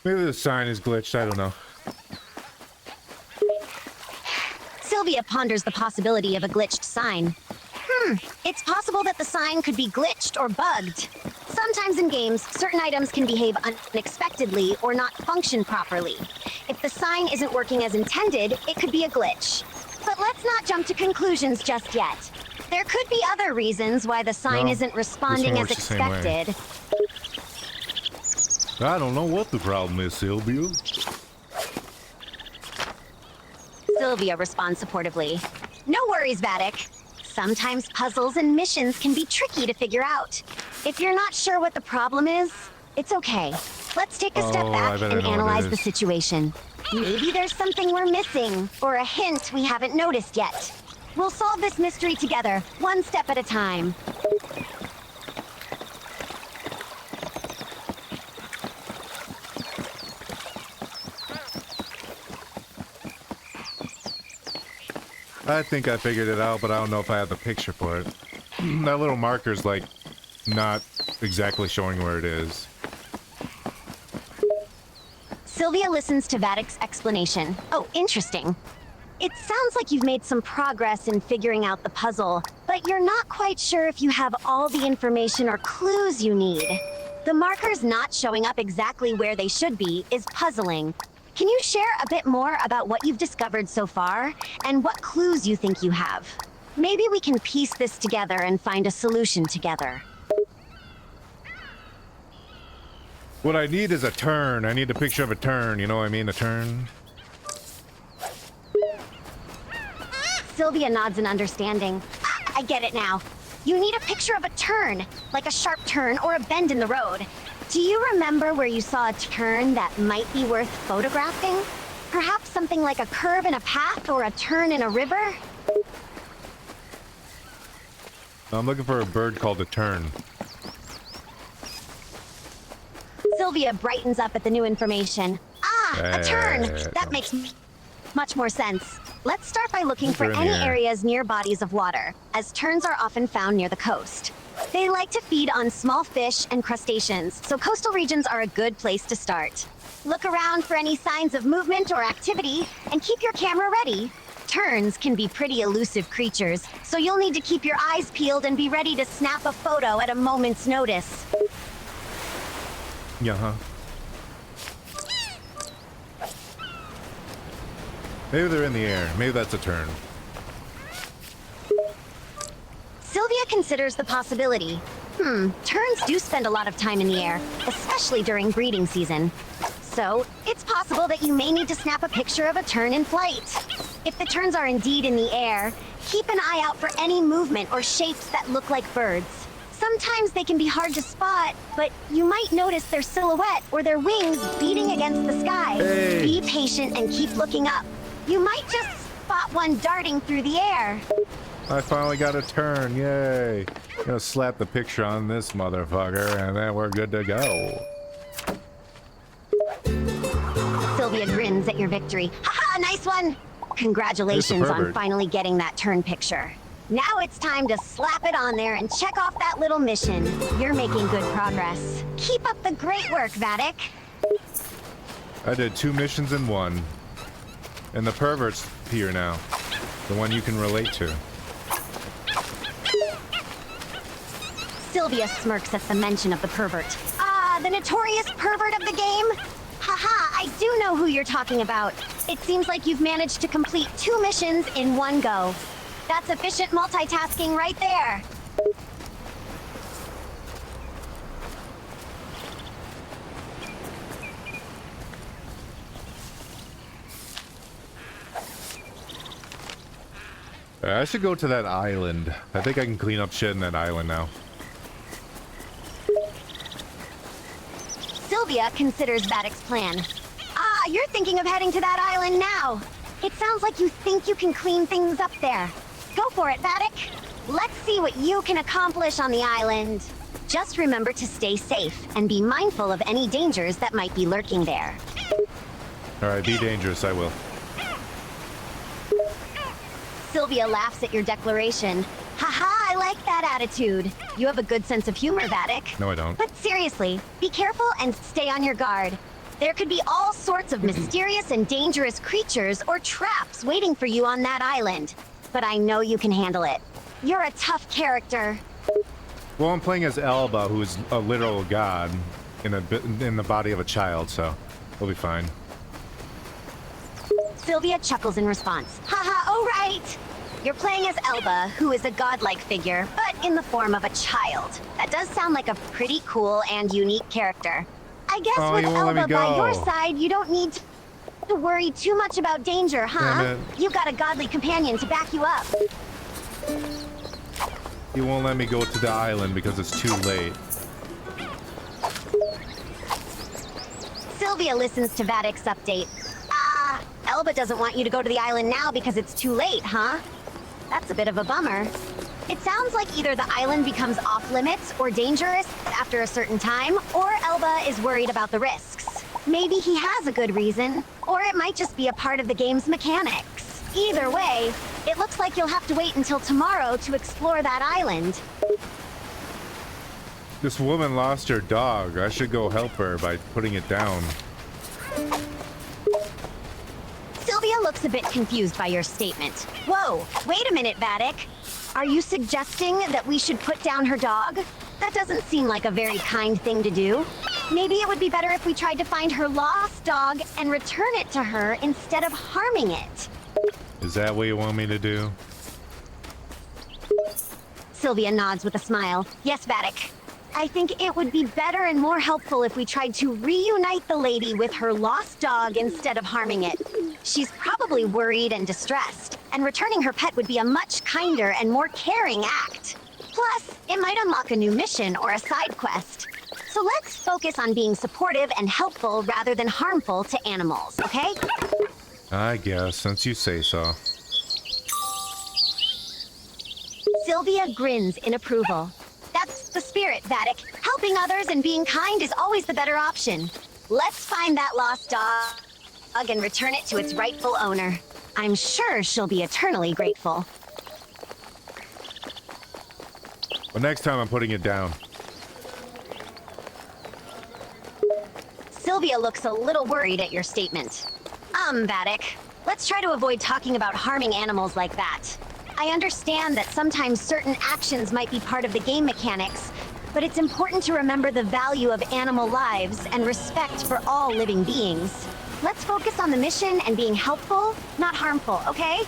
Maybe the sign is glitched, I don't know. Sylvia ponders the possibility of a glitched sign. It's possible that the sign could be glitched or bugged. Sometimes in games, certain items can behave unexpectedly or not function properly. If the sign isn't working as intended, it could be a glitch. But let's not jump to conclusions just yet. There could be other reasons why the sign No, isn't responding this one as works the same way. expected. I don't know what the problem is, Sylvia. Sylvia responds supportively. No worries, Vattic. Sometimes puzzles and missions can be tricky to figure out. If you're not sure what the problem is, it's okay. Let's take a step Oh, I back bet I and know what it analyze the is. situation. Maybe there's something we're missing, or a hint we haven't noticed yet. We'll solve this mystery together, one step at a time. I think I figured it out, but I don't know if I have the picture for it. That little marker's like not exactly showing where it is. Sylvia listens to Vatic's explanation. Oh, interesting. It sounds like you've made some progress in figuring out the puzzle, but you're not quite sure if you have all the information or clues you need. The markers not showing up exactly where they should be is puzzling. Can you share a bit more about what you've discovered so far, and what clues you think you have? Maybe we can piece this together and find a solution together. What I need is a turn. I need a picture of a turn. You know what I mean? A turn. Sylvia nods in understanding. Ah, I get it now. You need a picture of a turn, like a sharp turn or a bend in the road. Do you remember where you saw a turn that might be worth photographing? Perhaps something like a curve in a path or a turn in a river? I'm looking for a bird called a turn. Sylvia brightens up at the new information. Ah, a turn! That makes much more sense. Let's start by looking for They're in any the air. areas near bodies of water, as turns are often found near the coast. They like to feed on small fish and crustaceans, so coastal regions are a good place to start. Look around for any signs of movement or activity, and keep your camera ready. Terns can be pretty elusive creatures, so you'll need to keep your eyes peeled and be ready to snap a photo at a moment's notice. Yeah. Maybe they're in the air. Maybe that's a turn. Sylvia considers the possibility. Terns do spend a lot of time in the air, especially during breeding season. So, it's possible that you may need to snap a picture of a tern in flight. If the terns are indeed in the air, keep an eye out for any movement or shapes that look like birds. Sometimes they can be hard to spot, but you might notice their silhouette or their wings beating against the sky. Hey. Be patient and keep looking up. You might just spot one darting through the air. I finally got a turn. Yay. Gonna slap the picture on this motherfucker, and then we're good to go. Sylvia grins at your victory. Haha, nice one! Congratulations on pervert. finally getting that turn picture. Now it's time to slap it on there and check off that little mission. You're making good progress. Keep up the great work, Vattic. I did 2 missions in 1. And the pervert's here now. The one you can relate to. Sylvia smirks at the mention of the pervert. Ah, the notorious pervert of the game? Haha, I do know who you're talking about. It seems like you've managed to complete 2 missions in one go. That's efficient multitasking right there. I should go to that island. I think I can clean up shit in that island now. Sylvia considers Vatic's plan. Ah, you're thinking of heading to that island now. It sounds like you think you can clean things up there. Go for it, Vattic. Let's see what you can accomplish on the island. Just remember to stay safe and be mindful of any dangers that might be lurking there. Alright, be dangerous, I will. Sylvia laughs at your declaration. Haha, I like that attitude. You have a good sense of humor, Vattic. No, I don't. But seriously, be careful and stay on your guard. There could be all sorts of mysterious and dangerous creatures or traps waiting for you on that island. But I know you can handle it. You're a tough character. Well, I'm playing as Alba, who is a literal god in the body of a child, so we'll be fine. Sylvia chuckles in response. Haha, oh right! You're playing as Alba, who is a godlike figure, but in the form of a child. That does sound like a pretty cool and unique character. I guess Oh, with you won't let Alba me by your go. side, you don't need to worry too much about danger, huh? Damn it. You've got a godly companion to back you up. He won't let me go to the island because it's too late. Sylvia listens to Vattic's update. Ah, Alba doesn't want you to go to the island now because it's too late, huh? That's a bit of a bummer. It sounds like either the island becomes off-limits or dangerous after a certain time, or Alba is worried about the risks. Maybe he has a good reason, or it might just be a part of the game's mechanics. Either way, it looks like you'll have to wait until tomorrow to explore that island. This woman lost her dog. I should go help her by putting it down. Sylvia looks a bit confused by your statement. Whoa, wait a minute, Vattic. Are you suggesting that we should put down her dog? That doesn't seem like a very kind thing to do. Maybe it would be better if we tried to find her lost dog and return it to her instead of harming it. Is that what you want me to do? Sylvia nods with a smile. Yes, Vattic. I think it would be better and more helpful if we tried to reunite the lady with her lost dog instead of harming it. She's probably worried and distressed, and returning her pet would be a much kinder and more caring act. Plus, it might unlock a new mission or a side quest. So let's focus on being supportive and helpful rather than harmful to animals, okay? I guess, since you say so. Sylvia grins in approval. That's the spirit, Vattic. Helping others and being kind is always the better option. Let's find that lost dog and return it to its rightful owner. I'm sure she'll be eternally grateful. But next time I'm putting it down. Sylvia looks a little worried at your statement. Vattic, let's try to avoid talking about harming animals like that. I understand that sometimes certain actions might be part of the game mechanics, but it's important to remember the value of animal lives and respect for all living beings. Let's focus on the mission and being helpful, not harmful, okay?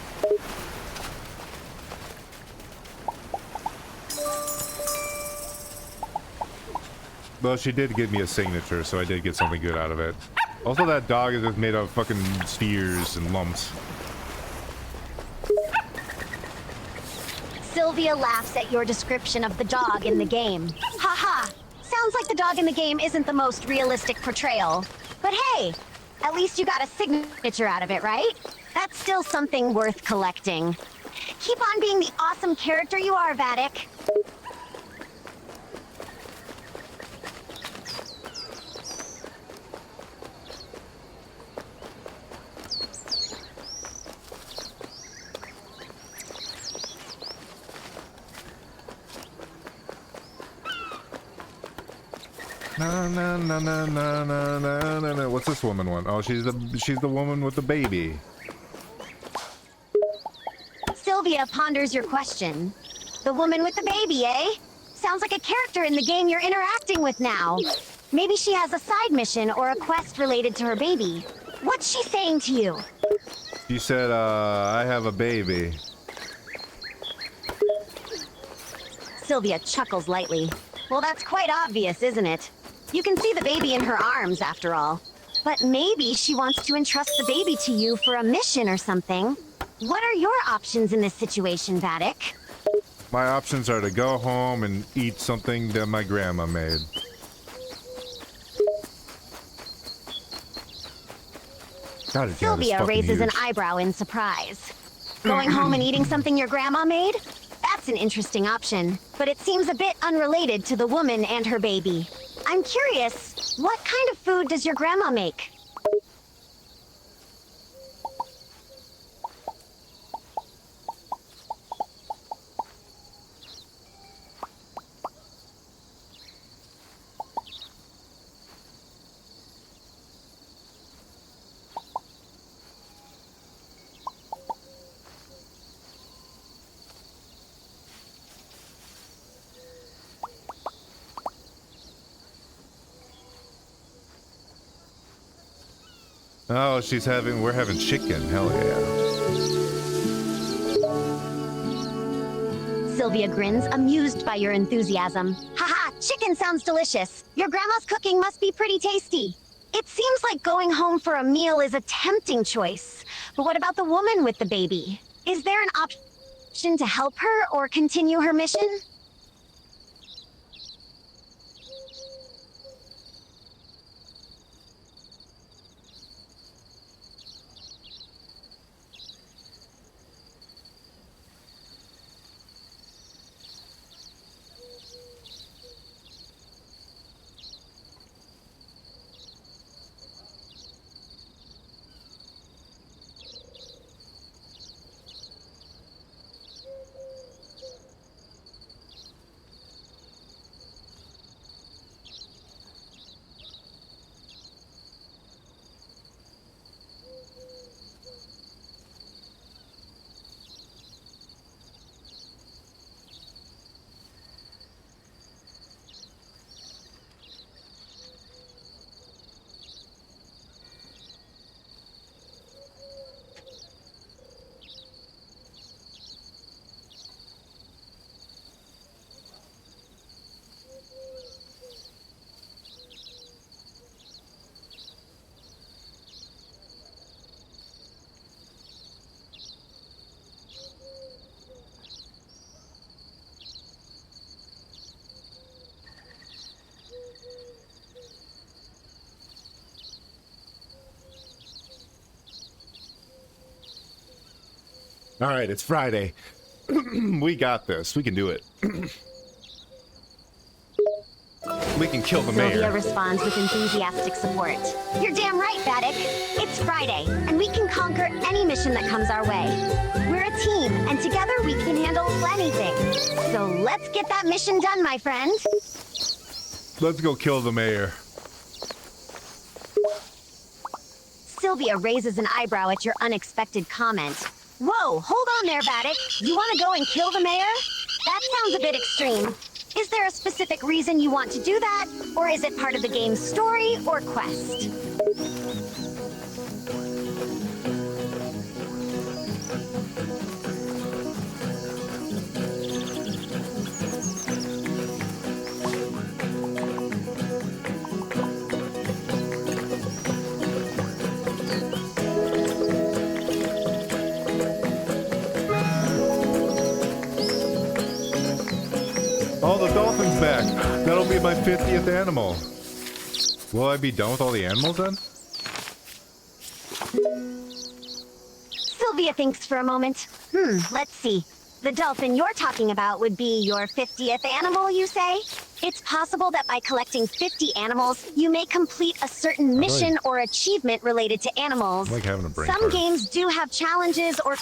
Well, she did give me a signature, so I did get something good out of it. Also, that dog is just made of fucking spears and lumps. Sylvia laughs at your description of the dog in the game. Haha, sounds like the dog in the game isn't the most realistic portrayal. But hey, at least you got a signature out of it, right? That's still something worth collecting. Keep on being the awesome character you are, Vattic. Na na na na na na na na na. What's this woman want? Oh, she's the woman with the baby. Sylvia ponders your question. The woman with the baby, eh? Sounds like a character in the game you're interacting with now. Maybe she has a side mission or a quest related to her baby. What's she saying to you? She said, I have a baby. Sylvia chuckles lightly. Well, that's quite obvious, isn't it? You can see the baby in her arms, after all. But maybe she wants to entrust the baby to you for a mission or something. What are your options in this situation, Vattic? My options are to go home and eat something that my grandma made. God, it's Sylvia raises huge. an eyebrow in surprise. Going home and eating something your grandma made? That's an interesting option, but it seems a bit unrelated to the woman and her baby. I'm curious, what kind of food does your grandma make? Oh, we're having chicken. Hell yeah. Sylvia grins, amused by your enthusiasm. Haha, chicken sounds delicious. Your grandma's cooking must be pretty tasty. It seems like going home for a meal is a tempting choice. But what about the woman with the baby? Is there an option to help her or continue her mission? All right, it's Friday. We got this. We can do it. We can kill the Sylvia mayor. responds with enthusiastic support. You're damn right, Vattic. It's Friday, and we can conquer any mission that comes our way. We're a team, and together we can handle anything. So let's get that mission done, my friend. Let's go kill the mayor. Sylvia raises an eyebrow at your unexpected comment. Whoa, hold on there, Vattic. You want to go and kill the mayor? That sounds a bit extreme. Is there a specific reason you want to do that? Or is it part of the game's story or quest? Oh, the dolphin's back. That'll be my 50th animal. Will I be done with all the animals then? Sylvia thinks for a moment. Let's see. The dolphin you're talking about would be your 50th animal, you say? It's possible that by collecting 50 animals, you may complete a certain mission or achievement related to animals. I like having a brain Some fart. games do have challenges or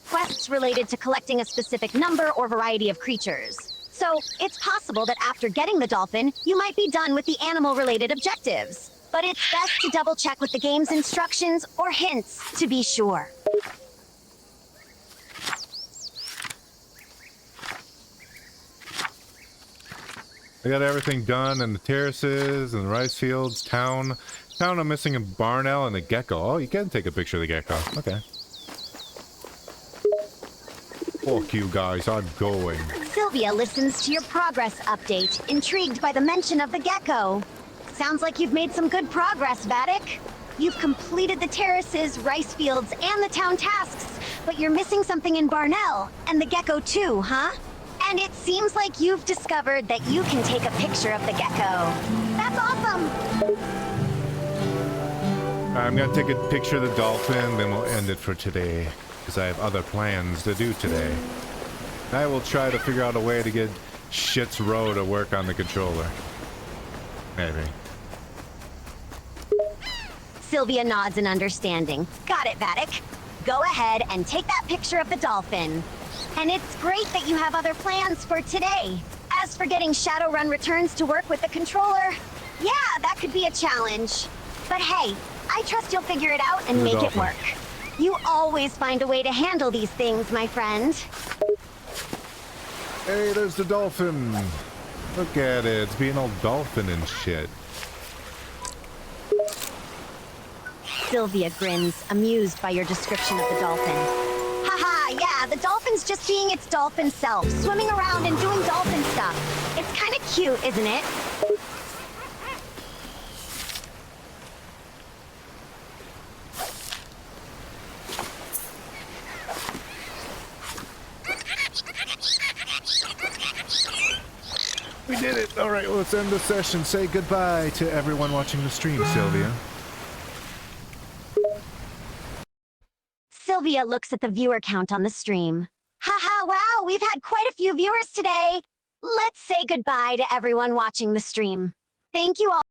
quests related to collecting a specific number or variety of creatures. So, it's possible that after getting the dolphin, you might be done with the animal-related objectives. But it's best to double-check with the game's instructions or hints to be sure. I got everything done, and the terraces, and the rice fields, town. Town, I'm missing a barn owl and a gecko. Oh, you can take a picture of the gecko. Okay. Fuck you guys, I'm going. Sylvia listens to your progress update, intrigued by the mention of the gecko. Sounds like you've made some good progress, Vattic. You've completed the terraces, rice fields, and the town tasks, but you're missing something in Barnell, and the gecko too, huh? And it seems like you've discovered that you can take a picture of the gecko. That's awesome! I'm gonna take a picture of the dolphin, then we'll end it for today. Because I have other plans to do today. I will try to figure out a way to get Shit's Row to work on the controller. Maybe. Sylvia nods in understanding. Got it, Vattic. Go ahead and take that picture of the dolphin. And it's great that you have other plans for today. As for getting Shadowrun Returns to work with the controller, yeah, that could be a challenge. But hey, I trust you'll figure it out and make it work. You always find a way to handle these things, my friend. Hey, there's the dolphin. Look at it. It's being all dolphin and shit. Sylvia grins, amused by your description of the dolphin. Haha, yeah, the dolphin's just being its dolphin self, swimming around and doing dolphin stuff. It's kind of cute, isn't it? We did it! Alright, well, let's end the session. Say goodbye to everyone watching the stream, Sylvia. Sylvia looks at the viewer count on the stream. Haha, wow, we've had quite a few viewers today. Let's say goodbye to everyone watching the stream. Thank you all.